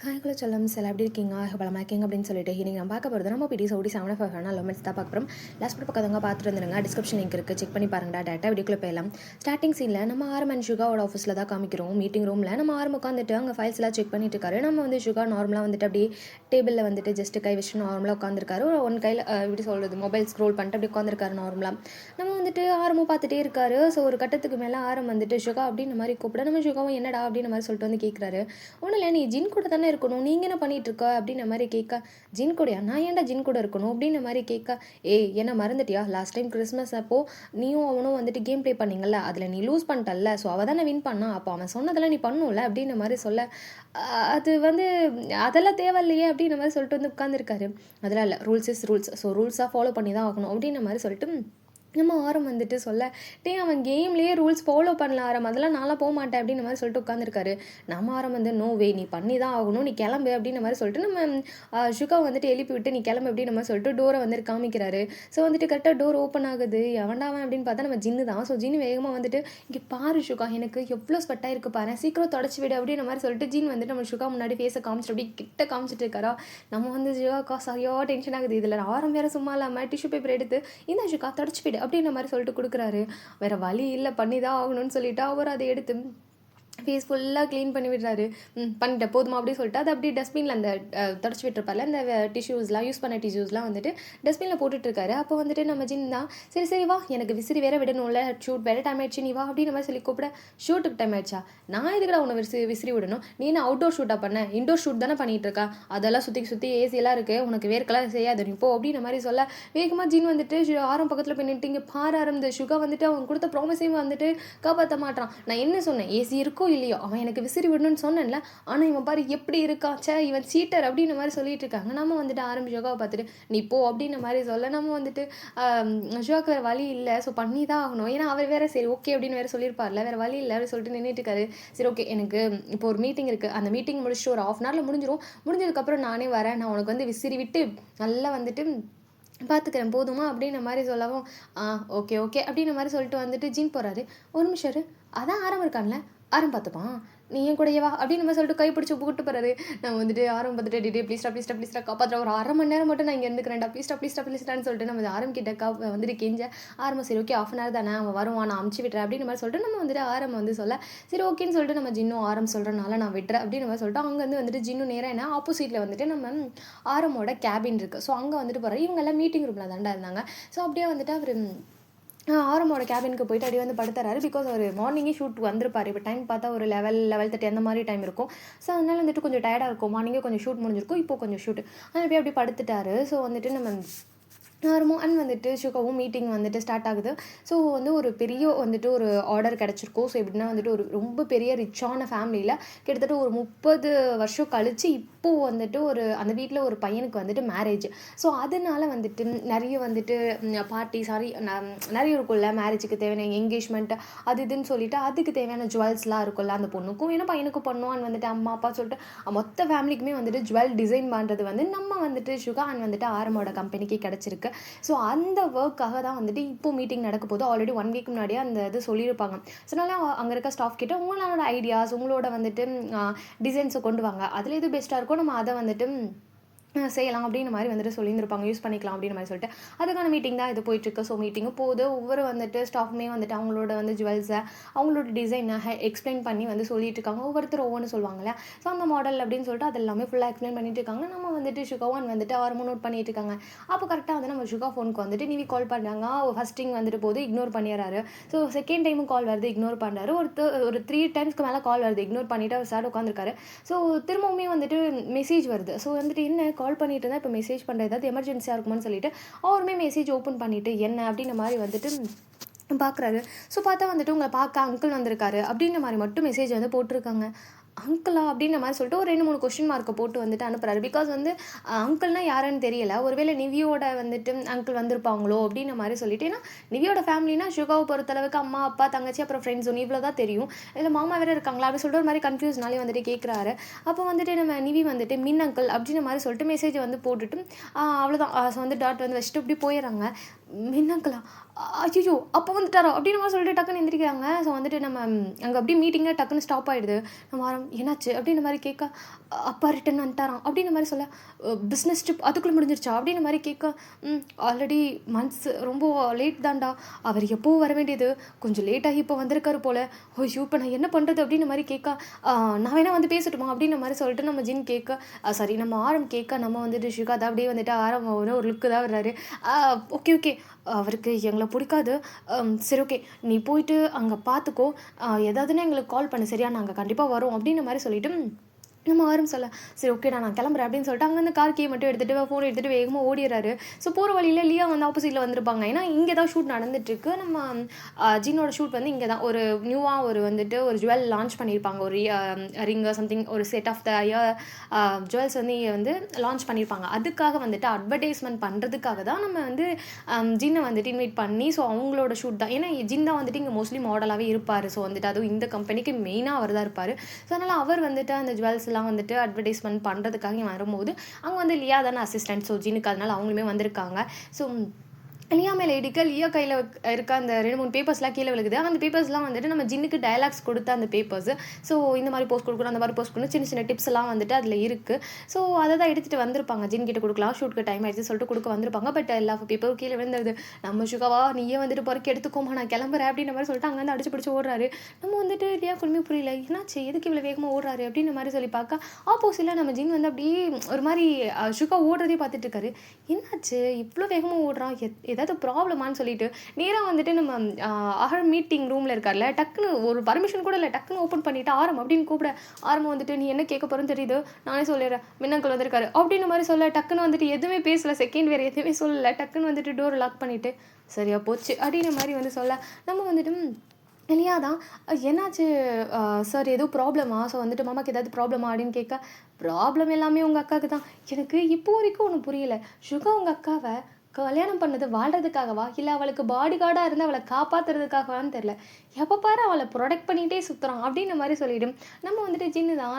Hi குல செல்லம்ஸ் எல்லாம் எப்படி இருக்கீங்க? பலமாக இருக்கீங்க அப்படின்னு சொல்லிட்டு இன்னைக்கு நம்ம பார்க்க போகிறது நம்ம பிடி சவுடி 7 லெமன்ஸ் தான் பார்க்குறோம். லாஸ்ட் பட் பக்கத்தவங்க பார்த்துட்டு வந்துருங்க. டிஸ்கிரிப்ஷன் லிங்க் இருக்குது, செக் பண்ணி பாருங்கடா. டேட்டா வீடியோக்குள்ளே போயிடலாம். ஸ்டார்டிங் சீனில் நம்ம ஆரம் அண்ட் சுகாவோட ஆஃபீஸில் தான் காமிக்கிறோம். மீட்டிங் ரூமில் நம்ம ஆரம் உட்காந்துட்டு அங்கே ஃபைல்ஸ் எல்லாம் செக் பண்ணிட்டு இருக்காரு. நம்ம வந்து சுகா நார்மலாக வந்துட்டு அப்படியே டேபிளில் வந்துட்டு ஜஸ்ட் கை வச்சு நார்மலாக உட்காந்துருக்காரு. ஒன் கையில் எப்படி சொல்கிறது, மொபைல் ஸ்க்ரோல் பண்ணிட்டு அப்படி உட்காந்துருக்காரு நார்மலாக. நம்ம வந்துட்டு ஆரமும் பார்த்துட்டே இருக்காரு. ஸோ ஒரு கட்டத்துக்கு மேலே ஆரம் வந்துட்டு சுகா அப்படின்ற மாதிரி கூப்பிட நம்ம சுகாவும் என்னடா அப்படின்ற மாதிரி சொல்லிட்டு வந்து கேட்குறாரு. ஒன்றும் இல்லை, நீ ஜின் கூட தானே இருக்கணும், நீங்கள் என்ன பண்ணிட்டு இருக்க அப்படின்ற மாதிரி கேட்க. ஜின் கூடயா? நான் ஏன்டா ஜின் கூட இருக்கணும் அப்படின்ற மாதிரி கேட்க. என்ன மறந்துட்டியா, லாஸ்ட் டைம் கிறிஸ்மஸ் அப்போ நீயும் அவனும் வந்துட்டு கேம் ப்ளே பண்ணீங்கல்ல, அதில் நீ லூஸ் பண்ணிட்டல்ல, ஸோ அவள் தானே வின் பண்ணா, அப்போ அவன் சொன்னதெல்லாம் நீ பண்ணும்ல அப்படின்ற மாதிரி சொல்ல. அது வந்து அதெல்லாம் தேவையில்லையே அப்படின்ற மாதிரி சொல்லிட்டு வந்து உட்காந்துருக்காரு. அதெல்லாம் இல்லை, ரூல்ஸ் இஸ் ரூல்ஸ், ஸோ ரூல்ஸாக ஃபாலோ பண்ணி தான் ஆகணும் அப்படின்ற மாதிரி சொல்லிட்டு நம்ம ஆரம் வந்துட்டு சொல்ல. அவன் கேம்லேயே ரூல்ஸ் ஃபாலோ பண்ணல ஆரம், அதெல்லாம் நான்லாம் போக மாட்டேன் அப்படின்ற மாதிரி சொல்லிட்டு உட்காந்துருக்காரு. நம்ம ஆரம் வந்து நோ வே, நீ பண்ணி தான் ஆகணும், நீ கிளம்பு அப்படின்ற மாதிரி சொல்லிட்டு நம்ம சுகா வந்துட்டு எழுப்பி விட்டு நீ கிளம்பு அப்படின்ற மாதிரி சொல்லிட்டு டோரை வந்துட்டு காமிக்கிறாரு. ஸோ வந்துட்டு கரெக்டாக டோர் ஓப்பன் ஆகுது. எவன்டாவன் அப்படின்னு பார்த்தா நம்ம ஜின்னு தான். ஸோ ஜின்னு வேகமாக வந்துட்டு இங்கே பாரு சுகா, எனக்கு எவ்வளோ ஸ்வெட்டாக இருக்குது பாரு, சீக்கிரம் தொடச்சி விடு அப்படின்ற மாதிரி சொல்லிட்டு ஜின் வந்துட்டு நம்ம சுகா முன்னாடி ஃபேஸை காமிச்சிட்டு அப்படி கிட்ட காமிச்சிட்டு இருக்காரா. நம்ம வந்து சுகாக்கா சரியாக டென்ஷன் ஆகுது. இதில் ஆரம் வேறு சும்மா இல்லாமல் டிஷ்யூ பேப்பர் எடுத்து இந்த சுகா தொடச்சி விடு அப்படின்ற மாதிரி சொல்லிட்டு கொடுக்குறாரு. வேறு வழி இல்லை, பண்ணி தான் ஆகணும்னு சொல்லிட்டு அவர் அதை எடுத்து ஃபேஸ் ஃபுல்லாக க்ளீன் பண்ணி விடுறாரு. பண்ணிட்டேன் போதுமா அப்படின்னு சொல்லிட்டு அதை அப்படியே டஸ்ட்பினில் அந்த தொடச்சி விட்டுருப்பார்ல அந்த டிஷ்யூஸ்லாம், யூஸ் பண்ண டிஷ்யூஸ்லாம் வந்துட்டு டஸ்ட்பினில் போட்டுட்ருக்காரு. அப்போ வந்துட்டு நம்ம ஜின் தான் சரி சரி வா, எனக்கு விசிறி வேற விடணும்ல, ஷூட் வேறு டைம் ஆயிடுச்சு, நீ வா அப்படின்ற மாதிரி சொல்லி கூப்பிட. ஷூட்டுக்கு டைம் ஆயிடுச்சா? நான் எதுக்கடா உன்னை விசிறி விடணும், நீ என்ன அவுட்டோர் ஷூட்டாக பண்ண, இன்டோர் ஷூட் தானே பண்ணிகிட்டு இருக்கா, அதெல்லாம் சுற்றி ஏசியெல்லாம் இருக்குது, உனக்கு வேர்க்கெல்லாம் செய்யாது, நீ போ அப்படின்ற மாதிரி சொல்ல. வேகமாக ஜின் வந்துட்டு ஆரம் பக்கத்தில் பண்ணிட்டு இங்கே பாரு ஆரம், இந்த சுகா வந்துட்டு அவன் கொடுத்த ப்ராமிஸையும் வந்துட்டு காப்பாற்ற மாட்டான். நான் என்ன சொன்னேன், ஏசி இருக்கோ இல்லையோ அவன் எனக்கு விசிறி விடணும்னு சொன்னேன்ல, ஆனால் இவன் பாரு எப்படி இருக்கா, சே இவன் சீட்டர் அப்படின்ற மாதிரி சொல்லிட்டு இருக்காங்க. நம்ம வந்துட்டு ஆரம்பி ஷோகாவை பார்த்துட்டு நீ போ அப்படின்ற மாதிரி சொல்ல. நம்ம வந்துட்டு ஷோகாவுக்கு வேறு வழி இல்லை, ஸோ பண்ணி தான் ஆகணும், ஏன்னா அவர் வேறு சரி ஓகே அப்படின்னு வேறு சொல்லியிருப்பார்ல, வேறு வழி இல்லை அப்படின்னு சொல்லிட்டு நின்றுட்டு இருக்காரு. சரி ஓகே, எனக்கு இப்போ ஒரு மீட்டிங் இருக்குது, அந்த மீட்டிங் முடிச்சுட்டு ஒரு 1/2 hourல முடிஞ்சிடும், முடிஞ்சதுக்கப்புறம் நானே வரேன், நான் உனக்கு வந்து விசிறி விட்டு நல்லா வந்துட்டு பார்த்துக்கிறேன் போதுமா அப்படின்ற மாதிரி சொல்லவும் ஓகே ஓகே அப்படின்ற மாதிரி சொல்லிட்டு வந்துட்டு ஜின் போகிறாரு. ஒரு நிமிஷம், அதான் ஆரம் இருக்கான்ல, ஆரம் பார்த்துப்பான், நீ ஏன் கூடயே வா அப்படின்னு நம்ம சொல்லிட்டு கை பிடிச்சி கூப்பிட்டு போகிறாரு. நான் வந்துட்டு ஆரம் பார்த்துட்டு டிடே ப்ளீஸ்டா காப்பாற்றுற ஒரு 1/2 மணி நேரம் மட்டும் நான் இங்கே இருந்துக்கிறேன்டா, ப்ளீஸ்டான்னு சொல்லிட்டு நம்ம ஆரம் கிட்ட வந்துட்டு கெஞ்ச. ஆரம்பம் சரி ஓகே 1/2 hour தானே, அவன் வருவான், நான் அமுச்சு விட்டுறேன் அப்படின்னு மாதிரி சொல்லிட்டு நம்ம வந்துட்டு ஆரம் வந்து சொல்ல. சரி ஓகேன்னு சொல்லிட்டு நம்ம ஜின்னும் ஆரம் சொல்கிறனால நான் விட்டுறேன் அப்படின்னு மாதிரி சொல்லிட்டு அங்கேருந்து வந்துட்டு ஜின்னு நேராக என்ன ஆப்போசிட்டில் வந்துட்டு நம்ம ஆரமோட கேபின் இருக்குது. ஸோ அங்கே வந்துட்டு போகிறாரு. இவங்கெல்லாம் மீட்டிங் ரூமில் தாண்டா இருந்தாங்க. ஸோ அப்படியே வந்துட்டு அவர் ஆரமோட கேபினுக்கு போயிட்டு அப்படியே வந்து படுத்துறாரு. பிகாஸ் அவர் மார்னிங்கே ஷூட் வந்திருப்பார். இப்போ டைம் பார்த்தா ஒரு 11:30 அந்த மாதிரி டைம் இருக்கும். ஸோ அதனால வந்துட்டு கொஞ்சம் டயர்டாக இருக்கும். மார்னிங்கே கொஞ்சம் ஷூட் முடிஞ்சிருக்கும், இப்போ கொஞ்சம் ஷூட் அப்படியே அப்படி படுத்துட்டாரு. ஸோ வந்துட்டு நம்ம மோகன் வந்துட்டு சுகாவும் மீட்டிங் வந்துட்டு ஸ்டார்ட் ஆகுது. ஸோ வந்து ஒரு பெரிய வந்துட்டு ஒரு ஆர்டர் கிடச்சிருக்கும். ஸோ எப்படின்னா வந்துட்டு ஒரு ரொம்ப பெரிய ரிச்சான ஃபேமிலியில் கிட்டத்தட்ட ஒரு 30 வருஷம் கழித்து இப்போது வந்துட்டு ஒரு அந்த வீட்டில் ஒரு பையனுக்கு வந்துட்டு மேரேஜ். ஸோ அதனால வந்துட்டு நிறைய வந்துட்டு பார்ட்டி நிறைய இருக்கும்ல, மேரேஜுக்கு தேவையான என்கேஜ்மெண்ட் அது இதுன்னு சொல்லிட்டு அதுக்கு தேவையான ஜுவல்ஸ்லாம் இருக்கும்ல, அந்த பொண்ணுக்கும் ஏன்னா பையனுக்கும் பண்ணுவான்னு வந்துட்டு அம்மா அப்பா சொல்லிட்டு மொத்த ஃபேமிலிக்குமே வந்துட்டு ஜுவல் டிசைன் பண்ணுறது வந்து நம்ம வந்துட்டு சுகா அண்ட் வந்துட்டு ஆரமோட கம்பெனிக்கு கிடச்சிருக்கு. ஸோ அந்த ஒர்க்காக தான் வந்துட்டு இப்போ மீட்டிங் நடக்க போது. ஆல்ரெடி 1 week முன்னாடியே அந்த இது சொல்லியிருப்பாங்க. ஸோ அதனால் அங்கே இருக்க ஸ்டாஃப் கிட்ட உங்களோட ஐடியாஸ், உங்களோட வந்துட்டு டிசைன்ஸை கொண்டு வாங்க, அதில் எது பெஸ்ட்டாக இருக்கோ நம்ம அதை வந்துட்டு செய்யலாம் அப்படின்ற மாதிரி வந்துட்டு சொல்லியிருந்திருப்பாங்க, யூஸ் பண்ணிக்கலாம் அப்படின்ற மாதிரி சொல்லிட்டு அதுக்கான மீட்டிங் தான் இது போயிட்டுருக்கு. ஸோ மீட்டிங்கும் போது ஒவ்வொரு வந்துட்டு ஸ்டாஃப்மே வந்துட்டு அவங்களோட வந்து ஜுவல்ஸை அவங்களோட டிசைனை எக்ஸ்பிளைன் பண்ணி வந்து சொல்லிட்டு இருக்காங்க. ஒவ்வொருத்தர் ஒவ்வொன்று சொல்லுவாங்கல்ல, ஸோ அந்த மாடல் அப்படின்னு சொல்லிட்டு அது எல்லாமே ஃபுல்லாக எக்ஸ்பிளைன் பண்ணிட்டு இருக்காங்க. நம்ம வந்துட்டு சுகாவான் வந்துட்டு ஆரம்பம் நோட் பண்ணிட்டு இருக்காங்க. அப்போ கரெக்டாக வந்து நம்ம சுகா ஃபோனுக்கு வந்துட்டு நிவி கால் பண்ணுறாங்க. ஃபர்ஸ்ட் ரிங் வந்துட்டு போது இக்னோர் பண்ணிடுறாரு. ஸோ செகண்ட் டைமும் கால் வருது, இக்னோர் பண்ணுறாரு. ஒரு 3 times மேலே கால் வருது, இக்னோர் பண்ணிவிட்டு அவர் சார் உட்காந்துருக்காரு. ஸோ திரும்பவுமே வந்துட்டு மெசேஜ் வருது. ஸோ வந்துட்டு என்ன கால் பண்ணிட்டு இருந்தால் இப்போ மெசேஜ் பண்ணுறது ஏதாவது எமர்ஜென்சியாக இருக்குமான்னு சொல்லிட்டு அவருமே மெசேஜ் ஓப்பன் பண்ணிவிட்டு என்ன அப்படின்ற மாதிரி வந்துட்டு பார்க்குறாரு. ஸோ பார்த்தா வந்துட்டு உங்களை பார்க்க அங்கிள் வந்திருக்காரு அப்படின்ற மாதிரி மட்டும் மெசேஜ் வந்து போட்டிருக்காங்க. அங்கிளா அப்படின்ற மாதிரி சொல்லிட்டு ஒரு 2-3 கொஸ்டின் மார்க்கை போட்டு வந்துட்டு அனுப்புகிறாரு. பிகாஸ் வந்து அங்கிள்னா யாருன்னு தெரியல, ஒருவேளை நிவியோட வந்துட்டு அங்கிள் வந்திருப்பாங்களோ அப்படின்ற மாதிரி சொல்லிட்டு. ஏன்னா நிவியோட ஃபேமிலினா சுகாவை பொறுத்தளவுக்கு அம்மா அப்பா தங்கச்சி அப்புறம் ஃப்ரெண்ட்ஸ் ஒன்று இவ்வளோ தான் தெரியும், இல்லை மாமா வேறு இருக்காங்களா அப்படின்னு சொல்லிட்டு ஒரு மாதிரி கன்ஃபியூஸ்னாலே வந்துட்டு கேட்குறாரு. அப்போ வந்துட்டு நம்ம நிவி வந்துட்டு மின் அங்கிள் அப்படின்ற மாதிரி சொல்லிட்டு மெசேஜ் வந்து போட்டுட்டு அவ்வளோதான். ஸோ வந்து டாட் வந்து வச்சுட்டு இப்படி போயிடுறாங்க. மின்னங்களா? ஐயய்யோ! அப்போ வந்துட்டாரா? அப்படின்னு நம்ம சொல்லிட்டு டக்குன்னு எந்திரிக்கிறாங்க. ஸோ வந்துட்டு நம்ம அங்க அப்படியே மீட்டிங்கே டக்குன்னு ஸ்டாப் ஆயிடுது. நம்ம என்னாச்சு? அப்படின்ற மாரி கேட்க, அப்பா ரிட்டர்ன் வந்துட்டாராம். அப்படின்ற மாரி சொல்ல, பிஸ்னஸ் ட்ரிப் அதுக்குள்ள முடிஞ்சிருச்சா? அப்படின்ற மாரி கேட்க, ஆல்ரெடி மந்த்ஸ் ரொம்ப லேட் தான்டா. அவர் எப்போ வர வேண்டியது, கொஞ்சம் லேட் ஆகி இப்போ வந்திருக்காரு போல. ஐயோ! இப்போ நான் என்ன பண்றது? அப்படின்ற மாரி கேட்க, நான் வேணா வந்து பேசட்டுமா? அப்படின்ற மாரி சொல்லிட்டு நம்ம ஜின் கேட்க, சாரி நம்ம ஆரம் கேட்க, நம்ம வந்துட்டு ஷிகாதா அப்படியே வந்துட்டு ஆரம் ஒரு லுக்கு தான் விடுறாரு. Okay, okay. அவருக்கு எங்கள புடிக்காது. சரி ஓகே. நீ போயிட்டு அங்க பார்த்துக்கோ. ஏதாவதுன்னா எங்களுக்கு கால் பண்ணு சரியா? நாங்க கண்டிப்பா வரோம் அப்டின்ற மாரி சொல்லிட்டு நம்ம ஆரும் சொல்ல, சரி ஓகேடா நான் கிளம்புறேன் அப்படின்னு சொல்லிட்டு அங்கேருந்து கார் கீ மட்டும் எடுத்துட்டு ஃபோன் எடுத்துட்டு வேகமாக ஓடிறாரு. ஸோ போகிற வழியில லியா வந்து ஆப்போசிட்டில் வந்திருப்பாங்க. ஏன்னா இங்கே தான் ஷூட் நடந்துட்டுருக்கு. நம்ம ஜின்னோட ஷூட் வந்து இங்கே தான் ஒரு நியூவாக ஒரு வந்துட்டு ஒரு ஜுவல் லான்ச் பண்ணியிருப்பாங்க. ஒரு ரிங்கு சம்திங் ஒரு set of the ear jewels வந்து இங்கே வந்து லான்ச் பண்ணியிருப்பாங்க. அதுக்காக வந்துட்டு அட்வர்டைஸ்மெண்ட் பண்ணுறதுக்காக தான் நம்ம வந்து ஜின்னை வந்துட்டு இன்வைட் பண்ணி ஸோ அவங்களோட ஷூட் தான். ஏன்னா ஜின் தான் வந்துட்டு இங்கே மோஸ்ட்லி மாடலாகவே இருப்பார். ஸோ வந்துட்டு அதுவும் இந்த கம்பெனிக்கு மெயினாக அவர் தான் இருப்பார். ஸோ அதனால் அவர் வந்துட்டு அந்த ஜுவல்ஸ்லாம் வந்துட்டு அட்வர்டைஸ்மெண்ட் பண்ணுறதுக்காக இங்கே வரும்போது அங்கே வந்து லியா தானே அசிஸ்டன்ட். ஸோ ஜினுக்கு அதனால் அவங்களுமே வந்திருக்காங்க. ஸோ லியா மேலே இடிக்க லியா கையில் இருக்க அந்த 2-3 பேப்பர்ஸ்லாம் கீழே விழுகுது. அந்த பேப்பர்ஸ்லாம் வந்துட்டு நம்ம ஜின்னுக்கு டயலாக்ஸ் கொடுத்த அந்த பேப்பர்ஸ். ஸோ இந்த மாதிரி போஸ்ட் கொடுக்கணும் அந்த மாதிரி போஸ்ட் கொடுக்கணும் சின்ன சின்ன டிப்ஸ் எல்லாம் வந்துட்டு அதில் இருக்குது. ஸோ அதை தான் எடுத்துகிட்டு வந்திருப்பாங்க. ஜின் கிட்ட கொடுக்கலாம் ஷூட்டுக்கு டைம் ஆயிடுச்சு சொல்லிட்டு கொடுக்க வந்திருப்பாங்க. பட் எல்லா பேப்பரும் கீழே விழுந்துருது. நம்ம சுகாவா நீயே வந்துட்டு பொறுக்கி எடுத்துக்கோமா நான் கிளம்புறேன் அப்படின்ற மாதிரி சொல்லிட்டு அங்கேருந்து அடிச்சு பிடிச்சி ஓடுறாரு. நம்ம வந்துட்டு லியா ஒன்றுமே புரியல என்னாச்சு எதுக்கு இவ்வளோ வேகமாக ஓடுறாரு அப்படின்ற மாதிரி சொல்லி பார்க்க ஆப்போசிட்டில் நம்ம ஜின் வந்து அப்படியே ஒரு மாதிரி சுகா ஓடுறதே பார்த்துட்டு இருக்காரு. என்னாச்சு இவ்வளோ வேகமாக ஓடுறான் ஏதாவது ப்ராப்ளமான்னு சொல்லிட்டு நேராக வந்துட்டு நம்ம ஆரம் மீட்டிங் ரூமில் இருக்கார்ல டக்குன்னு ஒரு பர்மிஷன் கூட இல்லை டக்குன்னு ஓப்பன் பண்ணிவிட்டு ஆரம் அப்படின்னு கூப்பிட ஆரம் வந்துட்டு நீ என்ன கேட்க போகிறேன்னு தெரியுது நானே சொல்லிடுறேன் மின்னங்கள் வந்திருக்காரு அப்படின்ற மாதிரி சொல்ல டக்குன்னு வந்துட்டு எதுவுமே பேசலை செகண்ட் வேறு எதுவுமே சொல்லலை டக்குன்னு வந்துட்டு டோர் லாக் பண்ணிவிட்டு சரியா போச்சு அப்படின்ற மாதிரி வந்து சொல்ல நம்ம வந்துட்டு இல்லையா தான் என்னாச்சு சார் எதுவும் ப்ராப்ளமா ஸோ வந்துட்டு மாமாக்கு ஏதாவது ப்ராப்ளமா அப்படின்னு கேட்க ப்ராப்ளம் எல்லாமே உங்கள் அக்காவுக்கு தான் எனக்கு இப்போ வரைக்கும் ஒன்றும் புரியலை சுகா உங்கள் அக்காவை கல்யாணம் பண்ணது வாழ்றதுக்காகவா இல்லை அவளுக்கு பாடி கார்டாக இருந்து அவளை காப்பாற்றுறதுக்காகவான்னு தெரில எப்போ பாரு அவளை ப்ரொடெக்ட் பண்ணிகிட்டே சுற்றுறான் அப்படின்ற மாதிரி சொல்லிவிடும். நம்ம வந்துட்டு ஜின்னு தான்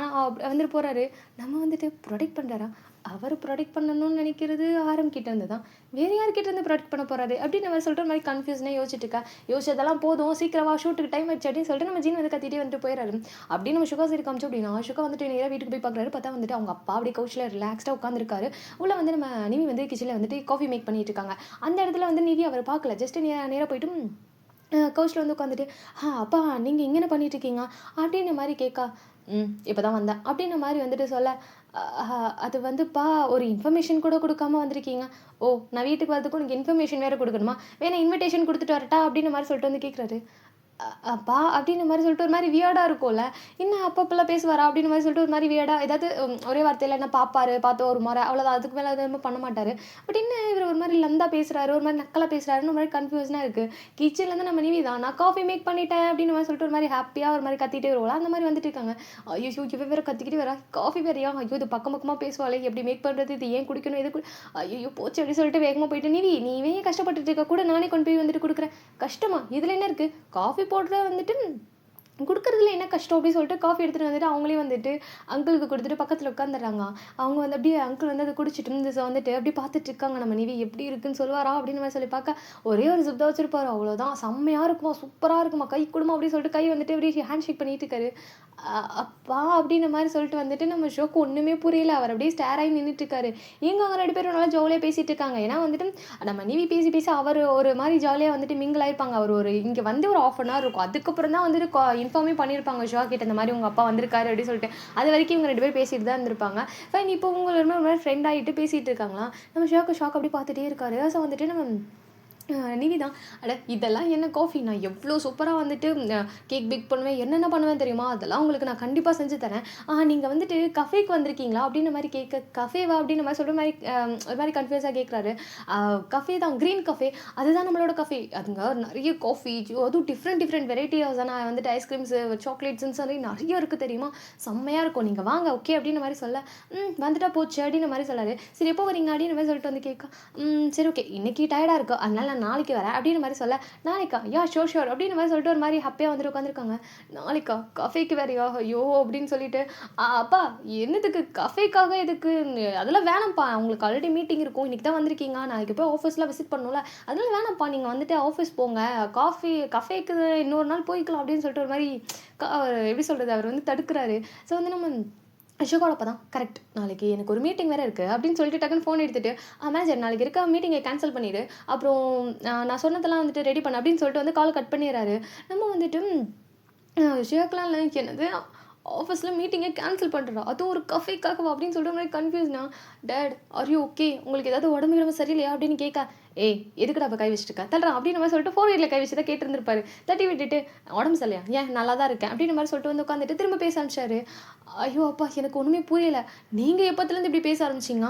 வந்துட்டு போகிறாரு நம்ம வந்துட்டு ப்ரொடெக்ட் பண்ணுறாரா அவர் ப்ரொடெக்ட் பண்ணணும்னு நினைக்கிறது ஆரம்பிக்கிட்ட இருந்து தான் வேறு யார்கிட்ட இருந்து ப்ரொடெக்ட் பண்ண போகிறாரு அப்படின்னு நம்ம சொல்கிற மாதிரி கன்ஃபியூஷனாக யோசிச்சுட்டு இருக்கா. யோசிச்சதெல்லாம் போதும் சீக்கிரமா ஷூட்டுக்கு டைம் ஆச்சு அப்படின்னு சொல்லிட்டு நம்ம ஜீன் வந்து கத்திட்டே வந்துட்டு போயிடாரு. அப்படின்னு நம்ம சுகா சரி காமிச்சோம் அப்படின்னா சுகா வந்துட்டு நேராக வீட்டுக்கு போய் பார்க்குறாரு. பார்த்தா வந்துட்டு அவங்க அப்பா அப்படியே கவுச்சில் ரிலாக்ஸ்டாக உட்காந்துருக்காரு. உள்ள வந்து நம்ம நிவி வந்து கிச்சனில் வந்துட்டு காஃபி மேக் பண்ணிட்டு இருக்காங்க. அந்த இடத்துல வந்து நிவி அவர் பார்க்கல ஜஸ்ட் நேராக போயிட்டு கவுச்சில் வந்து உட்காந்துட்டு அப்பா நீங்கள் இங்கே என்ன பண்ணிகிட்ருக்கீங்க அப்படின்ற மாதிரி கேட்கா இப்போ தான் வந்தேன் அப்படின்ற மாதிரி வந்துட்டு சொல்ல அது வந்துப்பா ஒரு இன்ஃபர்மேஷன் கூட கொடுக்காம வந்திருக்கீங்க. ஓ நான் வீட்டுக்கு வரதுக்கு உனக்கு இன்ஃபர்மேஷன் வேறு கொடுக்கணுமா வேணா இன்விடேஷன் கொடுத்துட்டு வரட்டா அப்படின்ற மாதிரி சொல்லிட்டு வந்து கேட்குறாரு. அப்பா அப்படின்ற மாதிரி சொல்லிட்டு ஒரு மாதிரி வியர்டாக இருக்கும்ல என்ன அப்பப்பெல்லாம் பேசுவாரா அப்படின்ற மாதிரி சொல்லிட்டு ஒரு மாதிரி வியர்டாக ஏதாவது ஒரே வார்த்தையில் என்ன பார்த்து ஒரு முறை அவ்வளோதான் அதுக்கு மேலே எதுவும் பண்ண மாட்டார். பட் என்ன இவர் ஒரு மாதிரி லந்தா பேசுகிறாரு ஒரு மாதிரி நக்கலாக பேசுகிறாருன்னு ஒரு மாதிரி கன்ஃபியூஷனாக இருக்குது. கிச்சன்லேருந்து நம்ம நிவி தான் நான் காஃபி மேக் பண்ணிட்டேன் அப்படின்னு மாதிரி சொல்லிட்டு ஒரு மாதிரி ஹாப்பியாக ஒரு மாதிரி கத்திட்டே வருவோம் அந்த மாதிரி வந்துட்டு இருக்காங்க. ஐயோ இவ வேறு கத்திக்கிட்டு வரா காஃபி வேறையா ஐயோ இது பக்கமாக பேசுவாளே எப்படி மேக் பண்ணுறது இது ஏன் குடிக்கணும் இது ஐயோ போச்சு அப்படின்னு சொல்லிட்டு வேகமாக போயிட்டு நிவி நீவே கஷ்டப்பட்டுட்டு இருக்க கூட நானே கொண்டு போய் வந்துட்டு கொடுக்குறேன் கஷ்டமா இதில் என்ன இருக்குது காஃபி போடுற வந்துட்டு கொடுக்குறதுல என்ன கஷ்டம் அப்படின்னு சொல்லிட்டு காஃபி எடுத்துகிட்டு வந்துட்டு அவங்களே வந்துட்டு அங்கிளுக்கு கொடுத்துட்டு பக்கத்தில் உட்காந்துடுறாங்க. அவங்க வந்து அப்படியே அங்கிள் வந்து அதை குடிச்சிட்டு இருந்துச்சு வந்துட்டு அப்படியே பார்த்துட்டு இருக்காங்க. நம்ம நிவி எப்படி இருக்குன்னு சொல்லுவாரா அப்படின்னு மாதிரி சொல்லி பார்க்க ஒரே ஒரு ஜிப் தான் வச்சிருப்பாரு அவ்வளோதான் செம்மையாக இருக்குமா சூப்பராக இருக்குமா கை கொடுமா அப்படின்னு சொல்லிட்டு கை வந்துட்டு அப்படியே ஹேண்ட் ஷேக் பண்ணிட்டு இருக்காரு. அப்பா அப்படின்ற மாதிரி சொல்லிட்டு வந்துட்டு நம்ம ஷோக்கு ஒன்றுமே புரியல. அவர் அப்படியே ஸ்டேர் ஆகி நின்றுட்டு இருக்காரு. இவங்க அவங்க 2 பேரும் நல்லா ஜாலியாக பேசிகிட்டு இருக்காங்க. ஏன்னா வந்துட்டு நம்ம நிவி பேசி அவர் ஒரு மாதிரி ஜாலியாக வந்துட்டு மிங்கிள் ஆயிருப்பாங்க. அவர் ஒரு இங்கே வந்து ஒரு 1/2 hour இருக்கும். அதுக்கப்புறம் தான் வந்துட்டு இன்ஃபார்மே பண்ணியிருப்பாங்க ஷோ கிட்ட இந்த மாதிரி உங்கள் அப்பா வந்திருக்காரு அப்படின்னு சொல்லிட்டு. அது வரைக்கும் இவங்க 2 பேர் பேசிட்டு தான் இருந்திருப்பாங்க. ஃபைன் இப்போ உங்களை ஒரு மாதிரி ஃப்ரெண்ட் ஆகிட்டு பேசிகிட்டு இருக்காங்களா. நம்ம ஷாக் அப்படி பார்த்துட்டே இருக்காரு. ஸோ வந்துட்டு நம்ம நிவி தான் அட இதெல்லாம் என்ன காஃபி நான் எவ்வளோ சூப்பராக வந்துட்டு கேக் பேக் பண்ணுவேன் என்னென்ன பண்ணுவேன் தெரியுமா அதெல்லாம் உங்களுக்கு நான் கண்டிப்பாக செஞ்சு தரேன். நீங்கள் வந்துட்டு கஃபேக்கு வந்திருக்கீங்களா அப்படின்ற மாதிரி கேட்க கஃபேவா அப்படின்ற மாதிரி சொல்கிற மாதிரி ஒரு மாதிரி கன்ஃபியூஸாக கேட்குறாரு. கஃபே தான் க்ரீன் கஃபே அதுதான் நம்மளோட கஃபே அதுங்க நிறைய காஃபி அதுவும் டிஃப்ரெண்ட் வெரைட்டிஸ் நான் வந்துட்டு ஐஸ்கிரீம்ஸு சாக்லேட்ஸுன்னு சொல்லி நிறைய இருக்குது தெரியுமா செம்மையாக இருக்கும் நீங்கள் வாங்க ஓகே அப்படின்ற மாதிரி சொல்ல வந்துட்டா போச்சு அப்படின்ற மாதிரி சொல்லாரு. சரி எப்போ வரீங்க அப்படின்ற மாதிரி சொல்லிட்டு வந்து கேட்க சரி ஓகே இன்றைக்கி டயர்டாக இருக்குது அதனால நான் நான் நாளைக்கு வரேன் அப்படின்ற மாதிரி சொல்ல, நாளைக்கா யா ஷோர் ஷோர் அப்படின்ற மாதிரி சொல்லிட்டு ஒரு மாதிரி ஹாப்பியாக வந்துட்டு உட்காந்துருக்காங்க. நாளைக்கா கஃபேக்கு வேறையா ஐயோ அப்படின்னு சொல்லிட்டு அப்பா என்னதுக்கு கஃபேக்காக எதுக்கு அதெல்லாம் வேணாம்ப்பா, உங்களுக்கு ஆல்ரெடி மீட்டிங் இருக்கும், இன்றைக்கி தான் வந்திருக்கீங்க, நாளைக்கு போய் ஆஃபீஸ்லாம் விசிட் பண்ணணும்ல, அதெல்லாம் வேணாம்ப்பா, நீங்கள் வந்துட்டு ஆஃபீஸ் போங்க, கஃபேக்கு இன்னொரு நாள் போய்க்கலாம் அப்படின்னு சொல்லிட்டு ஒரு மாதிரி எப்படி சொல்கிறது அவர் வந்து தடுக்கிறாரு. ஸோ வந்து நம்ம ஷுகாவோட அப்போ தான் கரெக்ட் நாளைக்கு எனக்கு ஒரு மீட்டிங் வேறு இருக்குது அப்படின்னு சொல்லிட்டு டக்குன்னு ஃபோன் எடுத்துகிட்டு மேனேஜர் நாளைக்கு இருக்க மீட்டிங்கை கேன்சல் பண்ணிவிடு, அப்புறம் நான் சொன்னதெல்லாம் வந்துட்டு ரெடி பண்ண அப்படின்னு சொல்லிட்டு வந்து கால் கட் பண்ணிடுறாரு. நம்ம வந்துட்டு ஷியாக்கெலாம் இல்லை என்னது ஆஃபீஸில் மீட்டிங்கை கேன்சல் பண்ணுறா, அதுவும் ஒரு கஃபேக்காகவா அப்படின்னு சொல்லிட்டு மாதிரி கன்ஃபியூஸ்னா, டேட் ஆர் யூ ஓகே, உங்களுக்கு ஏதாவது உடம்பு கிடம்பு சரியில்லையா அப்படின்னு கேட்க, ஏய் எதுக்குடா அப்போ கை வச்சுட்டுக்கா தள்ளுறான் அப்படின்னு மாதிரி சொல்லிட்டு 4 வீலில் கை வச்சு தான் கேட்டிருந்திருப்பாரு. தட்டி விட்டுட்டு உடம்பு சரியில்லையா, ஏன் நல்லா தான் இருக்கேன் அப்படின்னு மாதிரி சொல்லிட்டு வந்து உட்காந்துட்டு திரும்ப பேச ஆரம்பிச்சாரு. ஐயோ அப்பா எனக்கு ஒன்றுமே புரியலை, நீங்கள் எப்போத்துலேருந்து இப்படி பேச ஆரம்பிச்சிங்க,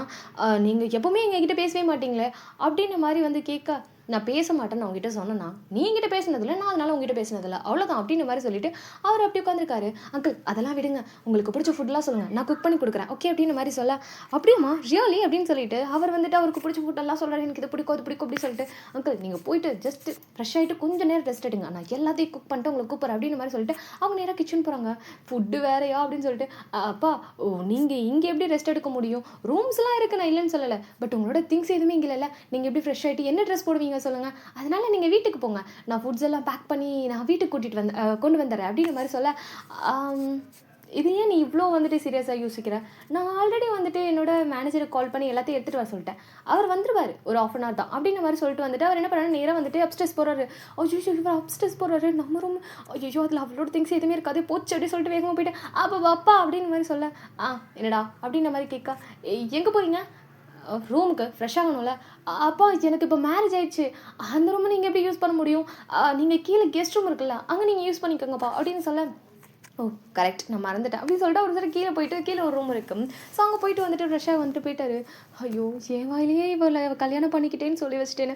நீங்கள் எப்போவுமே எங்ககிட்ட பேசவே மாட்டீங்களே அப்படின்ற மாதிரி வந்து கேட்க, நான் பேச மாட்டேன்னு அவங்ககிட்ட சொன்னேன்னா நீ என்கிட்ட பேசினதில்லை, நான் அதனால உங்ககிட்ட பேசினதில்லை, அவ்வளோதான் அப்படின்ற மாதிரி சொல்லிட்டு அவர் அப்படி உட்காந்துருக்காரு. அங்கிள் அதெல்லாம் விடுங்க, உங்களுக்கு பிடிச்ச ஃபுட்டெலாம் சொல்லுங்கள், நான் குக் பண்ணி கொடுக்குறேன் ஓகே அப்படின்ற மாதிரி சொல்ல, அப்படியாம்மா ரியலி அப்படின்னு சொல்லிட்டு அவர் வந்துட்டு அவருக்கு பிடிச்ச ஃபுட்டெல்லாம் சொல்கிறாரு, எனக்கு இது பிடிக்கும் அது பிடிக்கும் அப்படின்னு சொல்லிட்டு, அங்கிள் நீங்கள் போயிட்டு ஜஸ்ட் ஃப்ரெஷ் ஆகிட்டு கொஞ்சம் நேரம் ரெஸ்ட் எடுங்க, நான் எல்லாத்தையும் குக் பண்ணிட்டு உங்களுக்கு கூப்பிட்றேன் அப்படின்ற மாதிரி சொல்லிட்டு அவங்க நேராக கிச்சன் போகிறாங்க. ஃபுட்டு வேறையா அப்படின்னு சொல்லிட்டு, அப்பா நீங்கள் இங்கே எப்படி ரெஸ்ட் எடுக்க முடியும், ரூம்ஸ்லாம் இருக்குது நான் இல்லைன்னு சொல்லலை, பட் உங்களோட திங்ஸ் எதுவுமே இங்கே இல்லை, நீங்கள் எப்படி ஃப்ரெஷ் ஆகிட்டு என்ன ட்ரெஸ் போடுவீங்க சொல்லுங்கள், அதனால நீங்கள் வீட்டுக்கு போங்க, நான் ஃபுட்ஸ் எல்லாம் பேக் பண்ணி நான் வீட்டுக்கு கொண்டு வந்துடுறேன் அப்படின்ற மாதிரி சொல்ல, இது ஏன் நீ இவ்வளோ வந்துட்டு சீரியஸாக யோசிக்கிற, நான் ஆல்ரெடி வந்துட்டு என்னோட மேனேஜருக்கு கால் பண்ணி எல்லாத்தையும் எடுத்துகிட்டு வர சொல்லிட்டேன், அவர் வந்துருவார் ஒரு ½ hour தான் அப்படின்ற மாதிரி சொல்லிட்டு வந்துட்டு அவர் என்ன பண்ணாரு, நேராக வந்துட்டு அப்ஸ்டேஸ் போகிறாரு. ஐயோ இவர் அப்ஸ்டேஸ் போகிறாரு, நம்ம ரூம் ஐயோ அதில் அவளோட திங்ஸ் எதுவுமே இருக்காது போச்சு அப்படின்னு சொல்லிட்டு வேகமாக போயிட்டு அப்பா அப்படின்னு மாதிரி சொல்ல, என்னடா அப்படின்ற மாதிரி கேட்க, எங்கே போகிறீங்க, ரூமுக்கு ஃப்ரெஷ் ஆகணும்ல, அப்பா எனக்கு இப்போ மேரேஜ் ஆயிடுச்சு, அந்த ரூமை நீங்கள் எப்படி யூஸ் பண்ண முடியும், நீங்கள் கீழே கெஸ்ட் ரூம் இருக்குல்ல அங்கே நீங்கள் யூஸ் பண்ணிக்கோங்கப்பா அப்படின்னு சொல்ல, ஓ கரெக்ட் நான் மறந்துட்டேன் அப்படின்னு சொல்லிட்டு ஒரு தடவை கீழே போயிட்டு கீழே ஒரு ரூம் இருக்குது, ஸோ அங்கே போயிட்டு வந்துட்டு ஃப்ரெஷ்ஷாக வந்துட்டு போயிட்டாரு. ஐயோ என் வாயிலேயே இவளை கல்யாணம் பண்ணிக்கிட்டேன்னு சொல்லி வச்சுட்டேன்னு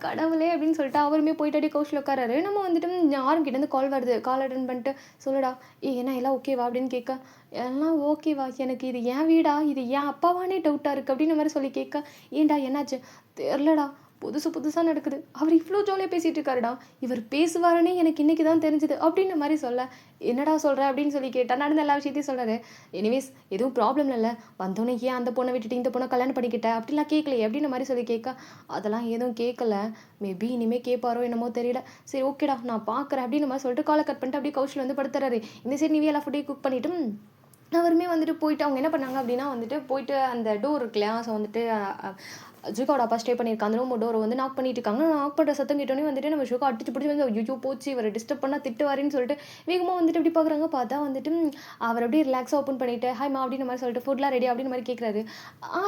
கடவுளே அப்படின்னு சொல்லிட்டு அவருமே போயிட்டு அடி கௌஷில் உட்காராரு. நம்ம வந்துட்டு யாரும் கிட்டேருந்து கால் வருது, கால் அட்டன் பண்ணிட்டு சொல்லுடா ஏன்னா எல்லாம் ஓகேவா அப்படின்னு கேட்க, எல்லாம் ஓகேவா, எனக்கு இது ஏன் வீடா இது ஏன் அப்பாவானே டவுட்டாக இருக்குது அப்படின்னு மாதிரி சொல்லி கேட்க, ஏன்டா என்னாச்சு தெரிலடா புதுசாக நடக்குது, அவர் இவ்வளோ ஜாலியாக பேசிகிட்டு இருக்காருடா, இவர் பேசுவாருன்னே எனக்கு இன்றைக்கி தான் தெரிஞ்சுது அப்படின்ற மாதிரி சொல்ல, என்னடா சொல்கிற அப்படின்னு சொல்லி கேட்டால் நடந்த எல்லா விஷயத்தையும் சொல்கிறாரு. எனிவேஸ் எதுவும் ப்ராப்ளம் இல்லை, வந்தோன்னே ஏன் அந்த பொண்ணை விட்டுட்டு இந்த பொண்ணை கல்யாணம் பண்ணிக்கிட்டேன் அப்படிலாம் கேட்கலையே அப்படின்ற மாதிரி சொல்லி கேட்க, அதெல்லாம் எதுவும் கேட்கல, மேபி இனிமேல் கேட்பாரோ என்னமோ தெரியல, சரி ஓகேடா நான் பார்க்குறேன் அப்படின்னு மாதிரி சொல்லிட்டு காலை கட் பண்ணிட்டு அப்படியே கௌஷில் வந்து படுத்துறாரு. இந்த சரி நீவே எல்லா ஃபுட்டையும் குக் பண்ணிவிட்டு அவருமே வந்துட்டு போயிட்டு அவங்க என்ன பண்ணாங்க அப்படின்னா வந்துட்டு போயிட்டு அந்த டோர் இருக்கு இல்லையா, ஸோ வந்துட்டு ஜூகாவோட அப்பா ஸ்டே பண்ணியிருக்காங்க, அந்த ரூம் டோரை வந்து நாக் பண்ணிட்டு இருக்காங்க. நாக் பண்ணுற சத்தம் கேட்டோன்னே வந்துட்டு நம்ம ஷூக்கா அடிச்சு பிடிச்சி வந்து ஐயோ போச்சு இவரை டிஸ்டர்ப் பண்ணால் திட்டுவாருன்னு சொல்லிட்டு வேகமாக வந்துட்டு எப்படி பார்க்குறாங்க, பார்த்தா வந்துட்டு அவர் அப்படியே ரிலாக்ஸாக ஓப்பன் பண்ணிவிட்டு ஹாய்மா அப்படின்ற மாதிரி சொல்லிட்டு ஃபுட்லாம் ரெடி அப்படின்னு மாதிரி கேட்குறாரு.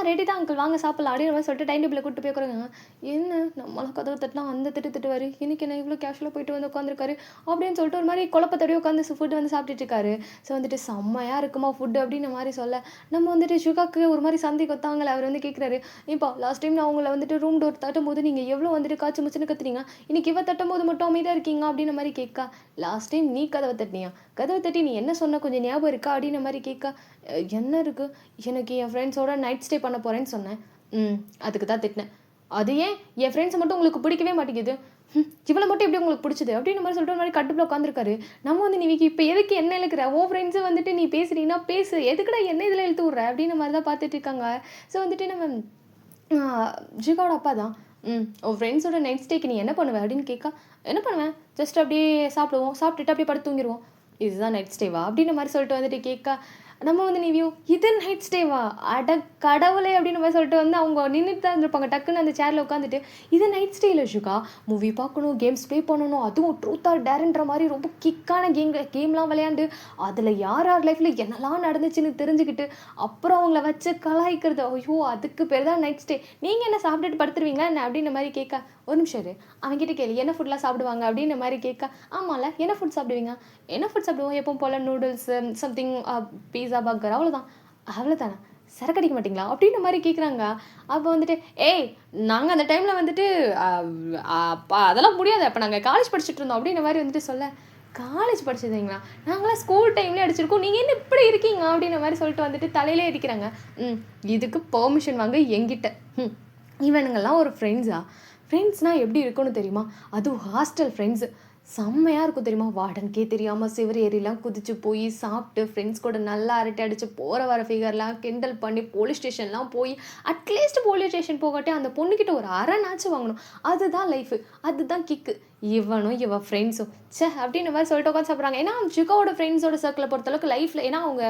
ரெடி தான் அங்கிள் வாங்க சாப்பிடலாம் அப்படின்ற மாதிரி சொல்லிட்டு டைம் டேபிளில் கூப்பிட்டு போய்க்குறாங்க. என்ன நம்மளாம் கதவு தட்டலாம் அந்த திட்டுவார், இன்னைக்கு என்ன இவ்வளோ கேஷுவலாக போயிட்டு வந்து உட்காந்துருக்காரு அப்படின்னு சொல்லிட்டு ஒரு மாதிரி குழப்பத்தோடய உட்காந்து ஃபுட்டு வந்து சாப்பிட்டுட்டு இருக்காரு. ஸோ வந்துட்டு செம்மையாக இருக்குமா ஃபுட்டு அப்படின்ற மாதிரி சொல்ல, நம்ம வந்துட்டு ஷுகாக்கு ஒரு மாதிரி சந்தை கொத்தாங்களே, அவர் வந்து கேட்குறாரு, இப்போ லாஸ்ட் டைம் நான் அவங்கள வந்துட்டு ரூம் டோர் தட்டும்போது நீங்கள் எவ்வளோ வந்துட்டு காய்ச்சி முச்சுன்னு கத்துறீங்க, இன்னைக்கு இவ தட்டும்போது மட்டும் அமைதியாக இருக்கீங்க அப்படின்ற மாதிரி கேட்க, லாஸ்ட் டைம் நீ கதவை தட்டினியா, கதவை தட்டி நீ என்ன சொன்ன கொஞ்சம் ஞாபகம் இருக்கா அப்படின்ற மாதிரி கேட்க, என்ன இருக்குது, எனக்கு என் ஃப்ரெண்ட்ஸோட நைட் ஸ்டே பண்ண போகிறேன்னு சொன்னேன், அதுக்கு தான் திட்டினேன், அது ஏன் என் ஃப்ரெண்ட்ஸை மட்டும் உங்களுக்கு பிடிக்கவே மாட்டேங்குது, இவ்வளோ மட்டும் எப்படி உங்களுக்கு பிடிச்சது அப்படின்னு மாதிரி சொல்லிட்டு ஒரு மாதிரி கட்டுப்பில் உட்காந்துருக்காரு. நம்ம வந்து நீ இப்போ எதுக்கு என்ன இழுக்கிற, ஓ ஃப்ரெண்ட்ஸு வந்துட்டு நீ பேசுறீங்கன்னா பேசு, எதுக்குடா என்ன இதில் இழுத்து விட்ற அப்படின்ற மாதிரி தான் பார்த்துட்டு இருக்காங்க. ஸோ வந்துட்டு நம்ம ஜிகாவோட அப்பா தான் உன் ஃப்ரெண்ட்ஸோட நைட் ஸ்டேக்கு நீ என்ன பண்ணுவேன் அப்படின்னு கேட்க, என்ன பண்ணுவேன் ஜஸ்ட் அப்படியே சாப்பிடுவோம், சாப்பிட்டுட்டு அப்படியே படுத்து தூங்கிடுவோம், இதுதான் நைட் ஸ்டேவா அப்படின்ற மாதிரி சொல்லிட்டு வந்துட்டு கேட்க, நம்ம வந்து நீ இது நைட் ஸ்டேவா அட கடவுளே அப்படின்னு மாதிரி சொல்லிட்டு வந்து அவங்க நின்றுட்டு தான் இருந்திருப்பாங்க, டக்குன்னு அந்த சேரில் உட்காந்துட்டு இது நைட் ஸ்டேயில் ஷுகா மூவி பார்க்கணும், கேம்ஸ் ப்ளே பண்ணணும், அதுவும் ட்ரூத் ஆர் டேர்ன்ற மாதிரி ரொம்ப கிக்கான கேம்லாம் விளையாண்டு அதில் யார் லைஃப்பில் என்னெல்லாம் நடந்துச்சுன்னு தெரிஞ்சுக்கிட்டு அப்புறம் அவங்கள வச்சு கலாய்க்கிறது, ஐயோ அதுக்கு பேர் தான் நைட் ஸ்டே, நீங்கள் என்ன சாப்பிட்டுட்டு படுத்துருவீங்களா என்ன அப்படின்ற மாதிரி கேட்க, ஒரு நிமிஷம் அவங்ககிட்ட கேளு என்ன ஃபுட்லாம் சாப்பிடுவாங்க அப்படின்ற மாதிரி கேட்க, ஆமாம்ல என்ன ஃபுட் சாப்பிடுவீங்க, என்ன ஃபுட் சாப்பிடுவோம் எப்பவும் போல் நூடுல்ஸ் சம்திங் பீஸா பர்கர் அவ்வளோதானே சரக்கு அடிக்க மாட்டிங்களா அப்படின்ற மாதிரி கேட்குறாங்க. அப்போ வந்துட்டு ஏய் நாங்கள் அந்த டைமில் வந்துட்டு அதெல்லாம் முடியாது, அப்போ நாங்கள் காலேஜ் படிச்சுட்டு இருந்தோம் அப்படின்ற மாதிரி வந்துட்டு சொல்ல, காலேஜ் படிச்சதுங்களா, நாங்களாம் ஸ்கூல் டைம்லேயே அடிச்சிருக்கோம், நீங்கள் என்ன இப்படி இருக்கீங்க அப்படின்ற மாதிரி சொல்லிட்டு வந்துட்டு தலையிலே அடிக்கிறாங்க. இதுக்கு பெர்மிஷன் வாங்க எங்கிட்ட, இவனுங்கெல்லாம் ஒரு ஃப்ரெண்ட்ஸா, ஃப்ரெண்ட்ஸ்னால் எப்படி இருக்கும்னு தெரியுமா? அதுவும் ஹாஸ்டல் ஃப்ரெண்ட்ஸு செம்மையாக இருக்கும் தெரியுமா? வார்டனுக்கே தெரியாமல் சுவர் ஏறிலாம் குதிச்சு போய் சாப்பிட்டு ஃப்ரெண்ட்ஸ் கூட நல்லா அரட்டை அடிச்சு போகிற வர ஃபிகர்லாம் கிண்டல் பண்ணி போலீஸ் ஸ்டேஷன்லாம் போய் அட்லீஸ்ட் போலீஸ் ஸ்டேஷன் போகாட்டி அந்த பொண்ணுக்கிட்ட ஒரு அரைனாச்சும் வாங்கணும். அதுதான் லைஃபு, அதுதான் கிக்கு. இவனும் இவன் ஃப்ரெண்ட்ஸும் அப்படின்ற மாதிரி சொல்லிட்டு உட்காந்து சாப்பிட்றாங்க. ஏன்னா ஜிகோவோட ஃப்ரெண்ட்ஸோட சர்க்கிளை பொறுத்தளவுக்கு லைஃப்பில் ஏன்னா அவங்க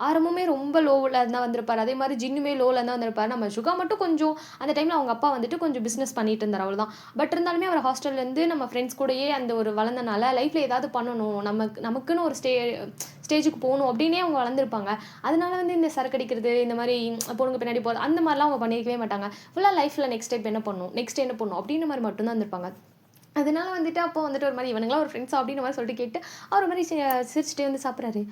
ஆரம்பமே ரொம்ப லோவில் தான் வந்திருப்பார். அதே மாதிரி ஜின்னுமே லோவில் தான் வந்திருப்பார். நம்ம சுகா மட்டும் கொஞ்சம் அந்த டைமில் அவங்க அப்பா வந்துட்டு கொஞ்சம் பிஸ்னஸ் பண்ணிட்டு இருந்தார், அவ்வளோதான். பட் இருந்தாலுமே அவர் ஹாஸ்டல்லேருந்து நம்ம ஃப்ரெண்ட்ஸ் கூடயே அந்த ஒரு வளர்ந்தனால லைஃப்பில் ஏதாவது பண்ணணும், நமக்குன்னு ஒரு ஸ்டேஜுக்கு போகணும் அப்படின்னே அவங்க வளர்ந்துருப்பாங்க. அதனால இந்த சரக்கு அடிக்கிறது, இந்த மாதிரி பொண்ணுங்க பின்னாடி போகிறது, அந்த மாதிரிலாம் அவங்க பண்ணியிருக்கவே மாட்டாங்க. ஃபுல்லாக லைஃப்பில் நெக்ஸ்ட் ஸ்டெப் என்ன பண்ணணும், நெக்ஸ்ட் என்ன பண்ணணும் அப்படின்ற மாதிரி மட்டும்தான் இருந்திருப்பாங்க. அதனால அப்போ ஒரு மாதிரி இவனுங்களாம் ஒரு ஃப்ரெண்ட்ஸா அப்படின்ற மாதிரி சொல்லிட்டு கேட்டு அவர் ஒரு மாதிரி சிரிச்சுட்டே சாப்பிட்றாரு.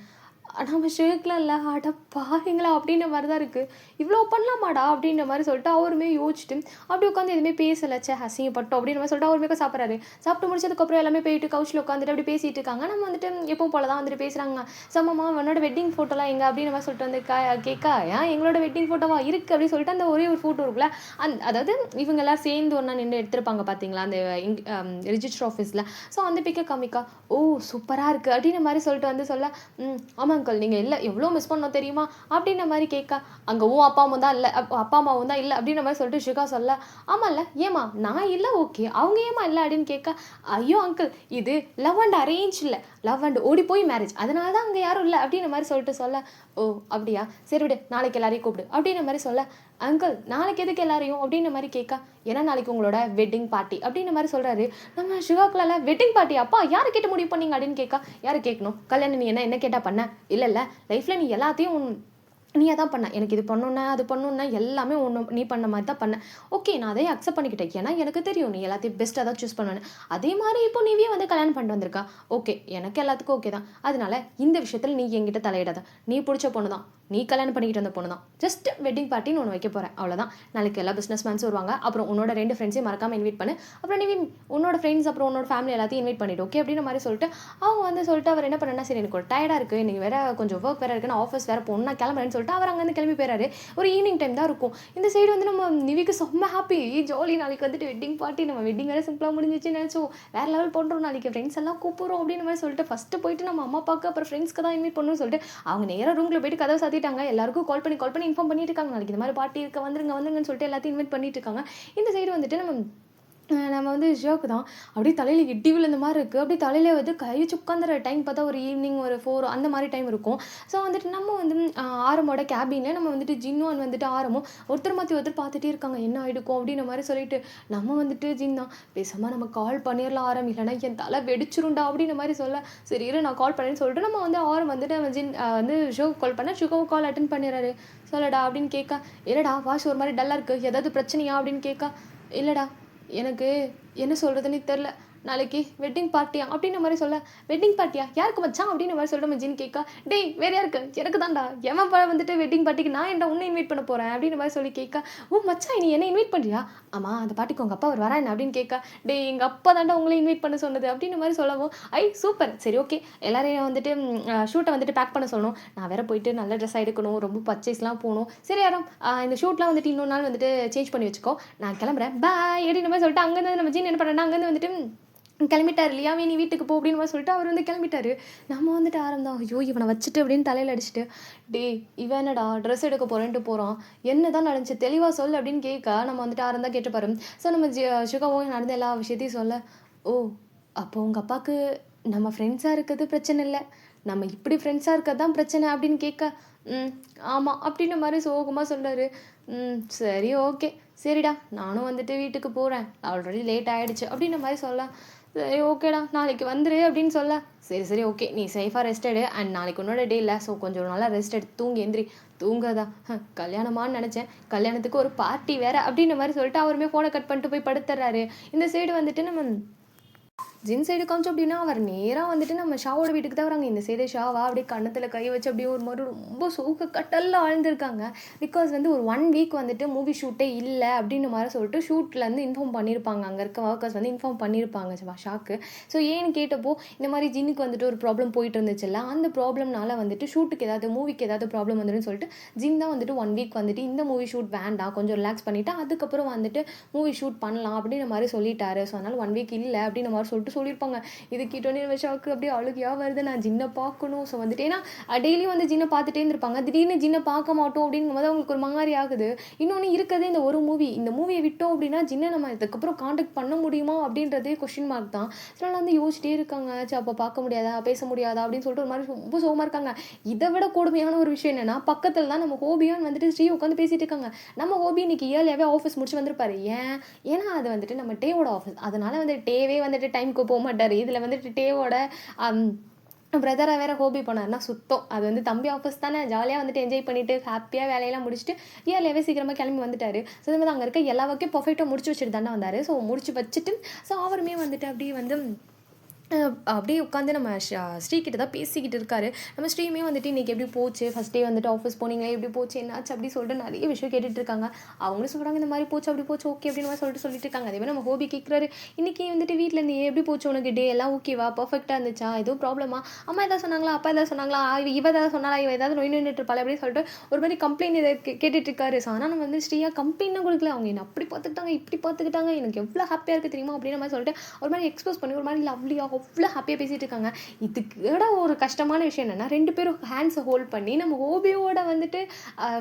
நம்ம ஷேக்லாம் இல்லை, அட பாருங்களா அப்படின்ற மாதிரி தான் இருக்குது. இவ்வளோ பண்ணலாமாடா அப்படின்ற மாதிரி சொல்லிட்டு அவருமே யோசிச்சுட்டு அப்படி உட்காந்து எதுவுமே பேசலை. அசிங்கப்பட்டோம் அப்படின்ற மாதிரி சொல்லிட்டு அவருமே சாப்பிட்றாரு. சாப்பிட்டு முடிச்சதுக்கப்புறம் எல்லாமே போயிட்டு கவுச்சில் உட்காந்துட்டு அப்படி பேசிகிட்டு இருக்காங்க. நம்ம எப்போ போல தான் பேசுகிறாங்க. சமமா உன்னோட வெட்டிங் ஃபோட்டோலாம் எங்கே அப்படின்ற மாதிரி சொல்லிட்டு கேட்கா, ஏன் எங்களோட வெட்டிங் ஃபோட்டோவா இருக்குது அப்படின்னு சொல்லிட்டு அந்த ஒரே ஒரு ஃபோட்டோ இருக்குல்ல, அதாவது இவங்க எல்லாம் சேர்ந்து ஒன்றா நின்று எடுத்திருப்பாங்க பார்த்தீங்களா அந்த ரிஜிஸ்டர் ஆஃபீஸில். ஸோ அந்த பிக்கை காமிக்கா, ஓ சூப்பராக இருக்குது அப்படின்ற மாதிரி சொல்லிட்டு சொல்ல, ஆமாம் அங்கிள் நீங்கள் இல்லை எவ்வளோ மிஸ் பண்ணோம் தெரியுமா அப்படின்ற மாதிரி கேட்க, அங்கே அப்பா அம்மாவும் தான் இல்லை அப்படின்ற மாதிரி சொல்லிட்டு ஷிகா சொல்ல, ஆமாம் இல்லை ஏமா நான் இல்லை ஓகே அவங்க ஏமா இல்லை அப்படின்னு கேட்க, ஐயோ அங்கிள் இது லவ் அண்ட் அரேஞ்ச் இல்லை, லவ் அண்ட் ஓடி போய் மேரேஜ், அதனால தான் அங்கே யாரும் இல்லை அப்படின்ற மாதிரி சொல்லிட்டு சொல்ல, ஓ அப்படியா சரி விடு நாளைக்கு எல்லாரையும் கூப்பிடு அப்படின்ற மாதிரி சொல்ல, அங்கிள் நாளைக்கு எதுக்கு எல்லாரையும் அப்படின்ற மாதிரி கேட்க, ஏன்னா நாளைக்கு உங்களோட வெட்டிங் பார்ட்டி அப்படின்ற மாதிரி சொல்கிறாரு. நம்ம சிவாக்குள்ள வெட்டிங் பார்ட்டி அப்பா யாரை கேட்டு முடிவு பண்ணீங்க அப்படின்னு கேட்க, யாரை கேட்கணும் கல்யாணம் நீ என்ன கேட்டால் பண்ண இல்லை லைஃப்பில் நீ எல்லாத்தையும் நீ அதான் பண்ண, எனக்கு இது பண்ணணுன்னா அது பண்ணணுன்னா எல்லாமே ஒன்று நீ பண்ண மாதிரி தான் பண்ண. ஓகே நான் அதையும் அக்செப்ட் பண்ணிக்கிட்டேன், ஏன்னா எனக்கு தெரியும் நீ எல்லாத்தையும் பெஸ்ட்டாக தான் சூஸ் பண்ணுவேன். அதே மாதிரி இப்போ நீவே கல்யாணம் பண்ணிட்டு வந்திருக்கா, ஓகே எனக்கு எல்லாத்துக்கும் ஓகே தான். அதனால இந்த விஷயத்தில் நீ என்கிட்ட தலையிடாத, நீ பிடிச்ச பொண்ணு தான், நீ கல்யாணம் பண்ணிக்கிட்டு வந்த பொண்ணு தான், ஜஸ்ட் வெட்டிங் பார்ட்டின்னு ஒன்று வைக்க போகிறேன் அவ்வளோதான். நாளைக்கு எல்லா பிஸ்னஸ் மேன்ஸ் வருவாங்க, அப்புறம் உன்னோட 2 ஃப்ரெண்ட்ஸையும் மறக்காமல் இன்வைட் பண்ணு, அப்புறம் நீ உன்னோட ஃப்ரெண்ட்ஸ் அப்புறம் உன்னோட ஃபேமிலி எல்லாத்தையும் இன்வைட் பண்ணிவிடு ஓகே அப்படின்ற மாதிரி சொல்லிட்டு அவங்க சொல்லிட்டு அவர் என்ன பண்ணா, சரி எனக்கு ஒரு டயர்டாக இருக்குது, நீங்கள் வேறு கொஞ்சம் ஒர்க் வேறு இருக்குது, நான் ஆஃபீஸ் வேறு போகணும், நான் கிளம்புறேன்னு சொல்லிட்டு அவர் அங்கேருந்து கிளம்பி போயிறாரு. ஒரு ஈவினிங் டைம் தான் இருக்கும். இந்த சைடு நம்ம நிவிக்கு செம்ம ஹாப்பி, ஜாலி, நாளைக்கு வெட்டிங் பார்ட்டி, நம்ம வெட்டிங் வேறு சிம்பிளாக முடிஞ்சிச்சுன்னு நினச்சோம், வேறு லெவல் பண்ணுறோம், நாளைக்கு ஃப்ரெண்ட்ஸ் எல்லாம் கூப்பிட்றோம் அப்படின்னு மாதிரி சொல்லிட்டு ஃபஸ்ட்டு போயிட்டு நம்ம அம்மா அப்பாவுக்கு அப்புறம் ஃப்ரெண்ட்ஸ்க்கு தான் இன்வைட் பண்ணணும்னு சொல்லிட்டு அவங்க நேராக ரூமில் போயிட்டு கதவை சாத்திட்டாங்க. எல்லாருக்கும் கால் பண்ணி இன்ஃபார்ம் பண்ணிட்டு இருக்காங்க, நாளைக்கு இந்த மாதிரி பார்ட்டி இருக்க வந்துருங்கன்னு சொல்லிட்டு எல்லாத்தையும் இன்வைட் பண்ணிட்டு இருக்காங்க. இந்த சைடு நம்ம ஷோக்கு தான் அப்படியே தலையில் இடி விழுந்த மாதிரி இருக்குது. அப்படியே தலையில் கை வச்சு உட்காந்துற டைம் பார்த்தா ஒரு ஈவினிங் ஒரு 4 அந்த மாதிரி டைம் இருக்கும். ஸோ நம்ம ஆரமோட கேபினில் நம்ம ஜின்னு ஆரமும் ஒருத்தர் மாற்றி ஒருத்தர் பார்த்துட்டே இருக்காங்க, என்ன ஆகிடுக்கும் அப்படின்ற மாதிரி சொல்லிட்டு நம்ம ஜின் தான் பேசாமல் நம்ம கால் பண்ணிடலாம் ஆரம், இல்லைனா என் தலை வெடிச்சிருண்டா அப்படின்ற மாதிரி சொல்ல, சரி இரு நான் கால் பண்ணேன்னு சொல்லிட்டு நம்ம ஆரம் நம்ம ஜின் ஷோக்கு கால் பண்ண, ஷுகாவும் கால் அட்டன் பண்ணிடுறாரு. சொல்லடா அப்படின்னு கேட்க, இல்லைடா வாஷ் ஒரு மாதிரி டல்லாக இருக்குது, ஏதாவது பிரச்சனையா அப்படின்னு கேட்க, இல்லைடா எனக்கு என்ன சொல்கிறதுன்னு தெரில, நாளைக்கு வெட்டிங் பார்ட்டியா அப்படின்ற மாதிரி சொல்ல, வெட்டிங் பார்ட்டியா யாருக்கு மச்சான் அப்படின்ற மாதிரி சொல்லிட்டு நம்ம ஜின் கேட்கா, டேய் வேறு யாருக்கு, எனக்கு தான்டா, எவன் வெட்டிங் பார்ட்டிக்கு நான் என்ன உன்னை இன்வைட் பண்ண போகிறேன் அப்படின்ற மாதிரி சொல்லி கேட்கா, ஓ மச்சான் நீ என்ன இன்வைட் பண்ணுறியா, ஆமாம் அந்த பார்ட்டிக்கு உங்கள் அப்பா வரா என்ன அப்படின்னு கேட்கா, டேய் எங்கள் அப்பா தாண்டா உங்களை இன்வைட் பண்ண சொன்னது அப்படின்ற மாதிரி சொல்லவும், ஐ சூப்பர் சரி ஓகே எல்லாரையும் ஷூட்டை பேக் பண்ண சொல்லணும், நான் வேறு போயிட்டு நல்ல ட்ரெஸ்ஸாக எடுக்கணும், ரொம்ப பர்ச்சேஸ்லாம் போகணும், சரி யாரும் இந்த ஷூட்லாம் இன்னொரு நாள் சேஞ்ச் பண்ணி வச்சுக்கோ, நான் கிளம்புறேன் பாய் அப்படின்ற மாதிரி சொல்லிட்டு அங்கேருந்து நம்ம ஜின் என்ன பண்ணுறேன்னா அங்கேருந்து கிளம்பிட்டார் இல்லையா, நீ வீட்டுக்கு போ அப்படின்னு சொல்லிட்டு அவர் கிளம்பிட்டாரு. நம்ம ஆரம்பம், ஐயோ இவனை வச்சுட்டு அப்படின்னு தலையில் அடிச்சுட்டு, டே இவன் என்னடா ட்ரெஸ் எடுக்க போகிறேன்ட்டு போகிறான், என்ன தான் நடந்துச்சு தெளிவாக சொல் அப்படின்னு கேட்க, நம்ம ஆரம்பம் கேட்டுப்பாரு. ஸோ நம்ம சுகாவும் நடந்த எல்லா விஷயத்தையும் சொல்ல, ஓ அப்போ உங்கள் அப்பாவுக்கு நம்ம ஃப்ரெண்ட்ஸாக இருக்கிறது பிரச்சனை இல்லை, நம்ம இப்படி ஃப்ரெண்ட்ஸாக இருக்கிறது தான் பிரச்சனை அப்படின்னு கேட்க, ஆமாம் அப்படின்ற மாதிரி சோகமாக சொல்கிறாரு. சரி ஓகே சரிடா நானும் வீட்டுக்கு போகிறேன், ஆல்ரெடி லேட் ஆகிடுச்சு அப்படின்ற மாதிரி சொல்ல, சரி ஓகேடா நாளைக்கு வந்துரு அப்படின்னு சொல்ல, சரி ஓகே நீ சேஃபாக ரெஸ்ட் எடு, அண்ட் நாளைக்கு உன்னோட டே இல்லை, ஸோ கொஞ்சம் நல்லா ரெஸ்ட் எடுத்து தூங்கி எந்திரி, தூங்காதா கல்யாணமான்னு நினச்சேன், கல்யாணத்துக்கு ஒரு பார்ட்டி வேறு அப்படின்ற மாதிரி சொல்லிட்டு அவருமே ஃபோனை கட் பண்ணிட்டு போய் படுத்துறாரு. இந்த சைடு நம்ம ஜின் சைடு காமிச்சோம் அப்படின்னா அவர் நேராக வந்துட்டு நம்ம ஷாவோட வீட்டுக்கு தான் வராங்க. இந்த சைடு ஷாவா அப்படியே கண்ணத்தில் கை வச்சு அப்படியே ஒரு மாதிரி ரொம்ப சோக கட்டலில் ஆழ்ந்திருக்காங்க. பிகாஸ் வந்து ஒரு 1 வீக் வந்துட்டு மூவி ஷூட்டே இல்லை அப்படின்ற மாதிரி சொல்லிட்டு ஷூட்லேருந்து இன்ஃபார்ம் பண்ணியிருப்பாங்க. அங்கே இருக்க ஒர்க்கர்ஸ் வந்து இன்ஃபார்ம் பண்ணியிருப்பாங்க ஷாக்கு. ஸோ ஏன்னு கேட்டப்போ இந்த மாதிரி ஜின்னுக்கு வந்துட்டு ஒரு ப்ராப்ளம் போயிட்டு இருந்துச்சுல்ல, அந்த ப்ராப்ளம்னால வந்துட்டு ஷூட்டுக்கு ஏதாவது மூவிக்கு ஏதாவது ப்ராப்ளம் வந்துடுன்னு சொல்லிட்டு ஜின் தான் வந்துட்டு 1 வீக் வந்துட்டு இந்த மூவி ஷூட் வேண்டாம், கொஞ்சம் ரிலாக்ஸ் பண்ணிவிட்டு அதுக்கப்புறம் வந்துட்டு மூவி ஷூட் பண்ணலாம் அப்படின்ற மாதிரி சொல்லிட்டாரு. ஸோ அதனால் 1 வீக் இல்லை அப்படின்ற மாதிரி சொல்லிட்டு சொல்லியிருப்பாங்க. இது கிட்டோன்னே நம்ம ஷாக்கு அப்படியே அழுகையாக வருது. நான் ஜின்னை பார்க்கணும். ஸோ வந்துட்டு ஏன்னா டெய்லியும் வந்து ஜின்னை பார்த்துட்டே இருந்திருப்பாங்க. திடீர்னு ஜின்னை பார்க்க மாட்டோம் அப்படிங்கும் போது அவங்களுக்கு ஒரு மாதிரி ஆகுது. இன்னொன்று இருக்கிறதே இந்த ஒரு மூவி. இந்த மூவியை விட்டோம் அப்படின்னா ஜின்னை நம்ம இதுக்கப்புறம் காண்டாக்ட் பண்ண முடியுமா அப்படின்றதே கொஸ்டின் மார்க் தான். அதனால் வந்து யோசிச்சிட்டே இருக்காங்க. சரி அப்போ பார்க்க முடியாதா, பேச முடியாதா அப்படின்னு சொல்லிட்டு ஒரு மாதிரி ரொம்ப சோகமாக இருக்காங்க. இதை விட கொடுமையான ஒரு விஷயம் என்னன்னா, பக்கத்தில் தான் நம்ம ஹோபியான் வந்துட்டு ஸ்ரீ உட்காந்து பேசிட்டு இருக்காங்க. நம்ம ஹோபி இன்னைக்கு இயர்லியாவே ஆஃபீஸ் முடிச்சு வந்திருப்பாரு. ஏன்னா அது வந்துட்டு நம்ம டேவோட ஆஃபீஸ். அதனால வந்து டேவே வந்துட்டு டைமுக்கு போக மாட்டார். இதில் வந்துட்டு டேவோட பிரதரை வேற ஹோபி பண்ணார்னா சுத்தம். அது வந்து தம்பி ஆஃபீஸ் தானே, ஜாலியாக வந்துட்டு என்ஜாய் பண்ணிட்டு ஹாப்பியாக வேலையெல்லாம் முடிச்சுட்டு இயர்லியாவே சீக்கிரமாக கிளம்பி வந்துட்டார். ஸோ இது மாதிரி அங்கே இருக்க எல்லா ஒர்க்கையும் பர்ஃபெக்டாக முடிச்சு வச்சுட்டு தானே வந்தார். ஸோ முடிச்சு வச்சுட்டு ஸோ அவருமே வந்துட்டு அப்படியே வந்து அப்படியே உட்காந்து நம்ம ஸ்ரீகிட்ட தான் பேசிக்கிட்டு இருக்காரு. நம்ம ஸ்ரீயுமே வந்துட்டு இன்றைக்கி எப்படி போச்சு, ஃபஸ்ட் டே வந்துட்டு ஆஃபீஸ் போனீங்களே எப்படி போச்சு, என்னாச்சு அப்படி சொல்லிட்டு நிறைய விஷயம் கேட்டுட்டு இருக்காங்க. அவங்களும் சொல்கிறாங்க இந்த மாதிரி போச்சு அப்படி போச்சு ஓகே அப்படின்னு மாதிரி சொல்லிட்டு இருக்காங்க. அதே மாதிரி நம்ம ஹோபி கேட்குறாரு, இன்றைக்கி வந்துட்டு வீட்டில் இருந்து எப்படி போச்சு உனக்கு டே, எல்லாம் ஓகேவா, பர்ஃபெக்டாக இருந்துச்சா, எதுவும் ப்ராப்ளமா, அம்மா எதாவது சொன்னாங்களா, அப்பா எதாவது சொன்னாங்களா, இவ ஏதாவது சொன்னாலா, இவ ஏதாவது நோயிட்டு இருப்பாள் அப்படின்னு சொல்லிட்டு ஒரு மாதிரி கம்ப்ளைண்ட் இதை கேட்டுட்டு இருக்காரு. ஸோ ஆனால் நம்ம வந்து ஸ்ரீயாக கம்ப்ளைண்ட்லாம் கொடுக்கல, அவங்க என்ன அப்படி பார்த்துக்கிட்டாங்க இப்படி பார்த்துக்கிட்டாங்க, எனக்கு எவ்வளோ ஹாப்பியாக இருக்குது தெரியுமா அப்படின்ற மாதிரி சொல்லிட்டு ஒரு மாதிரி எக்ஸ்போஸ் பண்ணி ஒரு மாதிரி லவ்லியாக அவ்வளோ ஹாப்பியாக பேசி இருக்காங்க. இதுக்கூட ஒரு கஷ்டமான விஷயம் என்னன்னா, 2 பேரும் ஹேண்ட்ஸை ஹோல்ட் பண்ணி நம்ம ஹோபியோட வந்துட்டு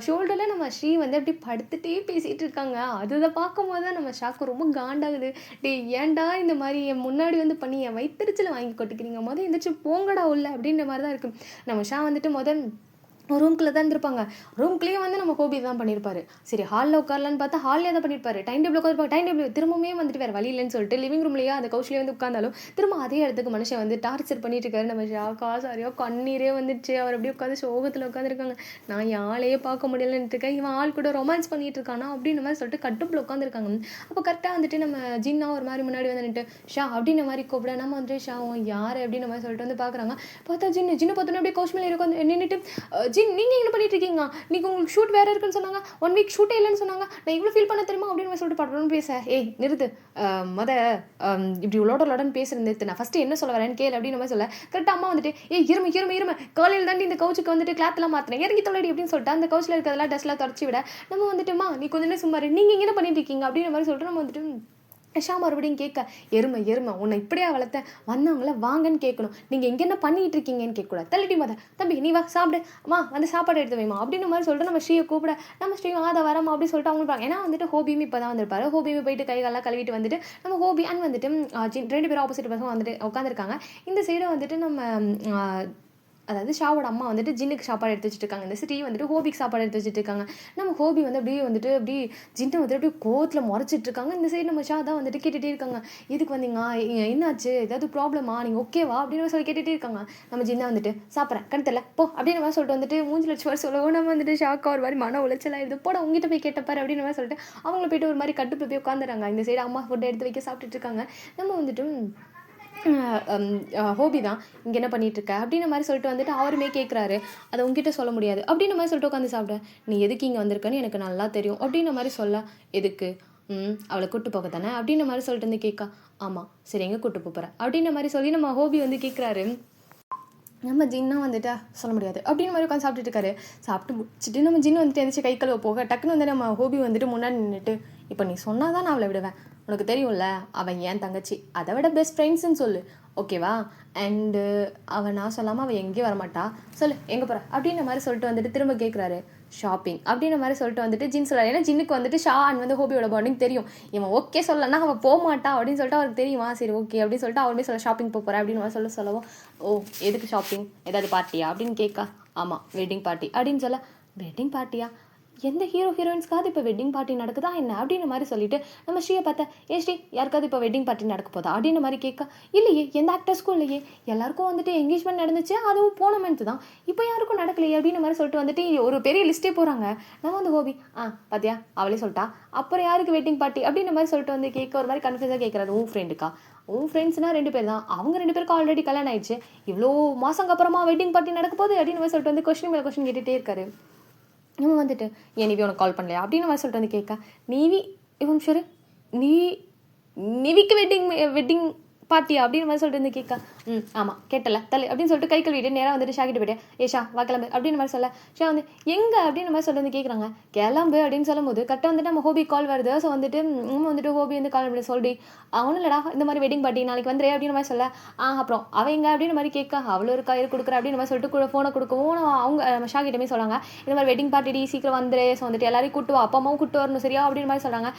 ஷோல்டரில் நம்ம ஸ்ரீ வந்து அப்படி படுத்துட்டே பேசிகிட்டு இருக்காங்க. அதை பார்க்கும்போது தான் நம்ம ஷாக்கு ரொம்ப காண்டாகுது. டே ஏன்டா இந்த மாதிரி என் முன்னாடி வந்து பண்ணி என் வயிற்றுச்சலை வாங்கி கொட்டுக்கிறீங்க, எந்திரிச்சு போங்கடா உள்ள அப்படின்ற மாதிரி தான் இருக்குது. நம்ம ஷா வந்துட்டு ரூம்குள்ளே தான் இருந்திருப்பாங்க. ரூம்குள்ளேயே வந்து நம்ம ஹோபி தான் பண்ணியிருப்பாரு. சரி ஹாலில் உட்காரலான்னு பார்த்தா ஹாலில் தான் பண்ணியிருப்பாரு. டைம் டேபிள் உட்காந்துருப்பாங்க. டைம் டேபிள் திரும்பவுமே வந்துட்டு வேறு வழி இல்லைன்னு சொல்லிட்டு லிவிங் ரூம்லேயே அந்த கவுச்சிலே வந்து உட்காந்தாலும் திரும்ப அதே இடத்துக்கு மனுஷன் வந்து டார்ச்சர் பண்ணிட்டு இருக்காரு. நம்ம ஷாக்கா சாரியோ கண்ணீரே வந்துடுச்சு. அவர் அப்படியே உட்காந்து சோகத்தில் உட்காந்துருக்காங்க. நான் யாழையே பார்க்க முடியலன்ட்டு இருக்கேன், இவன் ஆள் கூட ரொமான்ஸ் பண்ணிட்டு இருக்கானா அப்படின்னு மாதிரி சொல்லிட்டு கட்டுப்பில் உட்காந்துருக்காங்க. அப்போ கரெக்டாக வந்துட்டு நம்ம ஜின்னா ஒரு மாதிரி முன்னாடி வந்துட்டு ஷா அப்படின்ற மாதிரி கூப்பிட நம்ம வந்துட்டு ஷா யார் அப்படின்ற மாதிரி சொல்லிட்டு வந்து பார்க்குறாங்க. பார்த்தா ஜின்னு பார்த்தோன்னே அப்படியே கவுச்சில் உட்காந்து நின்றுட்டு ஜின் நீங்கள் என்ன பண்ணிட்டு இருக்கீங்க, நீங்கள் உங்களுக்கு ஷூட் வேறு இருக்குன்னு சொன்னாங்க, 1 வீக் ஷூட்டே இல்லைன்னு சொன்னாங்க, நான் இவ்வளோ ஃபீல் பண்ண தெரியுமா அப்படின்னு சொல்லிட்டு படணும்னு பேச நிறுத்து இப்படி லோடன்னு பேசுறது நான் ஃபஸ்ட்டு என்ன சொல்ல வரேன்னு கேளு அப்படின்னு மாதிரி சொல்ல கரெக்டாக அம்மா வந்துட்டு இருமை காலையில் தாண்டி இந்த கவுச்சுக்கு வந்துட்டு கிளாத்லாம் மாற்றினேன் இறங்கி தொலைடி அப்படின்னு சொல்லிட்டு அந்த கவுச்சில் இருக்கிறதெல்லாம் டஸ்ட்லாம் தொடச்சி விட நம்ம வந்துட்டுமா நீ கொஞ்சம் நேரம் சும்மா நீங்கள் என்ன பண்ணிட்டு இருக்கீங்க அப்படின்ற மாதிரி சொல்லிட்டு நம்ம வந்துட்டு ஷா மறுபடியும் கேட்க எருமை உன்னை இப்படியா வளர்த்தேன், வந்தவங்கள வாங்கன்னு கேட்கணும், நீங்கள் எங்கே என்ன பண்ணிட்டு இருக்கீங்கன்னு கேட்கக்கூடாது. தள்ளிட்டி மத தம்பி நீ வா சாப்பிடு, அம்மா வந்து சாப்பாடு எடுத்து வைமா அப்படின்னு மாதிரி சொல்லிட்டு நம்ம ஸ்ரீயை கூப்பிட நம்ம ஸ்ரீயும் அதை வரமா அப்படின்னு சொல்லிட்டு அவங்க ஏன்னா வந்துட்டு ஹோபியுமே இப்போ தான் வந்திருப்பாரு. ஹோபியுமே போயிட்டு கைகாலெல்லாம் கழுவிட்டு வந்துட்டு நம்ம ஹோபி அண்ட் வந்துட்டு 2 பேரும் ஆப்போசிட் பசங்க வந்துட்டு உட்காந்துருக்காங்க. இந்த சைடு வந்துட்டு நம்ம அதாவது ஷாவோட அம்மா வந்துட்டு ஜின்னுக்கு சாப்பாடு எடுத்து வச்சுட்டு இருக்காங்க. இந்த ஸ்ரீ வந்துட்டு ஹோபிக்கு சாப்பாடு எடுத்து வச்சுட்டு இருக்காங்க. நம்ம ஹோபி வந்து அப்படியே ஜின்னை வந்துட்டு அப்படியே கோவத்தில் முறைச்சிட்டு இருக்காங்க. இந்த சைடு நம்ம ஷா தான் வந்துட்டு கேட்டுகிட்டே இருக்காங்க, இதுக்கு வந்தீங்க என்னாச்சு, ஏதாவது ப்ராப்ளமா, நீங்கள் ஓகேவா அப்படின்னு சொல்லி கேட்டுகிட்டே இருக்காங்க. நம்ம ஜின்னா வந்துட்டு சாப்பிட்றேன் கணத்தில் போ அப்படின்னு மாதிரி சொல்லிட்டு வந்துட்டு மூஞ்சி லட்சம் மாதிரி சொல்லவும் நம்ம வந்துட்டு ஷாக்கா ஒரு மாதிரி மன உளைச்சலாக போட உங்ககிட்ட போய் கேட்டப்பாரு அப்படின்னு மாதிரி சொல்லிட்டு அவங்கள போயிட்டு ஒரு மாதிரி கட்டுப்பில் போய் உட்காந்துறாங்க. இந்த சைடு அம்மா ஃபுட்டை எடுத்து வைக்க சாப்பிட்டுட்டு இருக்காங்க. நம்ம வந்துட்டு ஹோபி தான் இங்கே என்ன பண்ணிகிட்ருக்க அப்படின்ற மாதிரி சொல்லிட்டு வந்துட்டு அவருமே கேட்குறாரு. அதை உங்ககிட்ட சொல்ல முடியாது அப்படின்ற மாதிரி சொல்லிட்டு உட்காந்து சாப்பிட நீ எதுக்கு இங்கே வந்திருக்கன்னு எனக்கு நல்லா தெரியும் அப்படின்ற மாதிரி சொல்ல எதுக்கு அவளை கூட்டு போக தானே அப்படின்ற மாதிரி சொல்லிட்டு வந்து கேட்கா ஆமாம் சரி எங்கே கூட்டு போகிறேன் அப்படின்ற மாதிரி சொல்லி நம்ம ஹோபி வந்து கேட்குறாரு. நம்ம ஜின்னா வந்துட்டு சொல்ல முடியாது அப்படின்னு மாதிரி உட்காந்து சாப்பிட்டுட்டு இருக்காரு. சாப்பிட்டு முடிச்சுட்டு நம்ம ஜின்னு வந்துட்டு எந்திரிச்சு கை கழுவ போக டக்குன்னு வந்து நம்ம ஹோபி வந்துட்டு முன்னாடி நின்றுட்டு இப்போ நீ சொன்னால் தான் நான் அவளை விடுவேன், உனக்கு தெரியும்ல அவன் ஏன் தங்கச்சி, அதை விட பெஸ்ட் ஃப்ரெண்ட்ஸ்ன்னு சொல்லு ஓகேவா, அண்டு அவன் நான் சொல்லாமல் அவள் எங்கேயும் வரமாட்டா, சொல்லு எங்கே போகிற அப்படின்ற மாதிரி சொல்லிட்டு வந்துட்டு திரும்ப கேட்குறாரு. ஷாப்பிங் அப்படின்ற மாதிரி சொல்லிட்டு வந்துட்டு ஜின் சொல்கிறார். ஏன்னா ஜின்னுக்கு வந்துட்டு ஷா அண்ட் வந்து ஹோபியோட பாண்டிங் தெரியும். இவன் ஓகே சொல்லலைன்னா அவள் போக மாட்டா அப்படின்னு சொல்லிட்டு அவருக்கு தெரியுமா, சரி ஓகே அப்படின்னு சொல்லிட்டு அவருமே சொல்ல ஷாப்பிங் போகிறேன் அப்படின்னு சொல்லவும் ஓ எதுக்கு ஷாப்பிங், ஏதாவது பார்ட்டியா அப்படின்னு கேட்கா. ஆமாம் வெட்டிங் பார்ட்டி அப்படின்னு சொல்ல வெட்டிங் பார்ட்டியா, எந்த ஹீரோயின்ஸ்க்காவது இப்போ வெட்டிங் பார்ட்டி நடக்குதா என்ன அப்படின்ற மாதிரி சொல்லிட்டு நம்ம ஸ்ரீயை பார்த்தா ஸ்ரீ யாருக்காவது இப்போ வெட்டிங் பார்ட்டி நடக்க போதா அப்படின்ற மாதிரி கேட்க இல்லையே எந்த ஆக்டர்ஸ்க்கும் இல்லையே, எல்லாருக்கும் வந்துட்டு எங்கேஜ்மெண்ட் நடந்துச்சு அதுவும் போன மந்த் தான், இப்போ யாருக்கும் நடக்கலையே அப்படின்ற மாதிரி சொல்லிட்டு வந்துட்டு ஒரு பெரிய லிஸ்ட்டே போகிறாங்க. நம்ம வந்து ஹோபி பார்த்தியா அவளே சொல்லிட்டா அப்புறம் யாருக்கு வெட்டிங் பார்ட்டி அப்படின்ற மாதிரி சொல்லிட்டு வந்து கேட்க ஒரு மாதிரி கன்ஃபியூஸாக கேட்குறாரு. உன் ஃப்ரெண்டுக்கா உன் ஃப்ரெண்ட்ஸ்னா 2 பேர் தான், அவங்க 2 பேருக்கு ஆல்ரெடி கல்யாணம் ஆயிடுச்சு, இவ்வளோ மாதங்க அப்புறமா வெட்டிங் பார்ட்டி நடக்க போகுது அப்படின்னு மாதிரி சொல்லிட்டு வந்து கொஸ்டின் மேலே கொஸ்டின் கேட்டுகிட்டே இருக்காரு. இவன் வந்துட்டு ஏன் நிவி உனக்கு கால் பண்ணலையா அப்படின்னு மாதிரி சொல்லிட்டு வந்து கேட்க, நிவி இவன் ஷரு நீ நிவிக்கு வெட்டிங் பார்ட்டியா அப்படின்னு மாதிரி சொல்லிட்டு வந்து கேட்க, ஆமாம் கேட்டல தலை அப்படின்னு சொல்லிட்டு கை கழுவிட்டு நேராக வந்துட்டு ஷா கிட்ட போயிட்டு ஏஷா வா கிளம்பு அப்படின்னு மாதிரி சொல்ல, ஷா வந்து எங்கே அப்படின்னு மாதிரி சொல்லிட்டு வந்து கேட்குறாங்க. கிளம்பு அப்படின்னு சொல்லும் போது கரெக்டாக வந்துட்டு நம்ம ஹோபி கால் வருது. ஸோ வந்துட்டு நம்ம வந்துட்டு ஹோபி வந்து கால் பண்ணி சொல்லி அவனும் இல்லடா இந்த மாதிரி வெட்டிங் பார்ட்டி நாளைக்கு வந்துடுறே அப்படின்னு மாதிரி சொல்ல, அப்புறம் அவன் எங்கே அப்படின்னு மாதிரி கேட்க, அவ்வளோ ஒரு கயிறு கொடுக்குற அப்படின்னு மாதிரி சொல்லிட்டு ஃபோனை கொடுக்கவும் அவங்க ஷா கிட்டமே சொல்கிறாங்க இந்த மாதிரி வெட்டிங் பார்ட்டி சீக்கிரம் வந்துடு. ஸோ வந்துட்டு எல்லாரையும் கூட்டு வா, அப்பா அம்மாவும் கூட்டு வரணும் சரியா அப்படின்னு மாதிரி சொல்கிறாங்க.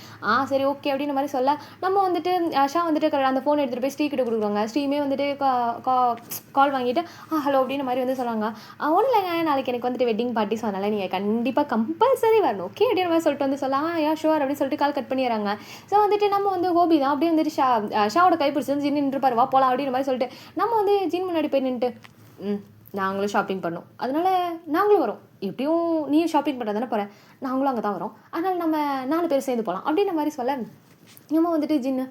சரி ஓகே அப்படின்னு மாதிரி சொல்ல, நம்ம வந்துட்டு ஷா வந்துட்டு அந்த ஃபோன் எடுத்துகிட்டு போய் ஸ்ரீ கிட்ட கொடுக்குறாங்க. ஸ்ரீமே வந்துட்டு கால் வாங்கிட்டு ஹலோ அப்படின்னு மாதிரி வந்து சொல்கிறாங்க. ஒன்றும் இல்லைங்க நாளைக்கு எனக்கு வந்துட்டு வெட்டிங் பார்ட்டி, ஸோ அதனால் நீங்கள் கண்டிப்பாக கம்பல்சரி வரணும் ஓகே அப்படின்னு மாதிரி சொல்லிட்டு வந்து சொல்லலாம். யா ஷுவர் அப்படின்னு சொல்லிட்டு கால் கட் பண்ணிடுறாங்க. ஸோ வந்துட்டு நம்ம வந்து ஹோபி தான் அப்படியே வந்துட்டு ஷாவோட கை பிடிச்சி ஜின் நின்றுப்பார், வா போகலாம் அப்படின்னு மாதிரி சொல்லிட்டு நம்ம வந்து ஜின் முன்னாடி போய் நின்றுட்டு நாங்களும் ஷாப்பிங் பண்ணோம், அதனால நாங்களும் வரோம், எப்படியும் நீயும் ஷாப்பிங் பண்ண தானே போகிறேன், நாங்களும் அங்கே தான் வரோம், அதனால் நம்ம 4 பேர் சேர்ந்து போகலாம் அப்படின்ற மாதிரி சொல்ல, நம்ம வந்துட்டு ஜின்னு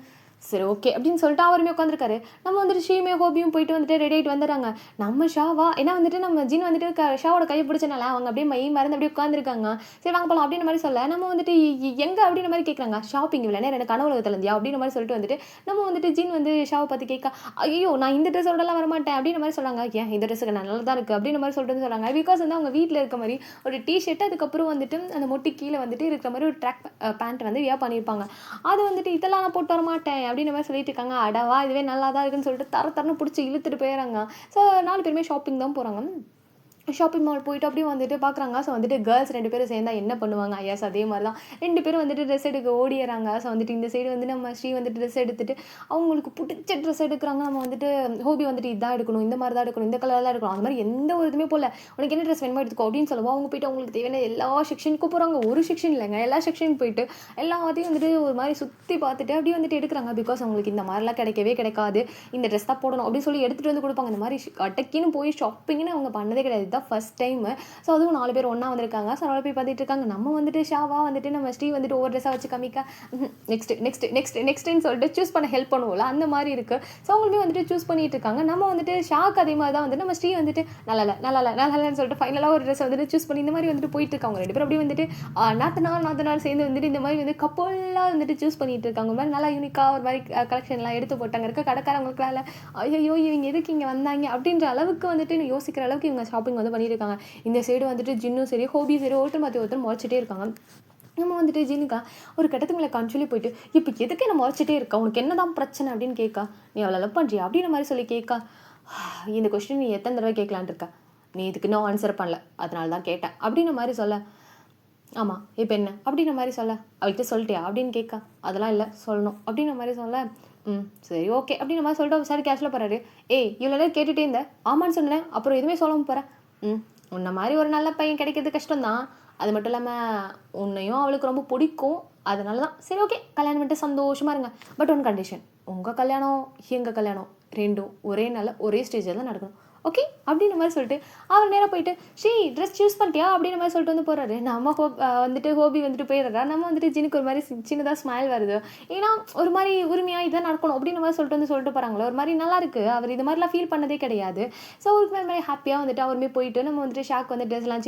சரி ஓகே அப்படின்னு சொல்லிட்டு அவருமே உட்காந்துருக்காரு. நம்ம வந்துட்டு ஷீமே ஹோபியும் போயிட்டு வந்துட்டு ரெடி ஆகிட்டு வந்துடுறாங்க. நம்ம ஷாவா ஏன்னா வந்துட்டு நம்ம ஜின் வந்துட்டு ஷாவோட கையை பிடிச்சனால அவங்க அப்படியே மறந்து அப்படியே உட்காந்துருக்காங்க. சரி வாங்க போகலாம் அப்படின்னு மாதிரி சொல்ல, நம்ம வந்துட்டு எங்கே அப்படின்ற மாதிரி கேட்குறாங்க. ஷாப்பிங் இல்லை எனக்கு கனவு உலகத்துலேருந்தியா அப்படின்னு மாதிரி சொல்லிட்டு வந்துட்டு நம்ம வந்துட்டு ஜின் வந்து ஷாவை பார்த்து கேட்க, ஐயோ நான் இந்த ட்ரெஸ்ஸோடலாம் வரமாட்டேன் அப்படின்ற மாதிரி சொல்கிறாங்க. ஏன் இந்த ட்ரெஸ்ஸுக்கு நல்லா தான் இருக்குது அப்படின்ற மாதிரி சொல்லிட்டு வந்து சொல்கிறாங்க. பிகாஸ் வந்து அவங்க வீட்டில் இருக்க மாதிரி ஒரு டிஷர்ட், அதுக்கப்புறம் வந்துட்டு அந்த மொட்டி கீழே வந்துட்டு இருக்கிற மாதிரி ஒரு ட்ராக் பேண்ட் வந்து வியா பண்ணியிருப்பாங்க. அது வந்துட்டு இதெல்லாம் நான் போட்டு வரமாட்டேன் அப்படின்னு மாதிரி சொல்லிட்டு இருக்காங்க. அடவா இதுவே நல்லா தான் இருக்குன்னு சொல்லிட்டு தரன்னு பிடிச்சி இழுத்துட்டு போயிடறாங்க. ஸோ 4 பேருமே ஷாப்பிங் தான் போகிறாங்க. ஷாப்பிங் மால் போயிட்டு அப்படியே வந்துட்டு பார்க்குறாங்க. ஸோ வந்துட்டு கேர்ள்ஸ் 2 பேரும் சேர்ந்தா என்ன பண்ணுவாங்க, ஐயாஸ் அதே மாதிரி தான் 2 பேரும் வந்துட்டு ட்ரெஸ் எடுக்க ஓடிடுறாங்க. ஸோ வந்துட்டு இந்த சைடு வந்து நம்ம ஸ்ரீ வந்துட்டு ட்ரெஸ் எடுத்துட்டு அவங்களுக்கு பிடிச்ச ட்ரெஸ் எடுக்கிறாங்க. நம்ம வந்துட்டு ஹோபி வந்துட்டு இதான் எடுக்கணும், இந்த மாதிரி தான் எடுக்கணும், இந்த கலர் தான் எடுக்கணும், அந்த மாதிரி எந்த ஒரு இதுவுமே போல உனக்கு என்ன ட்ரெஸ் வேணுமோ எடுத்துக்கோ அப்படின்னு சொல்லுவோம். அவங்க போயிட்டு அவங்களுக்கு தேவையான எல்லா செக்ஷனுக்கும் போகிறாங்க. ஒரு செக்ஷன் இல்லைங்க, எல்லா செக்ஷனுக்கு போயிட்டு எல்லாத்தையும் வந்துட்டு ஒரு மாதிரி சுற்றி பார்த்துட்டு அப்படியே வந்துட்டு எடுக்கிறாங்க. பிகாஸ் அவங்களுக்கு இந்த மாதிரிலாம் கிடைக்காது, இந்த ட்ரெஸ் தான் போடணும் அப்படின்னு சொல்லி எடுத்துகிட்டு வந்து கொடுப்பாங்க. இந்த மாதிரி கடைக்குன்னு போய் ஷாப்பிங்னு அவங்க பண்ணதே கிடையாது, தான் ஃபஸ்ட் டைம். ஸோ அதுவும் 4 பேர் ஒன்றா வந்திருக்காங்க. ஸோ 4 பேர் பார்த்துட்டு இருக்காங்க. நம்ம வந்துட்டு ஷாவா வந்துட்டு நம்ம ஸ்ரீ வந்துட்டு ஒவ்வொரு ட்ரெஸ்ஸாக வச்சு காமிக்க நெக்ஸ்ட்டுன்னு சொல்லிட்டு சூஸ் பண்ண ஹெல்ப் பண்ணுவோம்ல, அந்த மாதிரி இருக்குது. ஸோ அவங்களுமே வந்துட்டு சூஸ் பண்ணிட்டு இருக்காங்க. நம்ம வந்துட்டு ஷாக்கு அதே மாதிரி தான் வந்துட்டு நம்ம ஸ்ரீ வந்துட்டு நல்லான்னு சொல்லிட்டு ஃபைனலாக ஒரு ட்ரெஸ் வந்துட்டு சூஸ் பண்ணி இந்த மாதிரி வந்துட்டு போயிட்டு இருக்காங்க. 2 பேரும் அப்படியே வந்துட்டு நாத்தனார் சேர்ந்து வந்துட்டு இந்த மாதிரி வந்து கப்பலாக வந்துட்டு சூஸ் பண்ணிட்டு இருக்காங்க. ஒரு மாதிரி நல்லா யூனிக்காக ஒரு மாதிரி கலெக்ஷன்லாம் எடுத்து போட்டாங்க. இருக்க கடைக்காரங்களுக்குலாம் ஐயோ இவங்க எதுக்கு இங்கே வந்தாங்க அப்படின்ற அளவுக்கு வந்துட்டு யோசிக்கிற அளவுக்கு இவங்க ஷாப்பிங் வந்து பண்ணிட்டு இருக்காங்க. இந்த சைடு வந்துட்டு ஜின்னும் சரி ஹோபி சரி ஒருத்தர் முறைச்சிட்டே இருக்காங்க. நம்ம வந்துட்டு ஜின்னுக்கா ஒரு கட்டத்துக்கு மேலே கன்சொல்லி போயிட்டு இப்போ எதுக்கு என்ன முறைச்சிட்டே இருக்கா, உனக்கு என்னதான் பிரச்சனை அப்படின்னு கேட்கா. நீ அவளை லவ் பண்ணுறியா அப்படின்ற மாதிரி சொல்லி கேட்கா. இந்த கொஸ்டின் நீ எத்தனை தடவை கேட்கலான் இருக்கா, நீ இதுக்கு இன்னும் ஆன்சர் பண்ணல, அதனால தான் கேட்டேன் அப்படின்ற மாதிரி சொல்ல. ஆமாம் இப்போ என்ன அப்படின்ற மாதிரி சொல்ல. அவள்கிட்ட சொல்லிட்டியா அப்படின்னு கேட்கா. அதெல்லாம் இல்லை சொல்லணும் அப்படின்ற மாதிரி சொல்ல. சரி ஓகே அப்படின்ற மாதிரி சொல்லிட்டு சார் கேஷில் போகிறாரு. இவ்வளோ நேரம் கேட்டுகிட்டே இருந்தேன், ஆமான்னு சொன்னேன், அப்புறம் எதுவுமே சொல்லாமல் போகிறேன். உன்னை மாதிரி ஒரு நல்ல பையன் கிடைக்கிறது கஷ்டம்தான், அது மட்டும் இல்லாமல் உன்னையும் அவளுக்கு ரொம்ப பிடிக்கும், அதனால தான் சரி ஓகே கல்யாணம் பண்ணிட்டு சந்தோஷமாக இருங்க. பட் ஒன் கண்டிஷன், உங்கள் கல்யாணம் எங்கள் கல்யாணம் ரெண்டும் ஒரே நாளில் ஒரே ஸ்டேஜில் தான் நடக்கணும் ஓகே அப்படின்ற மாதிரி சொல்லிட்டு அவர் நேராக போயிட்டு ஸ்ரீ ட்ரெஸ் சூஸ் பண்ணிட்டியா அப்படின்ற மாதிரி சொல்லிட்டு வந்து போகிறாரு. நம்ம வந்துட்டு ஹோபி வந்துட்டு போயிடுறா. நம்ம வந்துட்டு ஜினுக்கு ஒரு மாதிரி சின்னதாக ஸ்மைல் வருது. ஏன்னா ஒரு மாதிரி உரிமையாக இதான் நடக்கணும் அப்படின்ற மாதிரி சொல்லிட்டு போகிறாங்களே, ஒரு மாதிரி நல்லா இருக்குது. அவர் இது மாதிரிலாம் ஃபீல் பண்ணதே கிடையாது. ஸோ அவருக்கு மாதிரி ஹாப்பியாக வந்துட்டு அவருமே போயிட்டு நம்ம வந்துட்டு ஷாக் வந்து ட்ரெஸ்லாம்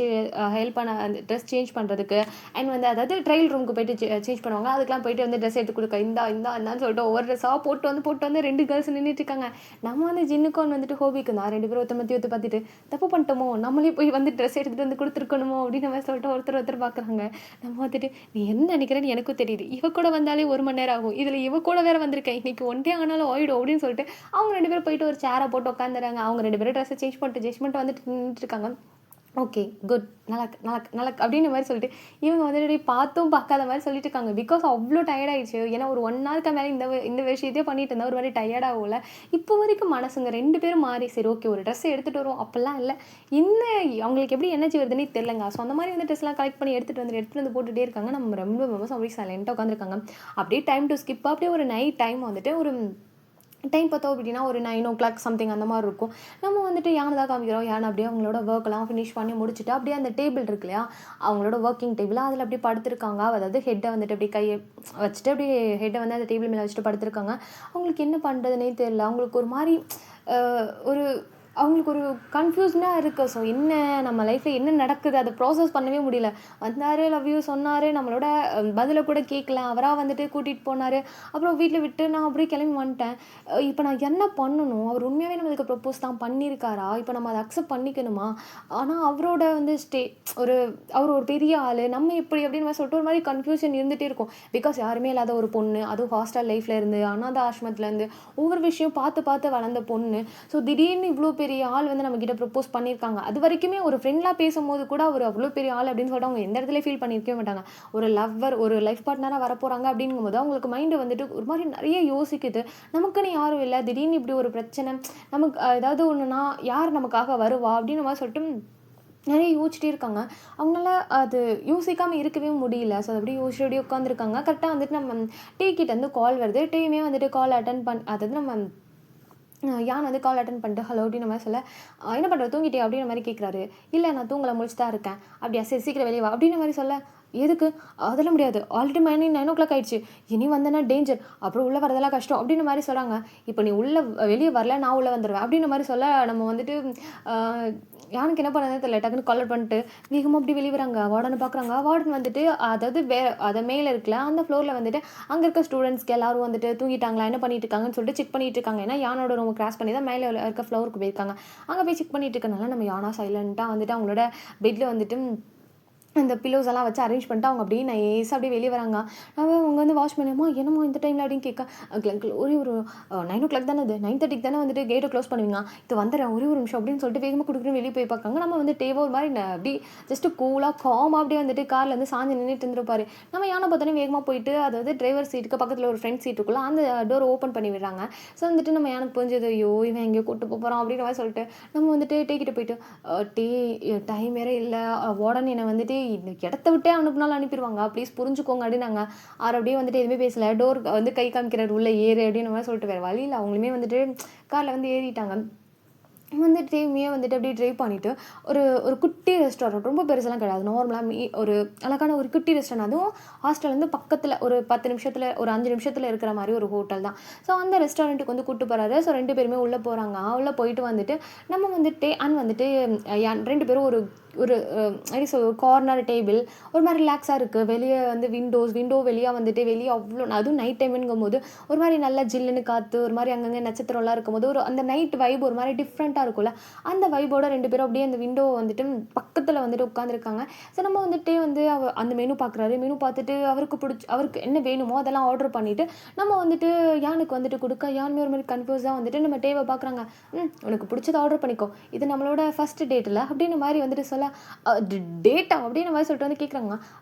ஹெல்ப் பண்ண அந்த ட்ரெஸ் சேஞ்ச் பண்ணுறதுக்கு அண்ட் வந்து அதாவது ட்ரையல் ரூமுக்கு போயிட்டு சேஞ்ச் பண்ணுவாங்க. அதுக்கெலாம் போயிட்டு வந்து ட்ரெஸ் எடுத்து கொடுக்க இந்தான்னு சொல்லிட்டு ஒவ்வொரு ட்ரெஸ்ஸாக போட்டு வந்து 2 கேர்ள்ஸ் நின்றுட்டு இருக்காங்க. நம்ம வந்து ஜின்னுக்கும் வந்துட்டு ஹோபிக்கு தான் 2 பேரும் ஒத்து பார்த்துட்டு தப்பு பண்ணிட்டோமோ, நம்மளே போய் வந்து ட்ரெஸ் எடுத்துகிட்டு வந்து கொடுத்துருக்கணுமோ அப்படின்னு மாதிரி சொல்லிட்டு ஒருத்தர் பார்க்குறாங்க. நம்ம வந்துட்டு நீ என்ன நினைக்கிறேன்னு எனக்கும் தெரியுது, இவ கூட வந்தாலே 1 மணி நேரம் ஆகும், இதில் இவ கூட வேறு வந்திருக்கேன், இன்னைக்கு 1 டே ஆனாலும் ஆயிடும் அப்படின்னு சொல்லிட்டு அவங்க 2 பேரும் போயிட்டு ஒரு சேரை போட்டு உட்காந்துறாங்க. அவங்க 2 பேரும் ட்ரெஸ்ஸை சேஞ்ச் பண்ணிட்டு வந்துட்டு நின்றுட்டு இருக்காங்க. ஓகே குட் நல்லா அப்படின்ற மாதிரி சொல்லிட்டு இவங்க வந்துட்டு பார்த்தும் பார்க்காத மாதிரி சொல்லிட்டு இருக்காங்க. பிகாஸ் அவ்வளோ டயர்டாயிடுச்சு. ஏன்னா ஒரு 1 ஹவருக்கு மேலே இந்த விஷயத்தையே பண்ணிட்டு இருந்தால் ஒரு மாதிரி டயர்டாகல. இப்போ வரைக்கும் மனசுங்க 2 பேரும் மாறி சரி ஓகே ஒரு ட்ரெஸ்ஸை எடுத்துகிட்டு வரும் அப்போல்லாம் இல்லை, இன்னும் அவங்களுக்கு எப்படி எனர்ஜி வருதுன்னே தெரிலங்க. ஸோ அந்த மாதிரி வந்து ட்ரெஸ்லாம் கலெக்ட் பண்ணி எடுத்துகிட்டு வந்து போட்டுகிட்டே இருக்காங்க. நம்ம ரொம்ப மெம்பர்ஸ் அப்படியே சைலண்ட்டாக உட்காந்துருக்காங்க. அப்படியே டைம் டு ஸ்கிப் அப்படியே ஒரு நைட் டைம் வந்துட்டு ஒரு டைம் பார்த்தோம் அப்படின்னா ஒரு 9 o'clock சம்திங் அந்த மாதிரி இருக்கும். நம்ம வந்துட்டு யானை தான் காமிக்கிறோம். யானை அப்படியே அவங்களோட ஒர்க்லாம் ஃபினிஷ் பண்ணி முடிச்சுட்டு அப்படியே அந்த டேபிள் இருக்கு இல்லையா, அவங்களோட ஒர்க்கிங் டேபிள் அதில் அப்படியே படுத்திருக்காங்க. அதாவது ஹெட்டை வந்துட்டு அப்படியே கையை வச்சுட்டு அப்படியே ஹெட்டை வந்து அந்த டேபிள் மேலே வச்சுட்டு படுத்திருக்காங்க. அவங்களுக்கு என்ன பண்ணுறதுனே தெரியல. அவங்களுக்கு ஒரு மாதிரி ஒரு அவங்களுக்கு ஒரு கன்ஃப்யூஸ்டாக இருக்குது. ஸோ என்ன நம்ம லைஃப்பில் என்ன நடக்குது அதை ப்ராசஸ் பண்ணவே முடியல. வந்தார், லவ் யூ சொன்னார், நம்மளோட பதிலை கூட கேட்கல. அவராக வந்துட்டு கூட்டிகிட்டு போனார். அப்புறம் வீட்டில் விட்டு நான் அப்படியே கிளம்பி வந்துட்டேன். இப்போ நான் என்ன பண்ணணும்? அவர் உண்மையாகவே நம்மளுக்கு ப்ரப்போஸ் தான் பண்ணியிருக்காரா? இப்போ நம்ம அதை அக்செப்ட் பண்ணிக்கணுமா? ஆனால் அவரோட வந்து ஒரு அவர் ஒரு பெரிய ஆள், நம்ம எப்படி அப்படின்னு சொல்லிட்டு ஒரு மாதிரி கன்ஃபியூஷன் இருந்துகிட்டே இருக்கும். பிகாஸ் யாருமே இல்லாத ஒரு பொண்ணு, அதுவும் ஹாஸ்டல் லைஃப்பில் இருந்து அனாதை ஆசிரமத்துலேருந்து ஒவ்வொரு விஷயம் பார்த்து பார்த்து வளர்ந்த பொண்ணு. ஸோ திடீர்னு இவ்வளோ பெரிய ஆள் வந்து நம்மக்கிட்ட ப்ரப்போஸ் பண்ணியிருக்காங்க. அது வரைக்குமே ஒரு ஃப்ரெண்ட்லாம் பேசும்போது கூட அவர் அவ்வளோ பெரிய ஆள் அப்படின்னு சொல்லிட்டு அவங்க எந்த இடத்துல ஃபீல் பண்ணியிருக்கவே மாட்டாங்க. ஒரு லவ்வர், ஒரு லைஃப் பார்ட்னராக வரப்போகிறாங்க அப்படிங்கும்போது அவங்களுக்கு மைண்டு வந்துட்டு ஒரு மாதிரி நிறைய யோசிக்குது. நமக்குன்னு யாரும் இல்லை, திடீர்னு இப்படி ஒரு பிரச்சனை, நமக்கு ஏதாவது ஒன்றுனா யார் நமக்காக வருவா அப்படின்னு மாதிரி சொல்லிட்டு நிறைய யோசிச்சுட்டே இருக்காங்க. அவங்களால அது யோசிக்காமல் இருக்கவே முடியல. ஸோ அது அப்படியே யோசிச்சு அப்படியே உட்காந்துருக்காங்க. கரெக்டாக வந்துட்டு நம்ம டீ கிட்டேருந்து கால் வருது. டீயுமே வந்துட்டு கால் அட்டன் அதாவது நம்ம யான் வந்து கால் அட்டன் பண்ணிட்டு ஹலோ அப்படின்ற மாதிரி சொல்ல, என்ன பண்ணுற தூங்கிட்டே அப்படின்ற மாதிரி கேட்குறாரு. இல்லை நான் தூங்கலை, முழிச்சு தான் இருக்கேன். அப்படியா, சரி சீக்கிரம் வெளியே வா அப்படின்ற மாதிரி சொல்ல, எதுக்கு? அதெல்லாம் முடியாது, ஆல்ரெடி மணி 9 o'clock ஆயிடுச்சு, இனி வந்தேன்னா டேஞ்சர், அப்புறம் உள்ளே வரதெல்லாம் கஷ்டம் அப்படின்ற மாதிரி சொல்கிறாங்க. இப்போ நீ உள்ளே வெளியே வரல, நான் உள்ளே வந்துடுவேன் அப்படின்ற மாதிரி சொல்ல, நம்ம வந்துட்டு யானுக்கு என்ன பண்ணதே தெரியல. டக்குன்னு கால் பண்ணிட்டு வேகமாக அப்படி வெளியே வராங்க. வார்டனை பார்க்குறாங்க. வார்டன் வந்துட்டு அதாவது அதை மேலே இருக்கல அந்த ஃப்ளோரில் வந்துட்டு அங்கே இருக்க ஸ்டூடெண்ட்ஸ்க்கு எல்லாரும் வந்துட்டு தூங்கிட்டாங்களா, என்ன பண்ணிட்டு இருக்காங்கன்னு சொல்லிட்டு செக் பண்ணிட்டு இருக்காங்க. ஏன்னா யானோட ரூம் கிராஸ் பண்ணி தான் மேலே இருக்க ஃப்ளோருக்கு போயிருக்காங்க. அங்கே போய் செக் பண்ணிட்டு இருக்கனால நம்ம யானா சைலண்ட்டாக வந்துட்டு அவங்களோட பெட்டில் வந்துட்டு அந்த பில்லோஸ் எல்லாம் வச்சு அரேஞ்ச் பண்ணிட்டு அவங்க அப்படியே நைஸாக அப்படியே வெளியே வராங்க. அவங்க வந்து வாஷ் பண்ணியம்மா என்னமோ இந்த டைமில் அப்படின்னு கேட்க, அங்கிள் ஒரே ஒரு 9 o'clock தானே, அது 9:30 தானே வந்துட்டு கேட்டை க்ளோஸ் பண்ணுவீங்க, இது வந்துடுறேன் ஒரே ஒரு நிமிஷம் அப்படின்னு சொல்லிட்டு வேகமாக கொடுக்குறேன் வெளியே போய் பார்க்காங்க. நம்ம வந்து டேவோ ஒரு மாதிரி அப்படி ஜஸ்ட்டு கூலாக காமாக அப்படியே வந்துட்டு காரில் வந்து சாஞ்சு நின்றுட்டு இருந்திருப்பாரு. நம்ம யானை பார்த்தோன்னே வேகமாக போயிட்டு அதாவது டிரைவர் சீட்டுக்கு பக்கத்தில் ஒரு ஃப்ரெண்ட் சீட்டுக்குள்ளே அந்த டோர் ஓப்பன் பண்ணி விடுறாங்க. ஸோ வந்துட்டு நம்ம யானுக்கு புரிஞ்சது, ஐயோ இவன் எங்கேயோ கூட்டு போகிறான் அப்படின்ற மாதிரி சொல்லிட்டு நம்ம வந்துட்டு டேக்கிட்ட போயிட்டு டே டைம் வேற இல்லை, உடனே என்னை வந்துட்டு இந்த இடத்த விட்டே அனுப்புனாலும் அனுப்பிடுவாங்க, ப்ளீஸ் புரிஞ்சுக்கோங்க அப்படின்னாங்க. அவர் அப்படியே வந்துட்டு எதுவுமே பேசலை. டோர் வந்து கை காமிக்கிறார் உள்ள ஏறு அப்படின்னு மாதிரி சொல்லிட்டு வேறு வழியில் அவங்களுமே வந்துட்டு காரில் வந்து ஏறிட்டாங்க. வந்துட்டு ட்ரைவுமே வந்துட்டு அப்படியே ட்ரைவ் பண்ணிவிட்டு ஒரு ஒரு குட்டி ரெஸ்டாரண்ட், ரொம்ப பெருசெல்லாம் கிடையாது, நார்மலாக ஒரு அழகான ஒரு குட்டி ரெஸ்டாரண்ட். அதுவும் ஹாஸ்டல் வந்து பக்கத்தில் ஒரு 10 நிமிஷத்தில் ஒரு 5 நிமிஷத்தில் இருக்கிற மாதிரி ஒரு ஹோட்டல் தான். ஸோ அந்த ரெஸ்டாரண்ட்டுக்கு வந்து கூப்பிட்டு போகிறாரு. ஸோ 2 பேருமே உள்ளே போகிறாங்க. உள்ளே போயிட்டு வந்துட்டு நம்ம வந்துட்டு வந்துட்டு 2 பேரும் ஒரு ஒரு எப்படி ஒரு கார்னர் டேபிள் ஒரு மாதிரி ரிலாக்ஸாக இருக்குது. வெளியே வந்து விண்டோ வெளியே வந்துட்டு வெளியே அவ்வளோ, அதுவும் நைட் டைமுங்கும் போது ஒரு மாதிரி நல்லா ஜில்லுன்னு காற்று, ஒரு மாதிரி அங்கங்கே நட்சத்திரம்லாம் இருக்கும்போது ஒரு அந்த நைட் வைப் ஒரு மாதிரி டிஃப்ரெண்ட்டாக இருக்கும்ல, அந்த வைப்போட 2 பேரும் அப்படியே அந்த விண்டோ வந்துட்டு பக்கத்தில் வந்துட்டு உட்காந்துருக்காங்க. ஸோ நம்ம வந்துட்டு வந்து அந்த மெனு பார்க்குறாரு. மெனு பார்த்துட்டு அவருக்கு என்ன வேணுமோ அதெல்லாம் ஆர்டர் பண்ணிவிட்டு நம்ம வந்துட்டு யானுக்கு வந்துட்டு கொடுக்க, யானுமே ஒரு மாதிரி கன்ஃபியூஸாக வந்துட்டு நம்ம டேவை பார்க்குறாங்க. உனக்கு பிடிச்சதை ஆர்டர் பண்ணிக்கோ, இது நம்மளோட ஃபஸ்ட் டேட்டில் அப்படின்னு மாதிரி வந்துட்டு சொல்ல, டேட்டா அப்படின்னு மாதிரி சொல்லிட்டு வந்து கேட்குறாங்க.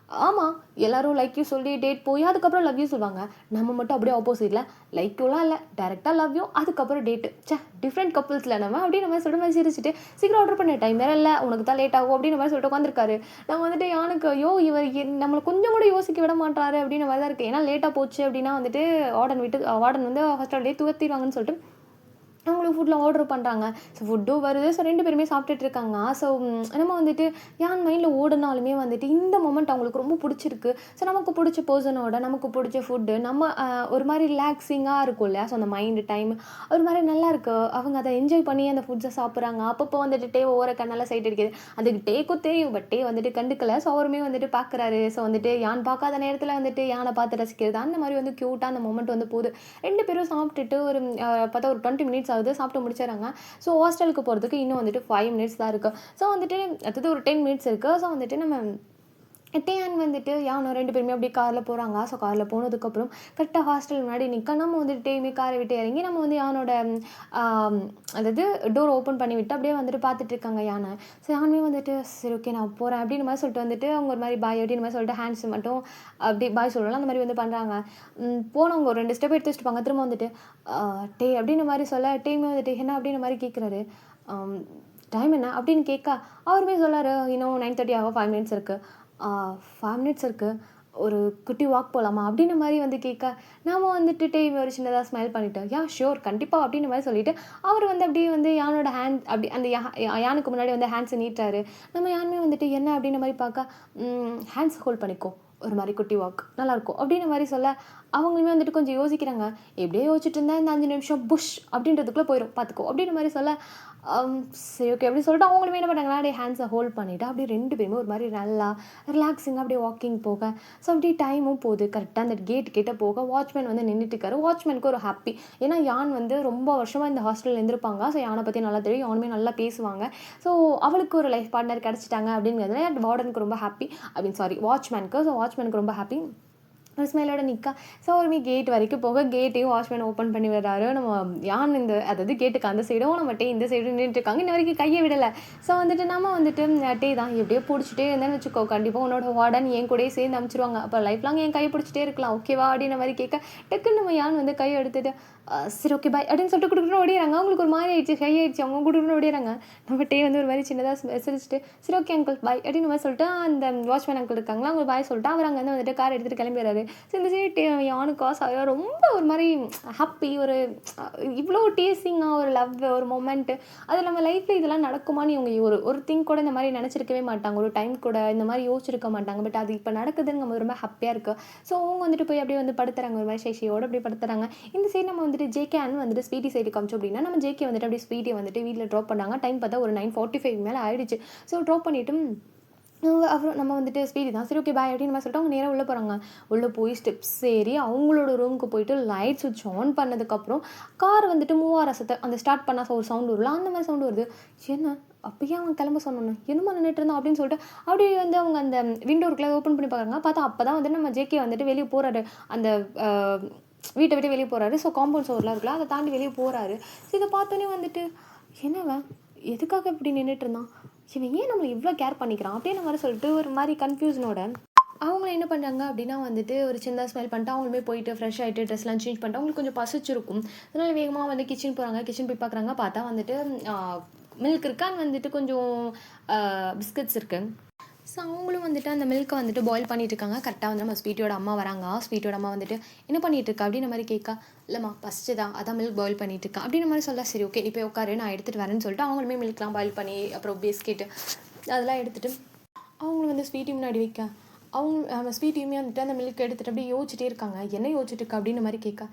ஆமாம், எல்லாரும் லைக் யூ சொல்லி டேட் போய் அதுக்கப்புறம் லவ் யூ சொல்லுவாங்க. நம்ம மட்டும் அப்படியே ஆப்போசிட்டில் லைக் யூலாம் இல்லை, டேரெக்டாக லவ் யூ அதுக்கப்புறம் டேட்டு. டிஃப்ரெண்ட் கப்புள்ஸில் நம்ம அப்படின்னு மாதிரி சொல்லிட்டு மாதிரி சிரிச்சிட்டு சீக்கிரம் ஆர்டர் பண்ண, டைம் வேறு இல்லை, உனக்கு தான் லேட் ஆகும் அப்படின்னு மாதிரி சொல்லிட்டு உட்காந்துருக்காரு. நம்ம வந்துட்டு யானுக்கு ஐயோ இவர் நம்மளை கொஞ்சம் கூட யோசிக்க விட மாட்டாரு அப்படின்னு மாதிரி தான் இருக்குது. ஏன்னா லேட்டாக போச்சு அப்படின்னா வந்துட்டு வார்டன் வந்து ஹாஸ்டல்லே துவத்திடுவாங்கன்னு சொல்லிட்டு அவங்களுக்கு ஃபுட்டில் ஆர்டர் பண்ணுறாங்க. ஸோ ஃபுட்டும் வருது. ஸோ 2 பேருமே சாப்பிட்டுட்டு இருக்காங்க. ஸோ நம்ம வந்துட்டு யான் மைண்டில் ஓடுனாலுமே வந்துட்டு இந்த மொமெண்ட் அவங்களுக்கு ரொம்ப பிடிச்சிருக்கு. ஸோ நமக்கு பிடிச்ச பர்சனோட நமக்கு பிடிச்ச ஃபுட்டு நம்ம ஒரு மாதிரி ரிலாக்ஸிங்காக இருக்கும் இல்லையா, ஸோ அந்த மைண்டு டைம் ஒரு மாதிரி நல்லா இருக்குது. அவங்க அதை என்ஜாய் பண்ணி அந்த ஃபுட்ஸை சாப்பிட்றாங்க. அப்பப்போ வந்துட்டு டே ஒவ்வொரு கண்ணால் சைட் அடிக்குது. அதுக்கு டேக்கும் தெரியும், பட் டே வந்துட்டு கண்டுக்கல. ஸோ அவருமே வந்துட்டு பார்க்குறாரு. ஸோ வந்துட்டு யான் பார்க்காத நேரத்தில் வந்துட்டு யானை பார்த்து ரசிக்கிறது, அந்த மாதிரி வந்து க்யூட்டாக அந்த மொமெண்ட் வந்து போகுது. 2 பேரும் சாப்பிட்டுட்டு ஒரு பார்த்தா ஒரு 20 மினிட்ஸ் சாப்பிட்டு முடிச்சிடறாங்க. ஸோ ஹாஸ்டலுக்கு போகிறதுக்கு இன்னும் வந்துட்டு 5 மினிட்ஸ் தான் இருக்குது. ஸோ வந்துட்டு அடுத்தது ஒரு 10 மினிட்ஸ் இருக்குது. ஸோ வந்துட்டு நம்ம டேன் வந்துட்டு யானோ 2 பேருமே அப்படியே காரில் போகிறாங்க. ஸோ காரில் போனதுக்கப்புறம் கரெக்டாக ஹாஸ்டல் முன்னாடி நிற்க நம்ம வந்துட்டு டேயுமே காரை விட்டு இறங்கி நம்ம வந்து யானோட அதாவது டோர் ஓப்பன் பண்ணி விட்டு அப்படியே வந்துட்டு பார்த்துட்டு இருக்காங்க யானை. ஸோ யானுமே வந்துட்டு சரி ஓகே நான் போகிறேன் அப்படின்னு மாதிரி சொல்லிட்டு வந்துட்டு அவங்க ஒரு மாதிரி பாய் அப்படின்னு மாதிரி சொல்லிட்டு ஹேண்ட்ஸ் மட்டும் அப்படி பாய் சொல்லலாம் அந்த மாதிரி வந்து பண்ணுறாங்க. போனவங்க ஒரு 2 ஸ்டெப் எடுத்து வச்சுருப்பாங்க. திரும்ப வந்துட்டு டே அப்படின்னு மாதிரி சொல்ல, டேயுமே வந்துட்டு என்ன அப்படின்ற மாதிரி கேட்குறாரு. டைம் என்ன அப்படின்னு கேட்க அவருமே சொல்லாரு, இன்னும் 9:30 ஆகும், 5 மினிட்ஸ் இருக்குது. 5 மினிட்ஸ் இருக்குது, ஒரு குட்டி வாக் போகலாமா அப்படின்ற மாதிரி வந்து கேட்க, நாம் வந்துட்டு டேய் ஒரு சின்னதாக ஸ்மைல் பண்ணிட்டோம். ஷூர் கண்டிப்பாக அப்படின்ற மாதிரி சொல்லிவிட்டு அவர் வந்து அப்படியே வந்து யானோட ஹேண்ட் அப்படி அந்த யானுக்கு முன்னாடி வந்து ஹேண்ட்ஸை நீட்டாரு. நம்ம யாருமே வந்துட்டு என்ன அப்படின்ற மாதிரி பார்க்க, ஹேண்ட்ஸ் ஹோல்ட் பண்ணிக்கோ ஒரு மாதிரி குட்டி வாக் நல்லாயிருக்கும் அப்படின்ற மாதிரி சொல்ல, அவங்களுமே வந்துட்டு கொஞ்சம் யோசிக்கிறாங்க. எப்படியே யோசிச்சுட்டு இருந்தால் இந்த 5 நிமிஷம் புஷ் அப்படின்றதுக்குள்ளே போயிடும் பார்த்துக்கோ அப்படின்ற மாதிரி சொல்ல, சரி ஓகே அப்படின்னு சொல்லிட்டு அவங்களுமே என்ன பண்ணாங்கன்னா அப்படியே ஹேண்ட்ஸை ஹோல்ட் பண்ணிவிட்டு அப்படியே 2 பேருமே ஒரு மாதிரி நல்லா ரிலாக்ஸிங்காக அப்படியே வாக்கிங் போக, ஸோ அப்படியே டைமும் போகுது. கரெக்டாக அந்த கேட் கிட்ட போக வாட்ச்மேன் வந்து நின்றுட்டு இருக்காரு. வாட்ச்மேனுக்கு ஒரு ஹாப்பி. ஏன்னா யான் வந்து ரொம்ப வருஷமாக இந்த ஹாஸ்டலில் இருந்திருப்பாங்க. ஸோ யானை பற்றி நல்லா தெரியும், யானுமே நல்லா பேசுவாங்க. ஸோ அவளுக்கு ஒரு லைஃப் பார்ட்னர் கிடச்சிட்டாங்க அப்படிங்கிறதுல வார்டனுக்கு ரொம்ப ஹாப்பி அப்படின்னு சாரி வாட்ச்மேனுக்கு. ஸோ வாட்ச்மேனுக்கு ரொம்ப ஹாப்பி. ஒரு ஸ்மெல்லோட நிற்கா. ஸோ அவருமே கேட் வரைக்கும் போக கேட்டையும் வாட்ச்மேன் ஓப்பன் பண்ணி விடுறாரு. நம்ம யான் இந்த அதாவது கேட்டுக்கு அந்த சைடும் நம்ம டே இந்த சைடும் நின்றுட்டுருக்காங்க. இன்ன வரைக்கும் கையை விடலை. ஸோ வந்துட்டு நம்ம வந்துட்டு டே தான் எப்படியோ பிடிச்சிட்டே இருந்தேன்னு வச்சுக்கோ, கண்டிப்பாக உன்னோட வார்டன் என் கூடயே சேர்ந்து அனுப்பிச்சிருவாங்க. அப்போ லைஃப் லாங் என் கையை பிடிச்சிட்டே இருக்கலாம் ஓகேவா அப்படின்ற மாதிரி கேட்க, டக்குன்னு நம்ம யான் வந்து கையை எடுத்துட்டு சரி ஓகே பாய் அப்படின்னு சொல்லிட்டு கொடுக்குன்னு ஓடிறாங்க. அவங்களுக்கு ஒரு மாதிரி ஆயிடுச்சு, கை ஆயிடுச்சு, அவங்க கொடுக்குன்னு ஓடிறாங்க. நம்ம டே வந்து ஒரு மாதிரி சின்னதாக சிரிச்சிட்டு சரி ஓகே அங்கிள் பாய் அப்படின்னு மாதிரி சொல்லிட்டு அந்த வாட்ச்மேன் அங்கிள் இருக்காங்களா அவங்க பாய் சொல்லிட்டு அவர் அங்கே வந்து வந்துட்டு கார் எடுத்துகிட்டு கிளம்பிடுறாரு. ஸோ இந்த சைடு யானுக்கா சாயா ரொம்ப ஒரு மாதிரி ஹாப்பி, ஒரு இவ்வளோ டேஸ்டிங்காக ஒரு லவ் ஒரு மொமெண்ட்டு. அது நம்ம லைஃப்பில் இதெல்லாம் நடக்குமான்னு இவங்க ஒரு திங் கூட இந்த மாதிரி நினச்சிருக்கவே மாட்டாங்க, ஒரு டைம் கூட இந்த மாதிரி யோசிச்சிருக்க மாட்டாங்க. பட் அது இப்போ நடக்குதுன்னு நம்ம ரொம்ப ஹாப்பியாக இருக்குது. ஸோ அவங்க வந்துட்டு போய் அப்படியே வந்து படுத்துறாங்க, ஒரு மாதிரி சேஷியோடு அப்படியே படுத்துறாங்க. இந்த சைடு நம்ம வந்துட்டு ஜேகே அண்ட் வந்துட்டு ஸ்வீட்டி சைடு காமிச்சோம் அப்படின்னா, நம்ம ஜேகே வந்துட்டு அப்படியே ஸ்வீட்டியை வந்துட்டு வீட்டில் ட்ராப் பண்ணாங்க. டைம் பார்த்தா ஒரு 9:45 மேலே ஆயிடுச்சு. ஸோ ட்ராப் பண்ணிவிட்டு அப்புறம் நம்ம வந்துட்டு ஸ்பீடி தான் சரி ஓகே பாய் அப்படின்னு நம்ம சொல்லிட்டு அவங்க நேராக உள்ளே போகிறாங்க. உள்ளே போய் ஸ்டெப்ஸ் ஏறி அவங்களோட ரூமுக்கு போயிட்டு லைட் சுவிட்ச் ஆன் பண்ணதுக்கப்புறம் கார் வந்துட்டு மூவார சத்தை அந்த ஸ்டார்ட் பண்ணால் ஒரு சவுண்டு வரும்ல, அந்த மாதிரி சவுண்டு வருது. என்ன அப்பயே அவங்க கிளம்ப சொன்னோன்னு என்னமா நின்றுட்டு இருந்தோம் அப்படின்னு சொல்லிட்டு அப்படியே வந்து அவங்க அந்த விண்டோ இருக்குள்ள ஓப்பன் பண்ணி பார்க்குறாங்க. பார்த்தா அப்போ தான் வந்துட்டு நம்ம ஜேகே வந்துட்டு வெளியே போகிறாரு, அந்த வீட்டை விட்டு வெளியே போகிறாரு. ஸோ காம்பவுண்ட் சோர்லாம் இருக்குல்ல அதை தாண்டி வெளியே போகிறாரு. ஸோ இதை பார்த்தோன்னே வந்துட்டு என்னவன் எதுக்காக இப்படி நின்றுட்டு இருந்தான், இவன் ஏன் நம்மளை இவ்வளோ கேர் பண்ணிக்கிறான் அப்படின்னு மாதிரி சொல்லிட்டு ஒரு மாதிரி கன்ஃபியூஷனோட அவங்கள என்ன பண்ணுறாங்க அப்படின்னா வந்துட்டு ஒரு சின்ன ஸ்மெல் பண்ணிட்டு அவங்களுமே போயிட்டு ஃப்ரெஷ் ஆகிட்டு ட்ரெஸ்லாம் சேஞ்ச் பண்ணிட்டு அவங்களுக்கு கொஞ்சம் பசிச்சிருக்கும். அதனால் வேகமாக வந்து கிச்சன் போகிறாங்க. கிச்சன் போய் பார்க்குறாங்க. பார்த்தா வந்துட்டு மில்க் இருக்கான்னு வந்துட்டு கொஞ்சம் பிஸ்கட்ஸ் இருக்குது. ஸோ அவங்களும் வந்துட்டு அந்த மில்க்கை வந்துட்டு பாயில் பண்ணிட்டு இருக்காங்க. கரெக்டாக வந்து நம்ம ஸ்வீட்டோட அம்மா வராங்க. ஸ்வீட்டோட அம்மா வந்துட்டு என்ன பண்ணிட்டு இருக்கா அப்படின்ற மாதிரி கேட்கா, இல்லைம்மா ஃபஸ்ட்டு தான் அதான் மில்க் பாயில் பண்ணிட்டு இருக்கா அப்படின்ற மாதிரி சொல்ல, சரி ஓகே நீ போய் உட்காரு நான் எடுத்துகிட்டு வரேன்னு சொல்லிட்டு அவங்களுமே மில்க்லாம் பாயில் பண்ணி அப்புறம் பிஸ்கெட்டு அதெல்லாம் எடுத்துகிட்டு அவங்களும் வந்து ஸ்வீட்டி முன்னாடி வைக்க, அவங்க ஸ்வீட்டையுமே வந்துட்டு அந்த மில்க் எடுத்துகிட்டு அப்படியே யோசிச்சுட்டே இருக்காங்க. என்ன யோசிச்சுட்டு இருக்கா அப்படின்ற மாதிரி கேட்க,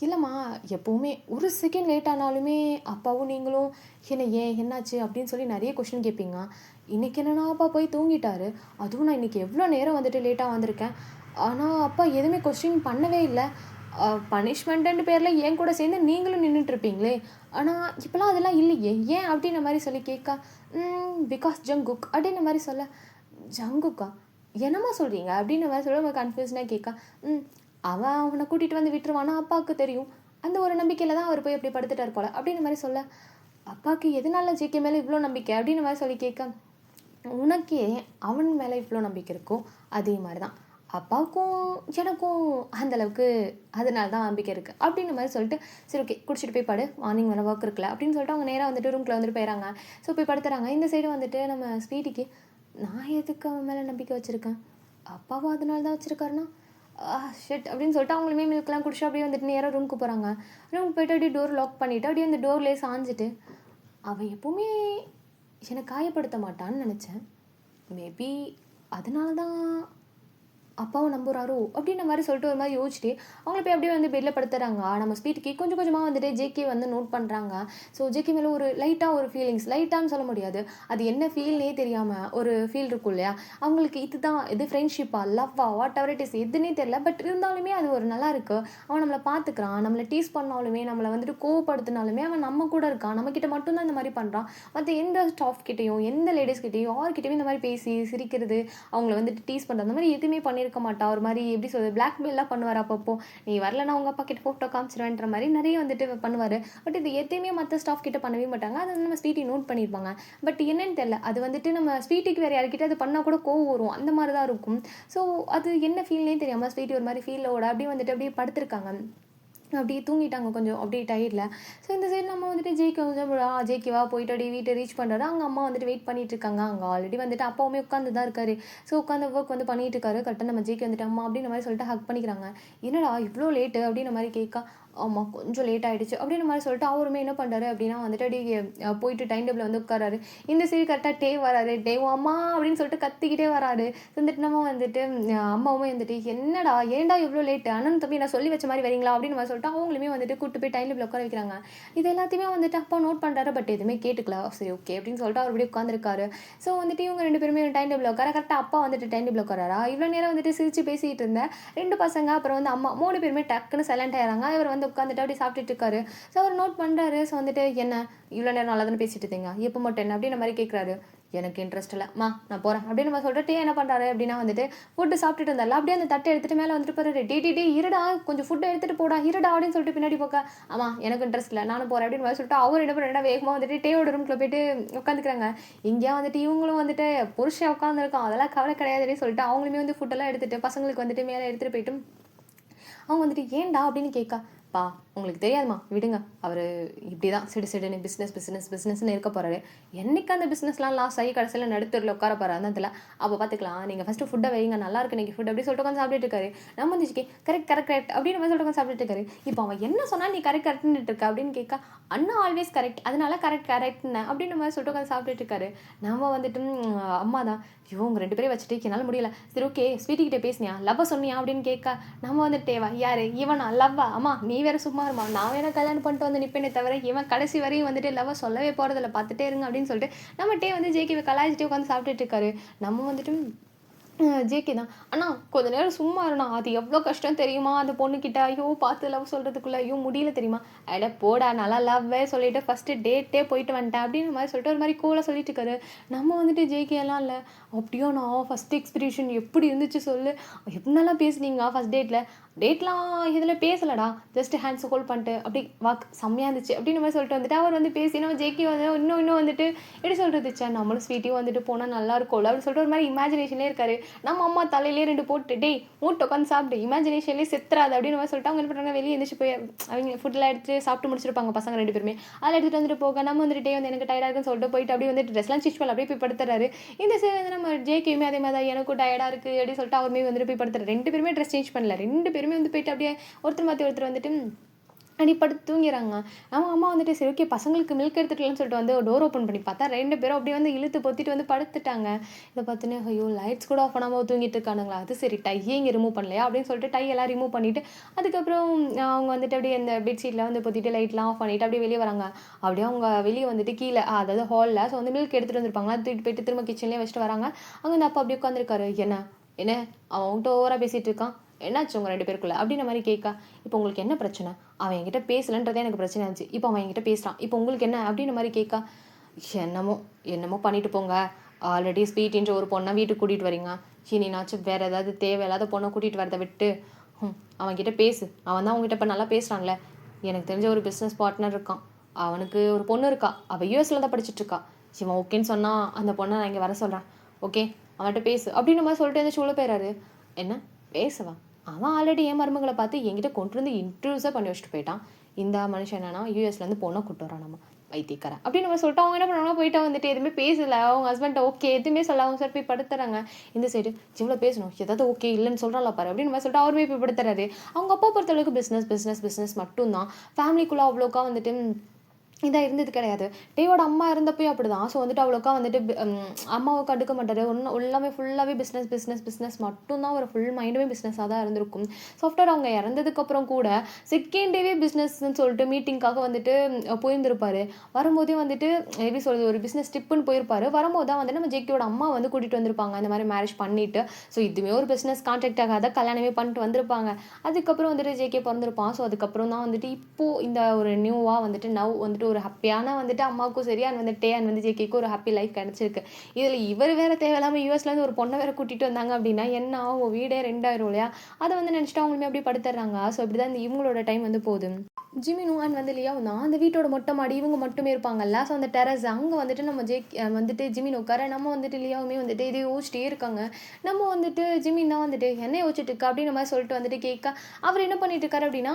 இல்லைம்மா எப்போவுமே ஒரு செகண்ட் லேட் ஆனாலுமே அப்பாவும் நீங்களும் என்ன ஏன் என்னாச்சு அப்படின்னு சொல்லி நிறைய கொஷின் கேட்பீங்க. இன்றைக்கி என்னன்னா அப்பா போய் தூங்கிட்டாரு, அதுவும் நான் இன்றைக்கி எவ்வளோ நேரம் வந்துட்டு லேட்டாக வந்திருக்கேன், ஆனால் அப்பா எதுவுமே கொஸ்டின் பண்ணவே இல்லை. பனிஷ்மெண்ட்டுன்ற பேரில் என் கூட சேர்ந்து நீங்களும் நின்றுட்டுருப்பீங்களே, ஆனால் இப்போலாம் அதெல்லாம் இல்லையே ஏன் அப்படின்ற மாதிரி சொல்லி கேட்க, பிகாஸ் ஜங்குக் அப்படின்ற மாதிரி சொல்ல, ஜங்குக்கா என்னம்மா சொல்கிறீங்க அப்படின்ற மாதிரி சொல்ல அவங்க கன்ஃபியூஷனாக கேட்க, அவன் அவனை கூட்டிகிட்டு வந்து விட்டுருவானா அப்பாவுக்கு தெரியும், அந்த ஒரு நம்பிக்கையில் தான் அவர் போய் அப்படி படுத்துட்டார் போல அப்படின்ற மாதிரி சொல்ல, அப்பாவுக்கு எதனால ஜேகே மேலே இவ்வளோ நம்பிக்கை அப்படின்ற மாதிரி சொல்லி கேட்க, உனக்கே அவன் மேலே இவ்வளோ நம்பிக்கை இருக்கும் அதே மாதிரி தான் அப்பாவுக்கும் எனக்கும் அந்தளவுக்கு அதனால தான் நம்பிக்கை இருக்குது அப்படின்ற மாதிரி சொல்லிட்டு, சரி ஓகே குடிச்சிட்டு போய் படு மார்னிங் வேலை ஒர்க் இருக்குல்ல அப்படின்னு சொல்லிட்டு அவங்க நேராக வந்துட்டு ரூம்குள்ளே வந்துட்டு போயிடறாங்க. ஸோ போய் படுத்துறாங்க. இந்த சைடு வந்துட்டு நம்ம ஸ்வீட்டிக்கு, நான் எதுக்கு அவன் மேலே நம்பிக்கை வச்சுருக்கேன், அப்பாவும் அதனால தான் வச்சுருக்காருன்னா ஷெட் அப்படின்னு சொல்லிட்டு அவங்களுமே மில்க்லாம் குடிச்சு அப்படியே வந்துட்டு நேராக ரூமுக்கு போகிறாங்க. ரூமுக்கு போய்ட்டு அப்படியே டோர் லாக் பண்ணிவிட்டு அப்படியே அந்த டோர்லேயே சாஞ்சிட்டு, அவன் எப்போவுமே என்னை காயப்படுத்த மாட்டான்னு நினச்சேன், மேபி அதனால தான் அப்பாவும் நம்புறாரோ அப்படின்ற மாதிரி சொல்லிட்டு ஒரு மாதிரி யோசிச்சுட்டு அவங்கள போய் அப்படியே வந்து பெட்டில் படுத்துறாங்க. நம்ம ஸ்வீட்டுக்கு கொஞ்சம் கொஞ்சமாக வந்துட்டு ஜேகே வந்து நோட் பண்ணுறாங்க. ஸோ ஜேகே மேலே ஒரு லைட்டாக ஒரு ஃபீலிங்ஸ், லைட்டான்னு சொல்ல முடியாது, அது என்ன ஃபீல்னே தெரியாமல் ஒரு ஃபீல் இருக்கும் இல்லையா, அவங்களுக்கு இதுதான் இது ஃப்ரெண்ட்ஷிப்பா லவ்வா வாட் எவர் இட் இஸ் எதுன்னே தெரியல. பட் இருந்தாலுமே அது ஒரு நல்லா இருக்குது, அவன் நம்மளை பார்த்துக்கிறான், நம்மளை டீஸ் பண்ணாலுமே நம்மளை வந்துட்டு கோவப்படுத்தினாலுமே அவன் நம்ம கூட இருக்கான், நம்மக்கிட்ட மட்டும்தான் இந்த மாதிரி பண்ணுறான். மற்ற எந்த ஸ்டாஃப் கிட்டேயும் எந்த லேடிஸ் கிட்டேயும் யார்கிட்டையும் இந்த மாதிரி பேசி சிரிக்கிறது அவங்கள வந்துட்டு டீஸ் பண்ணுறது அந்த மாதிரி எதுவுமே பண்ணியிருக்க மாட்டா. ஒரு மாதிரி எப்படி சொல்றது பிளாக்மெயிலாம் பண்ணுவார். அப்பப்போ நீ வரலன்னா அவங்க அப்பா கிட்ட ஃபோட்டோ காமிச்சிருவேன்ற மாதிரி நிறைய வந்துட்டு பண்ணுவார். பட் இது எதையுமே மற்ற ஸ்டாஃப் கிட்ட பண்ணவே மாட்டாங்க. அதை நம்ம ஸ்வீட்டி நோட் பண்ணியிருப்பாங்க. பட் என்னன்னு தெரியல, அது வந்துட்டு நம்ம ஸ்வீட்டிக்கு வேறு யார்கிட்ட அது பண்ணால் கூட கோவம் வரும், அந்த மாதிரி தான் இருக்கும். ஸோ அது என்ன ஃபீல்னே தெரியாமல் ஸ்வீட்டி ஒரு மாதிரி ஃபீலோட அப்படியே வந்துட்டு அப்படியே படுத்திருக்காங்க. அப்படியே தூங்கிட்டாங்க கொஞ்சம் அப்படியே டயர்டில். ஸோ இந்த சைடு நம்ம வந்துட்டு ஜேகே வந்து ஜேகேவா போயிட்டு அப்படியே வீட்டை ரீச் பண்ணுறாரு. அங்கே அம்மா வந்துட்டு வெயிட் பண்ணிட்டு இருக்காங்க. அங்கே ஆல்ரெடி வந்துட்டு அப்பாவுமே உட்காந்து தான் இருக்காரு. ஸோ உட்காந்து ஒர்க் வந்து பண்ணிட்டு இருக்காரு. கரெக்டாக நம்ம ஜேகே வந்துட்டு அம்மா அப்படின்ற மாதிரி சொல்லிட்டு ஹக் பண்ணிக்கிறாங்க. என்னடா இவ்வளோ லேட்டு அப்படின்ற மாதிரி கேட்கா. ஆமாம் கொஞ்சம் லேட் ஆகிடுச்சு அப்படின்ற மாதிரி சொல்லிட்டு அவருமே என்ன பண்ணுறாரு அப்படின்னா வந்துட்டு அப்படியே போயிட்டு டைம் டேபிள் வந்து உட்காராரு. இந்த சைடு கரெக்டாக டே வராரு. டேவும் அம்மா அப்படின்னு சொல்லிட்டு கத்திக்கிட்டே வராரு. வந்துட்டு நம்ம வந்துட்டு அம்மாவும் வந்துட்டு என்னடா ஏன்டா இவ்வளோ லேட்டு அண்ணன் தம்பி நான் சொல்லி வச்ச மாதிரி வரீங்களா அப்படின்னு மாதிரி சொல்லிட்டு அவங்களுமே வந்துட்டு கூட்டு போய் டைம் டேபிள் உட்கார வைக்கிறாங்க. இது எல்லாத்தையுமே வந்துட்டு அப்பா நோட் பண்ணுறாரு. பட் எதுவுமே கேட்டுக்கல. சரி ஓகே அப்படின்னு சொல்லிட்டு அவர் அப்படியே உட்காந்துருக்காரு. ஸோ வந்துட்டு இவங்க 2 பேருமே டைம் டேபிள் உட்கார கரெக்டாக அப்பா வந்துட்டு டைம் டேபிள் உட்காராரா. இவ்வளோ நேரம் வந்துட்டு சிரிச்சு பேசிகிட்டு இருந்தேன் 2 பசங்க அப்புறம் வந்து அம்மா 3 பேருமே டக்குன்னு சைலண்ட் ஆயிடுறாங்க. இவர் வந்து உட்காந்துட்டு அப்படி சாப்பிட்டுட்டு இருக்காரு. ஸோ அவர் நோட் பண்ணுறாரு. ஸோ வந்துட்டு என்ன இவ்வளோ நேரம் நல்லா தானே பேசிட்டு இருந்தீங்க எப்போ மட்டும் என்ன அப்படின்ற மாதிரி கேட்குறாரு. எனக்கு இன்ட்ரெஸ்ட் இல்லை நான் போகிறேன் அப்படின்னு நம்ம சொல்லிட்டு என்ன பண்ணுறாரு அப்படின்னா வந்துட்டு ஃபுட்டு சாப்பிட்டுட்டு இருந்தால அப்படியே அந்த தட்டை எடுத்துகிட்டு மேலே வந்துட்டு போகிறாரு. டே இருடா கொஞ்சம் ஃபுட்டை எடுத்துகிட்டு போடா இருடா அப்படின்னு சொல்லிட்டு பின்னாடி போக்க ஆமாம் எனக்கு இன்ட்ரெஸ்ட் இல்லை நானும் போகிறேன் அப்படின்னு மாதிரி சொல்லிட்டு அவர் என்ன பண்ணுறா வேகமாக வந்துட்டு டேயோட ரூம்குள்ளே போயிட்டு உட்காந்துக்கிறாங்க. இங்கேயா வந்துட்டு இவங்களும் வந்துட்டு புருஷன் உட்காந்துருக்கோம் அதெல்லாம் கவலை கிடையாது அப்படின்னு சொல்லிட்டு அவங்களுமே வந்து ஃபுட்டெல்லாம் எடுத்துகிட்டு பசங்களுக்கு வந்துட்டு மேலே எடுத்துகிட்டு போயிட்டு அவங்க வந்துட்டு ஏன்டா அப்படின்னு கேட்கா. பா உங்களுக்கு தெரியாதுமா விடுங்க அவர் இப்படி தான் சிடுன்னு பிஸ்னஸ்ன்னு இருக்க போகிறாரு. என்றைக்கு அந்த பிஸ்னஸ்லாம் லாஸ் ஆகி கடைசியில் நடுத்தரில் உட்கார போகிறாரு அதில் அப்போ பார்த்துக்கலாம். நீங்கள் ஃபஸ்ட்டு ஃபுட்டை வைங்க நல்லா இருக்கு இன்றைக்கி ஃபுட் அப்படி சொல்லிட்டு உட்காந்து சாப்பிட்டுட்டு இருக்காரு. நம்ம வந்துச்சு கரெக்ட் அப்படின்னு சொல்லிட்டு உட்காந்து சாப்பிட்டுட்டு இருக்காரு. இப்போ அவன் என்ன சொன்னால் நீ கரெக்ட்னு இருக்க அப்படின்னு கேட்க அண்ணா ஆல்வேஸ் கரெக்ட் அதனால கரெக்ட்னு அப்படின்னு மாதிரி சொல்லிட்டு உட்காந்து சாப்பிட்டுட்டு இருக்காரு. நம்ம வந்துட்டு அம்மா தான் இவங்க 2 பேரையும் வச்சுட்டு என்னால் முடியல. சரி ஓகே ஸ்வீட்டிக்கிட்ட பேசினியா லவ்வ சொன்னியா அப்படின்னு கேட்க நம்ம வந்துட்டேவா யாரு இவனா லவ்வா அம்மா நீ வேற சும்மா இருமா நான் வேணா கல்யாணம் பண்ணிட்டு வந்து நிற்பேனே தவிர இவன் கடைசி வரையும் வந்துட்டு லவ்வ சொல்லவே போகிறதில்ல பார்த்துட்டே இருங்க அப்படின்னு சொல்லிட்டு நம்ம டே வந்து ஜேகேவை கலாய்ச்சிட்டே உட்காந்து சாப்பிட்டுட்டு இருக்காரு. நம்ம வந்துட்டு ஜேகே தான் அண்ணா கொஞ்ச நேரம் சும்மா இருண்ணா அது எவ்வளோ கஷ்டம் தெரியுமா அந்த பொண்ணுக்கிட்ட ஐயோ பார்த்து லவ் சொல்கிறதுக்குள்ள ஐயோ முடியல தெரியுமா அட போடா நல்லா லவ்வே சொல்லிட்டு ஃபஸ்ட்டு டேட்டே போயிட்டு வந்துட்டேன் அப்படின்னு மாதிரி சொல்லிட்டு ஒரு மாதிரி கூலாக சொல்லிட்டு இருக்காரு. நம்ம வந்துட்டு ஜேகே எல்லாம் இல்லை அப்படியோ நான் ஃபஸ்ட் எக்ஸ்பீரியன்ஸ் எப்படி இருந்துச்சு சொல்லு எப்படினாலாம் பேசுனீங்க ஃபஸ்ட் டேட்லாம் இதில் பேசலடா ஜஸ்ட் ஹேண்ட்ஸ் ஹோல்ட் பண்ணிட்டு அப்படி வாக் செம்மையாக இருந்துச்சு அப்படின்னு மாதிரி சொல்லிட்டு வந்துட்டு அவர் வந்து பேசி நம்ம ஜேகே வந்து இன்னும் வந்துட்டு எப்படி சொல்கிறது சார் நம்மளும் ஸ்வீட்டியும் வந்துட்டு போனால் நல்லா இருக்கும்ல அப்படின்னு சொல்லிட்டு ஒரு மாதிரி இமேஜினேஷன்லேயே இருக்காரு. நம்ம அம்மா தலையிலே 2 போட்டு மூட்டை உட்காந்து சாப்பிட்டு இமேஜினேஷன்லேயே செத்துறாது அப்படின்னு மாதிரி சொல்லிட்டு அவங்க என்ன பண்ணுறாங்க வெளியே எழுந்திரிச்சு போய் அவங்க ஃபுட்டெல்லாம் எடுத்து சாப்பிட்டு முடிச்சிருப்பாங்க பசங்க 2 பேருமே. அதில் எடுத்துகிட்டு வந்துட்டு போக நம்ம வந்துட்டு வந்து எனக்கு டயர்டாக இருக்குன்னு சொல்லிட்டு போயிட்டு அப்படியே வந்துட்டு ட்ரெஸ்லாம் ஸ்டிச் பண்ணல அப்படியே போய் படுத்துறாரு. இந்த சைடு வந்து நம்ம ஜேகேயுமே அதே மாதிரி தான் எனக்கும் டயர்டாக இருக்குது அப்படின்னு சொல்லிட்டு அவருமே வந்துட்டு போய் படுத்துறாரு. 2 பேருமே ட்ரெஸ் சேஞ்ச் பண்ணல 2 பேருமே வந்து போயிட்டு அப்படியே ஒருத்தர் மாற்றி ஒருத்தர் வந்துட்டு அடிப்பட்டு தூங்கிறாங்க. அவங்க அம்மா வந்துட்டு சரி ஓகே பசங்களுக்கு மில்க் எடுத்துக்கலாம்னு சொல்லிட்டு வந்து டோர் ஓப்பன் பண்ணி பார்த்தா 2 பேரும் அப்படியே வந்து இழுத்து பொத்திட்டு வந்து படுத்துட்டாங்க. இதை பார்த்துன்னு ஐயோ லைட்ஸ் கூட ஆஃப் பண்ணாமல் தூங்கிட்டு இருக்கானுங்களா அது சரி டையே இங்கே ரிமூவ் பண்ணலையா அப்படின்னு சொல்லிட்டு டை எல்லாம் ரிமூவ் பண்ணிவிட்டு அதுக்கப்புறம் அவங்க வந்துட்டு அப்படியே அந்த பெட்ஷீட்டில் வந்து பொத்திட்டு லைட்லாம் ஆஃப் பண்ணிவிட்டு அப்படியே வெளியே வராங்க. அப்படியே அவங்க வெளியே வந்துட்டு கீழே அதாவது ஹாலில் ஸோ வந்து மில்க் எடுத்துகிட்டு வந்துருப்பாங்க தூக்கிட்டு போயிட்டு திரும்ப கிச்சன்லேயே வச்சுட்டு வராங்க. அங்கே வந்து அப்பா அப்படியே உட்காந்துருக்காரு. என்ன அவன் அவன்கிட்ட ஓவராக பேசிகிட்டு இருக்கான் என்னாச்சு உங்கள் 2 பேருக்குள்ள அப்படின்ற மாதிரி கேட்கா. இப்போ உங்களுக்கு என்ன பிரச்சனை அவன் என்கிட்ட பேசலன்றதே எனக்கு பிரச்சனை இருந்துச்சு இப்போ அவன் என்கிட்ட பேசுகிறான் இப்போ உங்களுக்கு என்ன அப்படின்ற மாதிரி கேட்கா. என்னமோ பண்ணிட்டு போங்க ஆல்ரெடி ஸ்வீட்டின்ற ஒரு பொண்ணை வீட்டுக்கு கூட்டிகிட்டு வரீங்க இனினாச்சும் வேறு ஏதாவது தேவையில்லாத பொண்ணை கூட்டிகிட்டு வரதை விட்டு அவன்கிட்ட பேசு அவன் தான் உங்ககிட்ட இப்போ நல்லா பேசுகிறான்ல. எனக்கு தெரிஞ்ச ஒரு பிஸ்னஸ் பார்ட்னர் இருக்கான் அவனுக்கு ஒரு பொண்ணு இருக்கா அவள் யூஎஸில் தான் படிச்சுட்டு இருக்கா. இவன் ஓகேன்னு சொன்னால் அந்த பொண்ணை நான் இங்கே வர சொல்கிறேன் ஓகே அவன்கிட்ட பேசு அப்படின்னு மாதிரி சொல்லிட்டு எந்த உள்ள போயிடாரு. என்ன பேசுவா அவன் ஆல்ரெடி என் மருமகளை பார்த்து என்கிட்ட கொண்டு வந்து இன்ட்ரூஸாக பண்ணி வச்சுட்டு போயிட்டான். இந்த மனுஷன் என்னன்னா யூஎஸ்லேருந்து பொண்ணை கூட்டு வரான் நம்ம வைத்தியக்காரன் அப்படின்னு நம்ம சொல்லிட்டு அவங்க என்ன பண்ணுவாங்க போயிட்டு வந்துட்டு எதுவுமே பேசலை அவங்க ஹஸ்பண்ட் ஓகே எதுவுமே சொல்ல அவங்க சார் போய் படுத்துறாங்க. இந்த சைடு இவ்வளோ பேசணும் ஏதாவது ஓகே இல்லைன்னு சொல்கிறாங்களா பாரு அப்படின்னு நம்ம சொல்லிட்டு அவருமே போய் படுத்துறாரு. அவங்க அப்பா பொறுத்தளவுக்கு பிஸ்னஸ் மட்டும்தான் ஃபேமிலிக்குள்ளே அவ்வளோக்கா வந்துட்டு இதாக இருந்தது கிடையாது. டேயோட அம்மா இருந்தப்போ அப்படி தான். ஸோ வந்துட்டு அவ்வளோக்கா வந்துட்டு அம்மாவை கண்டுக்க மாட்டார் எல்லாமே ஃபுல்லாகவே பிஸ்னஸ் மட்டும்தான் ஒரு ஃபுல் மைண்டுமே பிஸ்னஸாக தான் இருந்திருக்கும். சாஃப்ட்வேர் அவங்க இறந்ததுக்கப்புறம் கூட செகண்ட் டேவே பிஸ்னஸ்ன்னு சொல்லிட்டு மீட்டிங்காக வந்துட்டு போயிருந்திருப்பார். வரும்போதே வந்துட்டு எப்படி சொல்கிறது ஒரு பிஸ்னஸ் ட்ரிப்புன்னு போயிருப்பார். வரும்போது தான் வந்து நம்ம ஜேகேயோட அம்மா வந்து கூட்டிகிட்டு வந்திருப்பாங்க இந்த மாதிரி மேரேஜ் பண்ணிவிட்டு. ஸோ இதுவுமே ஒரு பிஸ்னஸ் கான்ட்ராக்ட் ஆகாத கல்யாணமே பண்ணிட்டு வந்திருப்பாங்க. அதுக்கப்புறம் வந்துட்டு ஜேகே பிறந்திருப்பான். ஸோ அதுக்கப்புறம் தான் வந்துட்டு இப்போது இந்த ஒரு நியூவாக வந்துட்டு வந்துட்டு ஒரு ஹாப்பியான வந்துட்டு அம்மாவுக்கும் சரி அண்ட் வந்துட்டு அண்ட் வந்து ஜேகேக்கும் ஒரு ஹாப்பி லைஃப் கிடச்சிருக்கு. இதில் இவர் வேறு தேவையில்லாமல் யூஎஸ்லேருந்து ஒரு பொண்ணை வேறு கூட்டிகிட்டு வந்தாங்க அப்படின்னா என்ன ஆகும் வீடே 2,000 இல்லையா அதை வந்து நினச்சிட்டு அவங்களுமே அப்படி படுத்துடுறாங்க. ஸோ இப்படி தான் இவங்களோட டைம் வந்து போகுது. ஜிமினு அண்ட் வந்து லியாவும் தான் அந்த வீட்டோட மொட்டை மாடி இவங்க மட்டுமே இருப்பாங்கல்ல. ஸோ அந்த டெரஸ் அங்கே வந்துட்டு நம்ம வந்துட்டு ஜிமின் உட்கார, நம்ம வந்துட்டு லியாவுமே வந்துட்டு இதை யோசிச்சிட்டே இருக்காங்க. நம்ம வந்துட்டு ஜிமின் தான் வந்துட்டு என்ன யோசிச்சுட்டு இருக்கா அப்படின்ற மாதிரி சொல்லிட்டு வந்துட்டு கேட்க, அவர் என்ன பண்ணிட்டு இருக்காரு அப்படின்னா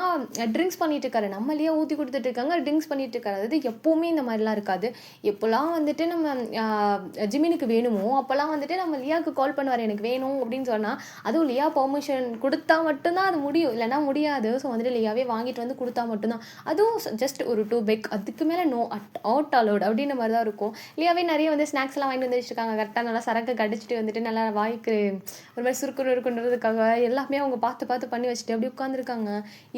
ட்ரிங்க்ஸ் பண்ணிட்டு இருக்காரு. நம்ம லியா ஊற்றி கொடுத்துட்டு இருக்காங்க, ட்ரிங்க்ஸ் பண்ணிட்டு இருக்காரு. அதாவது எப்போவுமே இந்த மாதிரிலாம் இருக்காது. எப்போல்லாம் வந்துட்டு நம்ம ஜிமினுக்கு வேணுமோ அப்போல்லாம் வந்துட்டு நம்ம லியாவுக்கு கால் பண்ணுவார், எனக்கு வேணும் அப்படின்னு சொன்னால். அதுவும் லியா பெர்மிஷன் கொடுத்தா மட்டும்தான் அது முடியும், இல்லைன்னா முடியாது. ஸோ வந்துட்டு லியாவே வாங்கிட்டு வந்து கொடுத்தா மட்டும்தான். அதுவும் ஜஸ்ட் ஒரு 2 பெக், அதுக்கு மேலே நோ அவுட் அலோட் அப்படின்ற மாதிரி தான் இருக்கும். லியாவே நிறைய வந்து ஸ்நாக்ஸ் எல்லாம் வாங்கிட்டு வந்து வச்சுருக்காங்க. கரெக்டாக நல்லா சரக்கு கடிச்சிட்டு வந்துட்டு நல்லா வாய்க்கு ஒரு மாதிரி சுருக்குறு இருக்குன்றதுக்காக எல்லாமே அவங்க பார்த்து பார்த்து பண்ணி வச்சுட்டு அப்படி உட்காந்துருக்காங்க.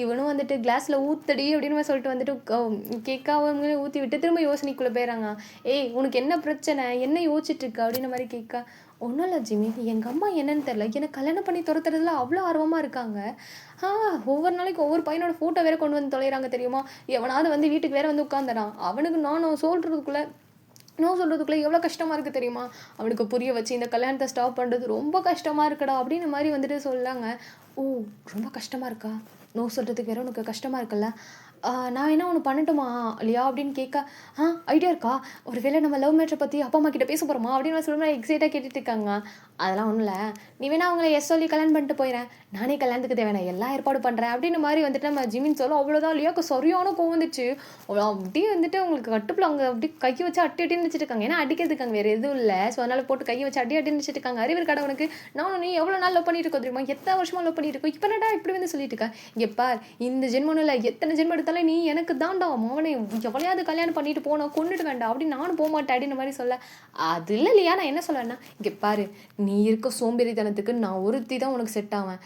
இவனும் வந்துட்டு கிளாஸில் ஊத்தடி அப்படின்னு மாதிரி சொல்லிட்டு வந்துட்டு கேட்காம ஊற்றி விட்டு திரும்ப யோசனைக்குள்ளே போயிடறாங்க. ஏய் உனக்கு என்ன பிரச்சனை, என்ன யோசிச்சுட்டு இருக்க அப்படின்ற மாதிரி கேட்க, ஒன்றும் இல்லை ஜிமி, எங்கள் அம்மா என்னன்னு தெரில, எனக்கு கல்யாணம் பண்ணி துரத்துறதுல அவ்வளோ ஆர்வமாக இருக்காங்க. ஒவ்வொரு நாளைக்கு ஒவ்வொரு பையனோட ஃபோட்டோ வேறு கொண்டு வந்து தொலைகிறாங்க தெரியுமா. எவனாவது வந்து வீட்டுக்கு வேறு வந்து உட்காந்துறான். அவனுக்கு நானும் சொல்கிறதுக்குள்ளே எவ்வளோ கஷ்டமாக இருக்குது தெரியுமா. அவனுக்கு புரிய வச்சு இந்த கல்யாணத்தை ஸ்டாப் பண்ணுறது ரொம்ப கஷ்டமாக இருக்குடா அப்படின்னு மாதிரி வந்துட்டு சொல்லாங்க. ஓ, ரொம்ப கஷ்டமாக இருக்கா? நோ சொல்கிறதுக்கு வேறு உனக்கு கஷ்டமாக இருக்குல்ல. நான் என்ன ஒன்று பண்ணட்டுமா இல்லையா அப்படின்னு கேட்க, ஐடியா இருக்கா? ஒரு வேளை நம்ம லவ் மேட்ரை பற்றி அப்பா அம்மா கிட்ட பேச போகிறோமா அப்படின்னு சொல்லும்போது எக்ஸைட்டாக கேட்டுட்டு இருக்காங்க. அதெல்லாம் ஒன்றும் இல்லை, நீ வேணா அவங்கள சொல்லி கல்யாணம் பண்ணிட்டு போயிடறேன், நானே கல்யாணத்துக்கு தேவையான எல்லா ஏற்பாடு பண்ணுறேன் அப்படின்னு மாதிரி வந்துட்டு நம்ம ஜிமின் சொல்ல. அவ்வளோதான் இல்லையாக்கு சரியான கோவம் வந்துச்சு. அவ்வளோ அப்படியே வந்துட்டு அவங்களுக்கு கட்டுப்பில் அவங்க அப்படி கையை வச்சு அட்டின்னு வச்சுட்டு இருக்காங்க. ஏன்னா அடிக்கிறதுக்கு அங்கே வேறு எதுவும் இல்லை. ஸோ அதனால் போட்டு கையை வச்சு அட்டின்னு வச்சுட்டு இருக்காங்க. அறிவு கடை உனக்கு, நானும் நீ எவ்வளோ நாள் லவ் பண்ணிட்டு இருக்கோம் தெரியுமா, எத்தனை வருஷமாக லவ் பண்ணிட்டு இருக்கோம், இப்போ என்னடா இப்படி வந்து சொல்லிட்டு இருக்கா. இங்கே பார், இந்த ஜென்மனும் இல்லை எத்தனை ஜென்மம் எடுத்தாலும் நீ எனக்கு தான்டா மவனே, எவ்வளையாவது கல்யாணம் பண்ணிட்டு போனோம், கொண்டுட்டு வேண்டாம் அப்படின்னு நானும் போக மாட்டேன் அப்படின்னு மாதிரி சொல்ல. அது இல்லை இல்லையா, நான் என்ன சொல்லுவேன்னா, இங்கே பாரு, நீ இருக்க சோம்பேறித்தனத்துக்கு நான் ஒருத்தி தான் உனக்கு செட் ஆவேன்.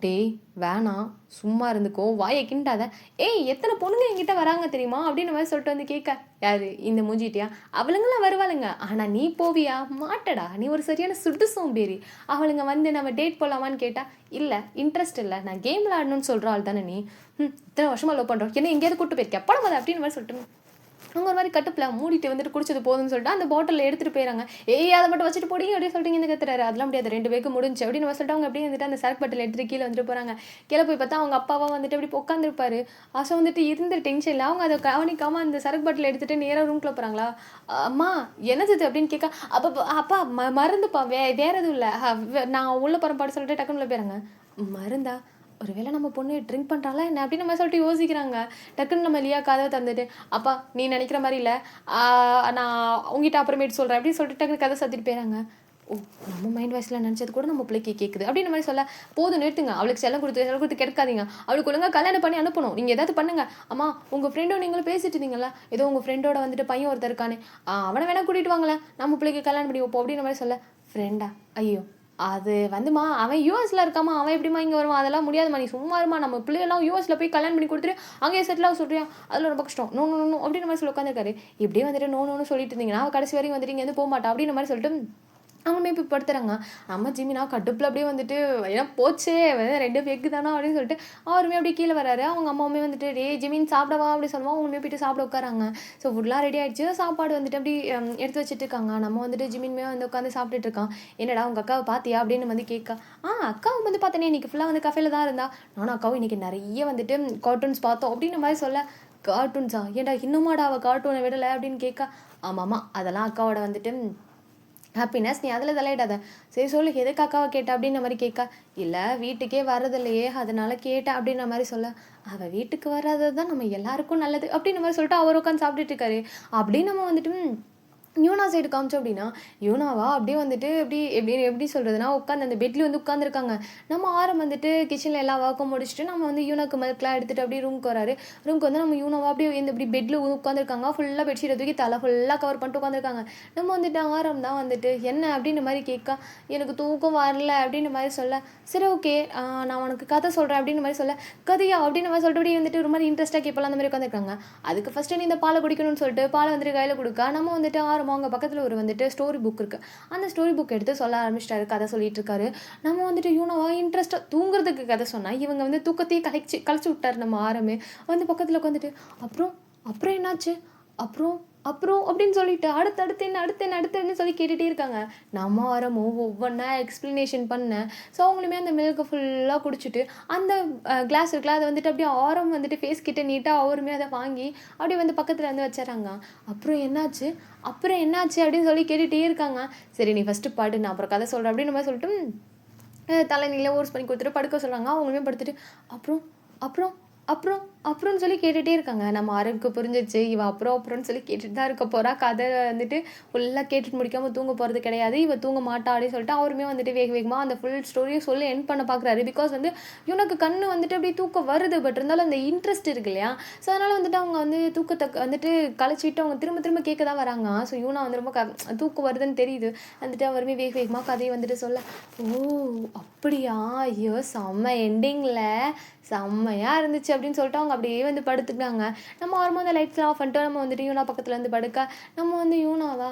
டேய் வேணாம், சும்மா இருந்துக்கோ, வாயை கிண்டாத. ஏய் எத்தனை பொண்ணுங்க என்கிட்ட வராங்க தெரியுமா அப்படின்னு மாதிரி சொல்லிட்டு வந்து கேட்க, யாரு இந்த மூஞ்சிட்டியா, அவளுங்களாம் வருவாளுங்க, ஆனால் நீ போவியா மாட்டடா, நீ ஒரு சரியான சுட்டு சோம்பேறி. அவளுங்க வந்து நம்ம டேட் போகலாமான்னு கேட்டால் இல்லை, இன்ட்ரெஸ்ட் இல்லை, நான் கேம் விளாடணும்னு சொல்கிற ஆள் தானே நீ, இத்தனை வருஷமாக லவ் பண்ணுறோம், என்ன எங்கேயாவது கூட்டு போயிருக்கேன் படம் அதை அப்படின்னு மாதிரி சொல்லிட்டு அவங்க ஒரு மாதிரி கட்டுப்பில் மூடிட்டு வந்துட்டு குடிச்சது போதும்னு சொல்லிட்டு அந்த பாட்டில் எடுத்துகிட்டு போயிடறாங்க. அதை மட்டும் வச்சுட்டு போடி அப்படின்னு சொல்லிட்டு இங்கே கத்துறாரு. அதெல்லாம் முடியாது, 2 பேருக்கு முடிஞ்சு அப்படின்னு சொல்லிட்டு அவங்க அப்படியே வந்துட்டு அந்த சரக்கு பாட்டில் எடுத்துகிட்டு கீழே வந்துட்டு போகிறாங்க. கீழே போய் பார்த்தா அவங்க அப்பாவா வந்துட்டு அப்படி உட்காந்துருப்பாரு. ஆசை வந்துட்டு இருந்த டென்ஷனில் அவங்க அதை கவனிக்காமல் அந்த சரக்கு பாட்டில் எடுத்துகிட்டு நேராக ரூம்குள்ளே போகிறாங்களா. அம்மா என்னது அப்படின்னு கேட்க, அப்பா மருந்துப்பா, வேறு எதுவும் இல்லை, நான் உள்ள போகிற பாட்டு சொல்லிட்டு டக்குன்னு போயிறாங்க. மருந்தா, ஒருவேளை நம்ம பொண்ணு ட்ரிங்க் பண்ணுறாங்களா என்ன அப்படின்னு நம்ம சொல்லிட்டு யோசிக்கிறாங்க. டக்குன்னு நம்ம லியா கதவை தந்துட்டு, அப்பா நீ நினைக்கிற மாதிரி இல்லை, நான் உங்ககிட்ட அப்புறமேட்டு சொல்கிறேன் அப்படின்னு சொல்லிட்டு டக்குன்னு கதை சத்திட்டு போயிறாங்க. ஓ, நம்ம மைண்ட் வாய்ஸில் நினச்சது கூட நம்ம பிள்ளைக்கு கேட்குது அப்படின்னு மாதிரி சொல்ல. போதும் நிறுத்துங்க, அவளுக்கு செல்லம் கொடுத்து கெடுக்காதீங்க, அவளுக்கு ஒழுங்காக கல்யாணம் பண்ணி அனுப்பணும், நீங்கள் ஏதாவது பண்ணுங்க. அம்மா உங்கள் ஃப்ரெண்டோ நீங்களும் பேசிட்டு இருந்தீங்களா, ஏதோ உங்கள் ஃப்ரெண்டோட வந்துட்டு பையன் ஒருத்தர் இருக்கானே, அவனை வேணா கூட்டிகிட்டு வாங்களேன், நம்ம பிள்ளைக்கு கல்யாணம் பண்ணி வைப்போம் அப்படின்னு மாதிரி சொல்ல. ஃப்ரெண்டா, ஐயோ அது வந்துமா அவன் யூஎஸில் இருக்காமா, அவன் எப்படிமா இங்கே வருவான், அதெல்லாம் முடியாதுமா, நீ சும்மா இருமா, நம்ம பிள்ளையெல்லாம் யூஎஸில் போய் கல்யாணம் பண்ணி கொடுத்துட்டு அங்கேயே செட்டில் ஆக சொல்கிறியா, அதில் ரொம்ப கஷ்டம், நோ அப்படின்னு மாதிரி சொல்லி உட்காந்துருக்காரு. இப்படியே வந்துட்டு நோன்னு சொல்லிட்டு இருந்தீங்கன்னா அவள் கடைசி வரைக்கும் வந்துட்டு இங்கே வந்து போக மாட்டான் அப்படின்னு மாதிரி சொல்லிட்டு அவங்களுமே இப்போ படுத்துறாங்க. நம்ம ஜிமினா கடுப்பில் அப்படியே வந்துட்டு ஏன்னா போச்சே 2 பெக்கு தானா அப்படின்னு சொல்லிட்டு அவருமே அப்படியே கீழே வராரு. அவங்க அம்மாவுமே வந்துட்டு டே ஜிமின் சாப்பிடவா அப்படி சொல்லுவோம். அவங்களுமே போயிட்டு சாப்பிட உட்காராங்க. ஸோ ஃபுட்லாம் ரெடி ஆகிடுச்சு, சாப்பாடு வந்துட்டு அப்படி எடுத்து வச்சுட்டு இருக்காங்க. நம்ம வந்துட்டு ஜிமின்மே வந்து உட்காந்து சாப்பிட்டுட்டு இருக்கான். என்னடா உங்கள் அக்காவை பார்த்தியா அப்படின்னு வந்து கேட்க, அக்காவை வந்து பார்த்தேனே இன்றைக்கி ஃபுல்லாக வந்து கஃபேல தான் இருந்தா, நானும் அக்காவும் இன்றைக்கி நிறைய வந்துட்டு கார்ட்டூன்ஸ் பார்த்தோம் அப்படின்ற மாதிரி சொல்ல. கார்ட்டூன்ஸா, ஏன்டா இன்னுமாடா அவள் கார்ட்டூனை விடலை அப்படின்னு கேட்க, ஆமாம்மா அதெல்லாம் அக்காவோட வந்துட்டு ஹாப்பினஸ், நீ அதில் தலையிடாத. சரி சொல்லு எதுக்கு அக்காவை கேட்ட அப்படின்ற மாதிரி கேட்க, இல்லை வீட்டுக்கே வர்றதில்லையே அதனால கேட்டேன் அப்படின்ற மாதிரி சொல்ல. அவள் வீட்டுக்கு வராதது தான் நம்ம எல்லாருக்கும் நல்லது அப்படின்ற மாதிரி சொல்லிட்டு அவர் உட்காந்து சாப்பிட்டுட்டு இருக்காரு. அப்படின்னு நம்ம வந்துட்டு யூனா சைடு காமிச்சோம் அப்படின்னா, யூனாவா அப்படியே வந்துட்டு எப்படி சொல்கிறதுனா உட்காந்து அந்த பெட்லேயும் வந்து உட்காந்துருக்காங்க. நம்ம ஆரம் வந்துட்டு கிச்சனில் எல்லா ஒர்க்கும் முடிச்சுட்டு நம்ம வந்து யூனாக்கு மில்க்லாம் எடுத்துகிட்டு அப்படியே ரூமுக்கு வராரு. ரூமுக்கு வந்து நம்ம யூனாவா அப்படியே இந்த இப்படி பெட்டில் உட்காந்துருக்காங்க. ஃபுல்லாக பெட்ஷீட்டை தூக்கி தலை ஃபுல்லாக கவர் பண்ணிட்டு உட்காந்துருக்காங்க. நம்ம வந்துட்டு ஆரம் தான் வந்துட்டு என்ன அப்படின்ற மாதிரி கேட்க, எனக்கு தூக்கம் வரல அப்படின்ற மாதிரி சொல்ல. சரி ஓகே, நான் உனக்கு கதை சொல்கிறேன் அப்படின்ற மாதிரி சொல்ல. கதையா அப்படின்ற மாதிரி சொல்லிட்டு அப்படியே வந்துட்டு ஒரு மாதிரி இன்ட்ரெஸ்ட்டாக கேட்பலாம் அந்த மாதிரி உட்காந்துருக்காங்க. அதுக்கு ஃபஸ்ட்டு நீ இந்த பாலை குடிக்கணும்னு சொல்லிட்டு பாலை வந்துட்டு கையில் கொடுக்க, நம்ம வந்துட்டு அவங்க பக்கத்தில் ஒரு வந்துட்டு ஸ்டோரி புக் இருக்குது. அந்த ஸ்டோரி புக் எடுத்து சொல்ல ஆரம்பிச்சிட்டாரு, கதை சொல்லிட்டு இருக்காரு. நம்ம வந்துட்டு யூனோவா இன்ட்ரெஸ்ட்டாக தூங்குறதுக்கு கதை சொன்னால் இவங்க வந்து தூக்கத்தையே கழிச்சு விட்டார். நம்ம ஆரமே வந்து பக்கத்தில் உட்காந்துட்டு அப்புறம் என்னாச்சு, அப்புறம் அப்புறம் அப்படின்னு சொல்லிட்டு அடுத்து என்ன சொல்லி கேட்டுகிட்டே இருக்காங்க. நம்ம ஆரம்பம் ஒவ்வொன்றா எக்ஸ்ப்ளனேஷன் பண்ணேன். ஸோ அவங்களுமே அந்த மில்கை ஃபுல்லாக குடிச்சிட்டு அந்த கிளாஸ் இருக்குல்ல அதை வந்துட்டு அப்படியே ஆரம் வந்துட்டு ஃபேஸ் கிட்ட நீட்டாக அவருமே அதை வாங்கி அப்படியே வந்து பக்கத்தில் வந்து வச்சிடறாங்க. அப்புறம் என்னாச்சு அப்படின்னு சொல்லி கேட்டுகிட்டே இருக்காங்க. சரி நீ ஃபஸ்ட்டு பாடு, நான் அப்புறம் கதை சொல்கிறேன் அப்படின்னு மாதிரி சொல்லிட்டு தலைநிலை ஓர்ஸ் பண்ணி கொடுத்துட்டு படுக்க சொல்கிறாங்க. அவங்களுமே படுத்துட்டு அப்புறம் அப்புறம் அப்புறம் அப்புறம்னு சொல்லி கேட்டுகிட்டே இருக்காங்க. நம்ம ஆரம்புக்கு புரிஞ்சிச்சு இவ அப்புறம்னு சொல்லி கேட்டுட்டு தான் இருக்க போகிறா. கதை வந்துட்டு ஃபுல்லாக கேட்டுட்டு முடிக்காமல் தூங்க போகிறது கிடையாது, இவ தூங்க மாட்டா அப்படின்னு சொல்லிட்டு அவருமே வந்துட்டு வேகமாக அந்த ஃபுல் ஸ்டோரியை சொல்லி எண்ட் பண்ண பார்க்குறாரு. பிகாஸ் வந்து இவனுக்கு கண்ணு வந்துட்டு அப்படியே தூக்கம் வருது, பட் இருந்தாலும் அந்த இன்ட்ரெஸ்ட் இருக்கு இல்லையா. ஸோ அதனால் வந்துட்டு அவங்க வந்து தூக்கத்தை வந்துட்டு கழிச்சிட்டு அவங்க திரும்ப திரும்ப கேட்க தான் வராங்க. ஸோ இவனா வந்து ரொம்ப தூக்கம் வருதுன்னு தெரியுது. வந்துட்டு அவருமே வேகமாக கதையை வந்துட்டு சொல்ல, ஓ அப்படியா, ஐயோ செம்ம எண்டிங்கில் செம்மையாக இருந்துச்சு அப்படின்னு சொல்லிட்டு அவங்க அப்படியே வந்து படுத்துக்கிட்டாங்க. நம்ம ஆரம்பம் அந்த லைட்ஸ்லாம் ஆஃப் பண்ணிட்டு நம்ம வந்துட்டு யூனா பக்கத்தில் வந்து படுக்க நம்ம வந்து யூனாவா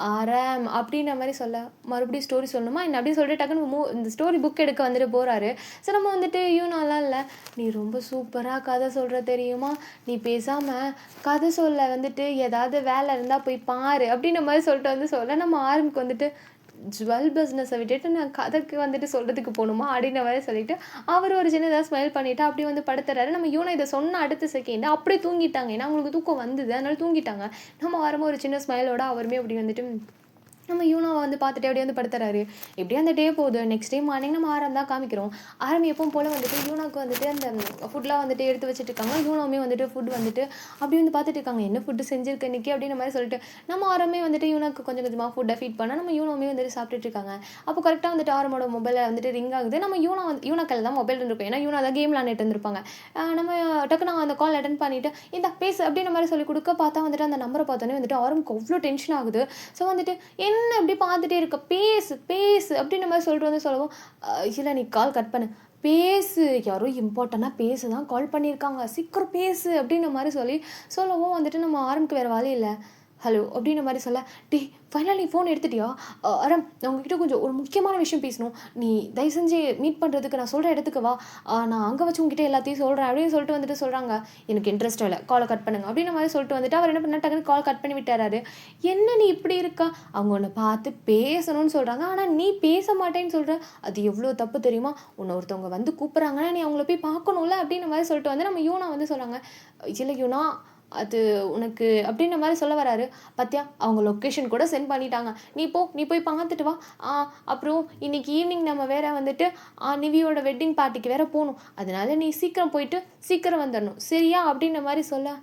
ஆராம் அப்படின்ற மாதிரி சொல்ல மறுபடியும் ஸ்டோரி சொல்லணுமா என்ன அப்படின்னு சொல்லிட்டு டக்குன்னு இந்த ஸ்டோரி புக் எடுக்க வந்துட்டு போகிறாரு. ஸோ நம்ம வந்துட்டு யூனாலாம் இல்லை, நீ ரொம்ப சூப்பராக கதை சொல்கிற தெரியுமா, நீ பேசாமல் கதை சொல்ல வந்துட்டு ஏதாவது வேலை இருந்தால் போய் பாரு அப்படின்ற மாதிரி சொல்லிட்டு வந்து சொல்ல நம்ம ஆரம்பிக்கு வந்துட்டு ஜுவல் பிஸ்னஸை விட்டுட்டு நான் கதைக்கு வந்துட்டு சொல்கிறதுக்கு போகணுமா அப்படின்ற மாதிரி சொல்லிட்டு அவர் ஒரு சின்னதாக ஸ்மைல் பண்ணிவிட்டு அப்படியே வந்து படுத்துறாரு. நம்ம யூனா இதை சொன்ன அடுத்த செகண்ட் அப்படியே தூங்கிட்டாங்க. ஏன்னா அவங்களுக்கு தூக்கம் வந்தது, அதனால தூங்கிட்டாங்க. நம்ம வரும்போது ஒரு சின்ன ஸ்மைலோட அவருமே அப்படி வந்துட்டு நம்ம யூனாவை வந்து பார்த்துட்டு அப்படியே வந்து படுத்துறாரு. எப்படியே அந்த டே போகுது. நெக்ஸ்ட் டே மார்னிங் நம்ம ஆரம் தான் காமிக்கிறோம். ஆரம் எப்பவும் போல் வந்துட்டு யூனாவுக்கு வந்துட்டு அந்த ஃபுட்லாம் வந்துட்டு எடுத்து வச்சுட்டு இருக்காங்க. யூனாவுமே வந்துட்டு ஃபுட் வந்துட்டு அப்படி வந்து பார்த்துட்டு இருக்காங்க. என்ன ஃபுட்டு செஞ்சுருக்க இன்றைக்கி அப்படின்ற மாதிரி சொல்லிட்டு நம்ம ஆரமே வந்துட்டு யூனாவுக்கு கொஞ்சம் கொஞ்சமாக ஃபுட்டை ஃபீட் பண்ணால் நம்ம யூனாவுமே வந்துட்டு சாப்பிட்டுட்டு இருக்காங்க. அப்போ கரெக்டாக வந்துட்டு ஆரமோட மொபைலில் வந்துட்டு ரிங் ஆகுது. நம்ம யூனா கையில் தான் மொபைல் இருந்திருக்கும், ஏன்னா யூனா தான் கேம் விளாண்டுட்டு இருந்திருப்பாங்க. நம்ம டக்குன்னு அந்த கால் அட்டன் பண்ணிவிட்டு இந்த பேசு அப்படின்ற மாதிரி சொல்லி கொடுக்க பார்த்தா வந்துட்டு அந்த நம்பரை பார்த்தோன்னே வந்துட்டு ஆரமுக்கு அவ்வளோ டென்ஷன் ஆகுது. ஸோ வந்துட்டு என்ன அப்படி பார்த்துட்டே இருக்க, பேசு பேசு அப்படின்ற மாதிரி சொல்லிட்டு வந்து சொல்லவும், இல்லை நீ கால் கட் பண்ணு, பேசு, யாரோ இம்பார்ட்டண்ட்டாக பேசு தான் கால் பண்ணியிருக்காங்க, சீக்கிரம் பேசு அப்படின்ற மாதிரி சொல்லவும் வந்துட்டு நம்ம ஆரம்பிக்க வேறு வழி இல்லை. ஹலோ அப்படின்ற மாதிரி சொல்ல, ஃபைனல் நீ ஃபோன் எடுத்துட்டியா, அரம் நான் உங்ககிட்ட கொஞ்சம் ஒரு முக்கியமான விஷயம் பேசணும், நீ தயவு செஞ்சு மீட் பண்ணுறதுக்கு நான் சொல்கிற இடத்துக்கு வா, நான் அங்கே வச்சு உங்ககிட்ட எல்லாத்தையும் சொல்கிறேன் அப்படின்னு சொல்லிட்டு வந்துட்டு சொல்கிறாங்க. எனக்கு இன்ட்ரெஸ்ட் இல்லை, காலை கட் பண்ணுங்க அப்படின்ற மாதிரி சொல்லிட்டு வந்துட்டு அவர் என்ன பண்ண டக்குன்னு கால் கட் பண்ணி விட்டாராரு. என்ன நீ இப்படி இருக்கா, அவங்க உன்னை பார்த்து பேசணும்னு சொல்கிறாங்க, ஆனால் நீ பேச மாட்டேன்னு சொல்கிற, அது எவ்வளோ தப்பு தெரியுமா, உன்னை ஒருத்தவங்க வந்து கூப்பிட்றாங்கன்னா நீ அவங்கள போய் பார்க்கணும்ல அப்படின்ற மாதிரி சொல்லிட்டு வந்து நம்ம யூனா வந்து சொல்கிறாங்க. இல்லை யூனா அது உனக்கு அப்படின்ற மாதிரி சொல்ல வராரு. பார்த்தியா அவங்க லொக்கேஷன் கூட சென்ட் பண்ணிட்டாங்க, நீ போய் பார்த்துட்டு வா. அப்புறம் இன்னைக்கு ஈவினிங் நம்ம வேற வந்துட்டு நிவியோட வெட்டிங் பார்ட்டிக்கு வேற போகணும், அதனால நீ சீக்கிரம் போயிட்டு சீக்கிரம் வந்துடணும் சரியா அப்படின்ற மாதிரி சொல்ல,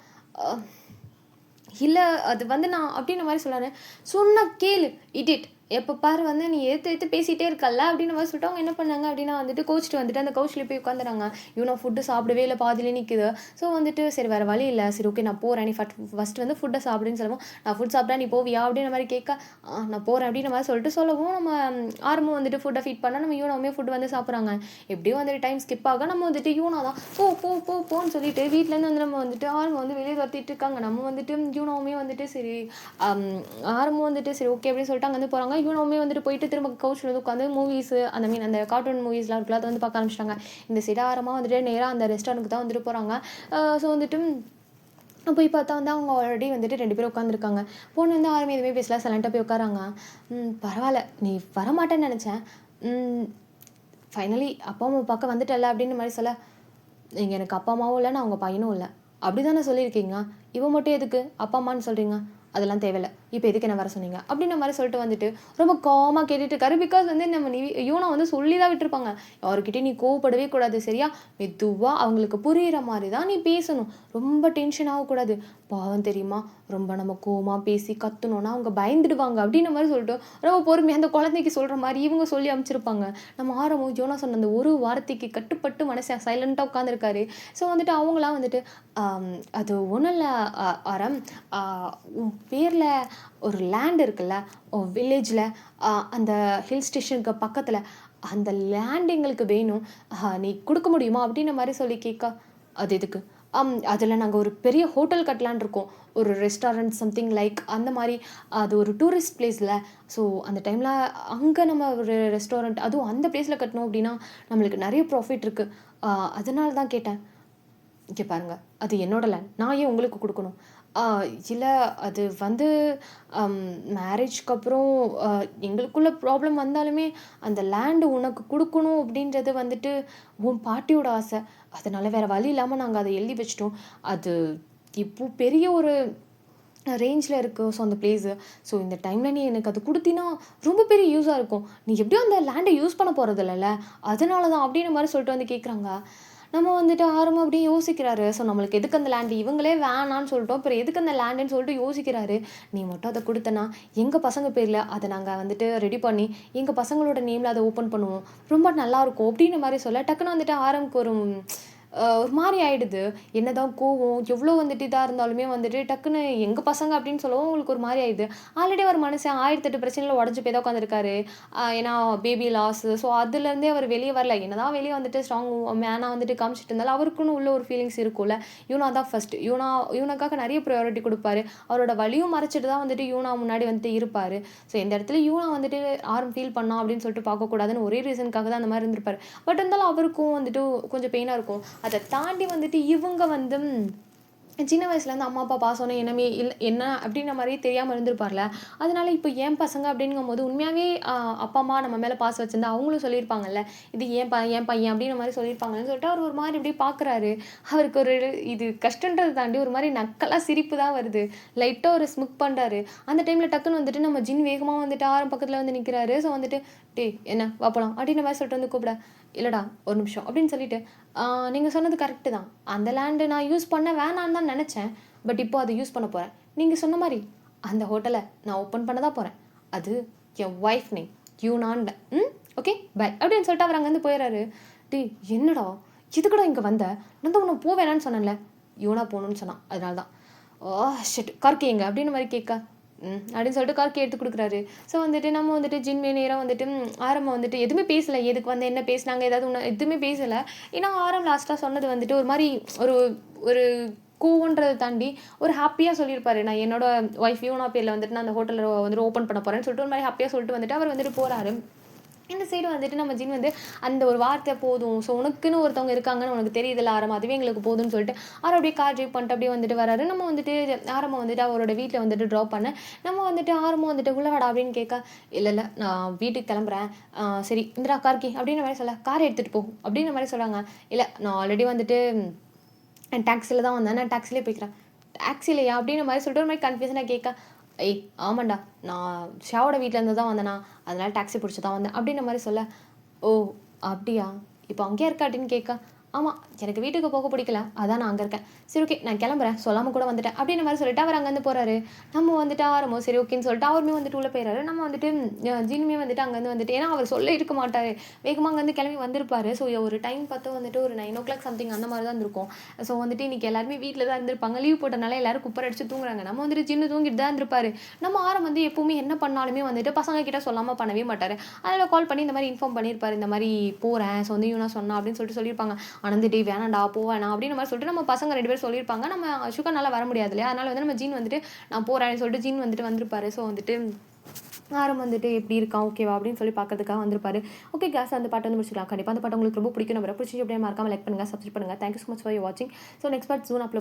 இல்லை அது வந்து நான் அப்படின்ற மாதிரி சொல்லாரு. சொன்னா கேளு இடிட், எப்போ பாரு வந்து நீ எடுத்து பேசிகிட்டே இருக்கல்ல அப்படின்னு மாதிரி சொல்லிட்டு அவங்க என்ன பண்ணாங்க அப்படின்னா வந்துட்டு கோச்சிட்டு வந்துட்டு அந்த கவுச்சில் போய் உட்காந்துறாங்க. இவனை ஃபுட்டு சாப்பிடவே இல்லை, பாதிலே நிற்குது. ஸோ வந்துட்டு சரி வேறு வழி இல்லை, சரி ஓகே நான் போகிறேன், நீ ஃபஸ்ட்டு வந்து ஃபுட்டை சாப்பிடுன்னு சொல்லவும், நான் ஃபுட் சாப்பிட்டா நீ போவியா அப்படின்ற மாதிரி கேட்க, நான் போகிறேன் அப்படின்ற மாதிரி சொல்லிட்டு சொல்லவும் நம்ம ஆரம்பம் வந்துட்டு ஃபுட்டை ஃபீட் பண்ணால் நம்ம யூனாவுமே ஃபுட்டு வந்து சாப்பிட்றாங்க. எப்படியும் வந்துட்டு டைம் ஸ்கிப் ஆக நம்ம வந்துட்டு யூனா தான் போன்னு சொல்லிட்டு வீட்டிலேருந்து வந்து நம்ம வந்துட்டு ஆரம்பம் வந்து வெளியே துரத்திட்டு இருக்காங்க. நம்ம வந்துட்டு யூனாவுமே வந்துட்டு சரி ஆரம்பம் வந்துட்டு சரி ஓகே அப்படின்னு சொல்லிட்டு அங்கே வந்து போகிறாங்க. யூனாவுமே வந்துட்டு போயிட்டு திரும்ப கவுச்சில் வந்து உட்காந்து மூவிஸு அந்த கார்ட்டூன் மூவிஸ்லாம் இருக்குல்ல அதை வந்து பார்க்க ஆரம்பிச்சிட்டாங்க. இந்த சிடாரமாக வந்துட்டு நேராக அந்த ரெஸ்டாரண்ட்டுக்கு தான் வந்துட்டு போகிறாங்க. ஸோ வந்துட்டு போய் பார்த்தா வந்து அவங்க ஆல்ரெடி வந்துட்டு 2 பேரும் உட்காந்துருக்காங்க. பொண்ணு வந்து யாருமே எதுவுமே பேசல, சைலண்ட்டாக போய் உட்காராங்க. பரவாயில்ல நீ வரமாட்டேன்னு நினச்சேன், ஃபைனலி அப்பா அம்மா பார்க்க வந்துட்டல அப்படின்னு மாதிரி சொல்ல, நீங்கள் எனக்கு அப்பா அம்மாவும் இல்லை, நான் உங்கள் பையனும் இல்லை அப்படி தானே சொல்லியிருக்கீங்க, இவன் மட்டும் எதுக்கு அப்பா அம்மான்னு சொல்கிறீங்க, அதெல்லாம் தேவையில்லை, இப்போ எதுக்கு என்ன வர சொன்னீங்க அப்படின்ற மாதிரி சொல்லிட்டு வந்துட்டு ரொம்ப காமாக கேட்டுட்டு இருக்காரு. பிகாஸ் வந்து நம்ம யூனா வந்து சொல்லி தான் விட்டுருப்பாங்க, யாருக்கிட்டே நீ கோவப்படவே கூடாது சரியா, மெதுவாக அவங்களுக்கு புரிகிற மாதிரி தான் நீ பேசணும், ரொம்ப டென்ஷன் ஆகக்கூடாது, பாவம் தெரியுமா, ரொம்ப நம்ம கோவமாக பேசி கத்துனோன்னா அவங்க பயந்துடுவாங்க அப்படின்ற மாதிரி சொல்லிட்டு ரொம்ப பொறுமையாக அந்த குழந்தைக்கு சொல்கிற மாதிரி இவங்க சொல்லி அமைச்சிருப்பாங்க. நம்ம ஆரம்பம் யோனா சொன்ன அந்த ஒரு வார்த்தைக்கு கட்டுப்பட்டு மனசை சைலண்ட்டாக உட்காந்துருக்காரு. ஸோ வந்துட்டு அவங்களாம் வந்துட்டு அது ஒன்றும் இல்லை ஆரம், உன் பேரில் ஒரு லேண்ட் இருக்குல்ல வில்லேஜில், அந்த ஹில் ஸ்டேஷனுக்கு பக்கத்தில் அந்த லேண்ட் எங்களுக்கு வேணும், நீ கொடுக்க முடியுமா அப்படின்ற மாதிரி சொல்லி கேட்க, அது எதுக்கு, அதில் நாங்கள் ஒரு பெரிய ஹோட்டல் கட்டலான் இருக்கோம், ஒரு ரெஸ்டாரண்ட் சம்திங் லைக் அந்த மாதிரி, அது ஒரு டூரிஸ்ட் பிளேஸில், ஸோ அந்த டைமில் அங்கே நம்ம ஒரு ரெஸ்டாரண்ட் அதுவும் அந்த பிளேஸில் கட்டணும் அப்படின்னா நம்மளுக்கு நிறைய ப்ராஃபிட் இருக்குது, அதனால தான் கேட்டேன். இங்கே பாருங்கள் அது என்னோட லேண்ட், நான் ஏன் உங்களுக்கு கொடுக்கணும், ஆ இல்ல அது வந்து மேரேஜ்க்கு அப்புறம் அ எங்களுக்குள்ள ப்ராப்ளம் வந்தாலுமே, அந்த லேண்ட் உனக்கு குடுக்கணும் அப்படின்றது வந்துட்டு உன் பாட்டியோட ஆசை. அதனால வேற வழி இல்லாம நாங்க அத எழுதி வச்சுட்டோம். அது இப்போ பெரிய ஒரு ரேஞ்ச்ல இருக்கு. ஸோ அந்த பிளேஸு. ஸோ இந்த டைம்ல நீ எனக்கு அது குடுத்தீன்னா, ரொம்ப பெரிய யூஸா இருக்கும். நீ எப்படியும் அந்த லேண்ட யூஸ் பண்ண போறதில்லல்ல. அதனால தான் அப்படின்ற மாரி சொல்லிட்டு வந்து கேட்குறாங்க. நம்ம வந்துட்டு ஆரம்பம் அப்படியே யோசிக்கிறாரு. ஸோ நம்மளுக்கு எதுக்கு அந்த லேண்ட்? இவங்களே வேணான்னு சொல்லிட்டோம். அப்புறம் எதுக்கு அந்த லேண்டுன்னு சொல்லிட்டு யோசிக்கிறாரு. நீ மட்டும் அத குடுத்தன்னா, எங்க பசங்க பேர்ல அத நாங்க வந்துட்டு ரெடி பண்ணி, எங்க பசங்களோட நேம்ல அத ஓப்பன் பண்ணுவோம். ரொம்ப நல்லாருக்கும். அப்படின்ற மாரி சொல்ல, டக்குனு வந்துட்டு ஆரம்க்கு ஒரு மாரி ஆயிடுது. என்னதான் கோவம், எவ்ளோ வந்துட்டு இதா இருந்தாலுமே வந்துட்டு டக்குனு எங்க பசங்க அப்படின்னு சொல்லவும் உங்களுக்கு ஒரு மாரி ஆயிடுது. ஆல்ரெடி ஒரு மனுஷன் 1008 பிரச்சனையில உடைஞ்சு போய் தான் உட்காந்துருக்காரு. ஏன்னா பேபி லாஸு. ஸோ அதுலேருந்தே அவர் வெளிய வரல. என்னதான் வெளிய வந்துட்டு ஸ்ட்ராங் மேனா வந்துட்டு காமிச்சிட்டு இருந்தாலும், அவருக்குன்னு உள்ள ஒரு ஃபீலிங்ஸ் இருக்கும்ல. யூனா தான் ஃபர்ஸ்ட். யூனாக்காக நெறைய ப்ரையாரிட்டி குடுப்பாரு. அவரோட வலியும் மறைச்சிட்டு தான் வந்துட்டு யூனா முன்னாடி வந்துட்டு இருப்பாரு. ஸோ எந்த இடத்துல யூனா வந்துட்டு ஆரம் ஃபீல் பண்ணா அப்படின்னு சொல்லிட்டு பார்க்கக்கூடாதுன்னு ஒரே ரீசனுக்காக தான் அந்த மாரி இருந்திருப்பாரு. பட் இருந்தாலும் அவருக்கும் வந்துட்டு கொஞ்சம் பெயினா இருக்கும். அத தாண்டி வந்துட்டு இவங்க வந்து சின்ன வயசுலேருந்து அம்மா, அப்பா பாசம்னா என்னமே என்ன அப்படின்ற மாரியே தெரியாம இருந்திருப்பார்ல. அதனால இப்ப என் பசங்க அப்படிங்கும்போது உண்மையாவே அப்பா, அம்மா நம்ம மேல பாசம் வச்சிருந்தா அவங்களும் சொல்லியிருப்பாங்கல்ல. இது என் பையன் அப்படின்ற மாரி சொல்லியிருப்பாங்கன்னு சொல்லிட்டு அவர் ஒரு மாரி இப்படி பார்க்குறாரு. அவருக்கு இது கஷ்டன்றத தாண்டி ஒரு மாரி நக்கலா சிரிப்பு தான் வருது. லைட்டா ஒரு ஸ்மிக் பண்றாரு. அந்த டைம்ல டக்குன்னு வந்துட்டு நம்ம ஜின் வேகமா வந்துட்டு ஆரம் பக்கத்துல வந்து நிக்கிறாரு. ஸோ வந்துட்டு, "டேய் என்ன வா போலாம்" அப்படின்ற மாரி சொல்லிட்டு வந்து கூப்பிட, "இல்லடா ஒரு நிமிஷம்" அப்படின்னு சொல்லிட்டு நீங்க சொன்னது கரெக்ட்டு தான். அந்த லேண்ட் நான் யூஸ் பண்ண வேணான்னு தான் நெனச்சேன். பட் இப்போ அத யூஸ் பண்ண போறேன். நீங்க சொன்ன மாரி அந்த ஹோட்டல நான் ஓப்பன் பண்ண தான் போறேன். அது என் ஒய்ஃப் நேம் யூனான்னு. ஓகே பை அப்படின்னு சொல்லிட்டு அவர் அங்கருந்து போயிறாரு. டேய் என்னடா? எதுக்குடா இங்க வந்த? நான் தான் உன்ன போ வேணான்னு சொன்னேன்ல. யூனா போணும்னு சொன்னான். அதனால தான். ஷிட்! கார் கீ எங்க? அப்படின்னு மாரி கேட்க, அப்படின்னு சொல்லிட்டு கார் கீ எடுத்து குடுக்குறாரு. ஸோ வந்துட்டு நம்ம வந்துட்டு ஜின்மே நேரா வந்துட்டு ஆரம்பம் வந்துட்டு எதுவுமே பேசல. எதுக்கு வந்த? என்ன பேசுனாங்க? ஏதாவது ஒண்ணு எதுவுமே பேசல. ஏன்னா ஆரம் லாஸ்ட்டா சொன்னது வந்துட்டு ஒரு மாரி ஒரு ஒரு கோவன்றத தாண்டி ஒரு ஹேப்பியா சொல்லியிருப்பாரு. நான் என்னோட ஒய்ஃப் யூனா பேர்ல வந்துட்டு நான் அந்த ஹோட்டல வந்துட்டு ஓப்பன் பண்ண போறேன்னு சொல்லிட்டு ஒரு மாரி ஹேப்பியா சொல்லிட்டு வந்துட்டு அவர் வந்துட்டு போறாரு. இந்த சைடு வந்துட்டு நம்ம ஜின் வந்து அந்த ஒரு வார்த்தை போதும். ஸோ உனக்குன்னு ஒருத்தவங்க இருக்காங்கன்னு உனக்கு தெரியுதுல்ல ஆரம்பம். அதுவே எங்களுக்கு போதும்ன்னு சொல்லிட்டு அவர் அப்படியே கார் டிரைவ் பண்ணிட்டு அப்படியே வந்துட்டு வராரு. நம்ம வந்துட்டு ஆரம்பம் வந்துட்டு அவரோட வீட்ல வந்துட்டு ட்ராப் பண்ண. நம்ம வந்துட்டு ஆரம்பம் வந்துட்டு "உள்ள வாடா" அப்படின்னு கேட்க, "இல்ல நான் வீட்டுக்கு கிளம்புறேன். சரி இந்தடா கார் கீ" அப்படின்ற மாரி சொல்ல, "கார் எடுத்துட்டு போ" அப்படின்ற மாரி சொல்றாங்க. "இல்ல நான் ஆல்ரெடி வந்துட்டு டாக்ஸில தான் வந்தேன். நான் டாக்ஸிலயே போய்க்கிறேன்." "டாக்ஸிலயா?" அப்படின்ற மாரி சொல்லிட்டு ஒரு மாரி கன்ஃப்யூஷனா கேட்க, "ஏய் ஆமான்டா. நான் ஷியாவோட வீட்லருந்து தான் வந்தேனா, அதனால டாக்ஸி புடிச்சு தான் வந்தேன்." அப்படின்ற மாரி சொல்ல, "ஓ! அப்படியா? இப்போ அங்கேயே இருக்க?" அப்படின்னு கேட்க, "ஆமா. எனக்கு வீட்டுக்கு போக பிடிக்கல. அதான் நான் அங்க இருக்கேன்." "சரி ஓகே. நான் கிளம்புறேன். சொல்லாம கூட வந்துட்டேன்." அப்படின்ற மாரி சொல்லிட்டு அவர் அங்கருந்து போறாரு. நம்ம வந்துட்டு ஆரம்பம் சரி ஓகேன்னு சொல்லிட்டு அவருமே வந்துட்டு உள்ள போயிறாரு. நம்ம வந்துட்டு ஜின்னுமே வந்துட்டு அங்கருந்து வந்துட்டு ஏன்னா அவர் சொல்ல இருக்க மாட்டாரு. வேகமா அங்கருந்து கிளம்பி வந்திருப்பாரு. ஸோ ஒரு டைம் பார்த்து வந்துட்டு ஒரு 9:00 சம்திங் அந்த மாரி தான் இருந்திருக்கும். ஸோ வந்துட்டு இன்னைக்கு எல்லாருமே வீட்ல தான் இருந்திருப்பாங்க. லீவ் போட்டனால எல்லாரும் குப்பர அடிச்சு தூங்குறாங்க. நம்ம வந்துட்டு ஜின்னு தூங்கிட்டு தான் இருந்திருப்பாரு. நம்ம ஆரம் வந்து எப்பவுமே என்ன பண்ணாலுமே வந்துட்டு பசங்க கிட்ட சொல்லாம பண்ணவே மாட்டாரு. அதனால கால் பண்ணி இந்த மாரி இன்ஃபார்ம் பண்ணியிருப்பாரு. இந்த மாரி போறேன். ஸோ வந்து இவனா சொன்னா அப்படின்னு சொல்லிட்டு சொல்லியிருப்பாங்க. ஆனந்து டேய் வேணாம்டா போ வேணாம் அப்படின்ற மாரி சொல்லிட்டு நம்ம பசங்க 2 பேரும் சொல்லியிருப்பாங்க. நம்ம சுகர்னால வர முடியாது இல்லையா? அதனால வந்து நம்ம ஜீன் வந்துட்டு நான் போறேன்னு சொல்லிட்டு ஜீன் வந்துட்டு வந்திருப்பாரு. ஸோ வந்துட்டு ஆரம் வந்துட்டு எப்படி இருக்கான்? ஓகேவா? அப்படின்னு சொல்லி பார்க்கறதுக்காக வந்திருப்பாரு. ஓகே காய்ஸ் அந்த பாட்ட வந்து முடிச்சுக்கலாம். கண்டிப்பா அந்த பாட்டு உங்களுக்கு ரொம்ப பிடிக்கும் நம்புறேன். பிடிச்சிருந்துச்சு அப்படியே மறக்காம லைக் பண்ணுங்க, சப்ஸ்கிரைப் பண்ணுங்க. Thank you so much for your வாட்சிங். So next part soon upload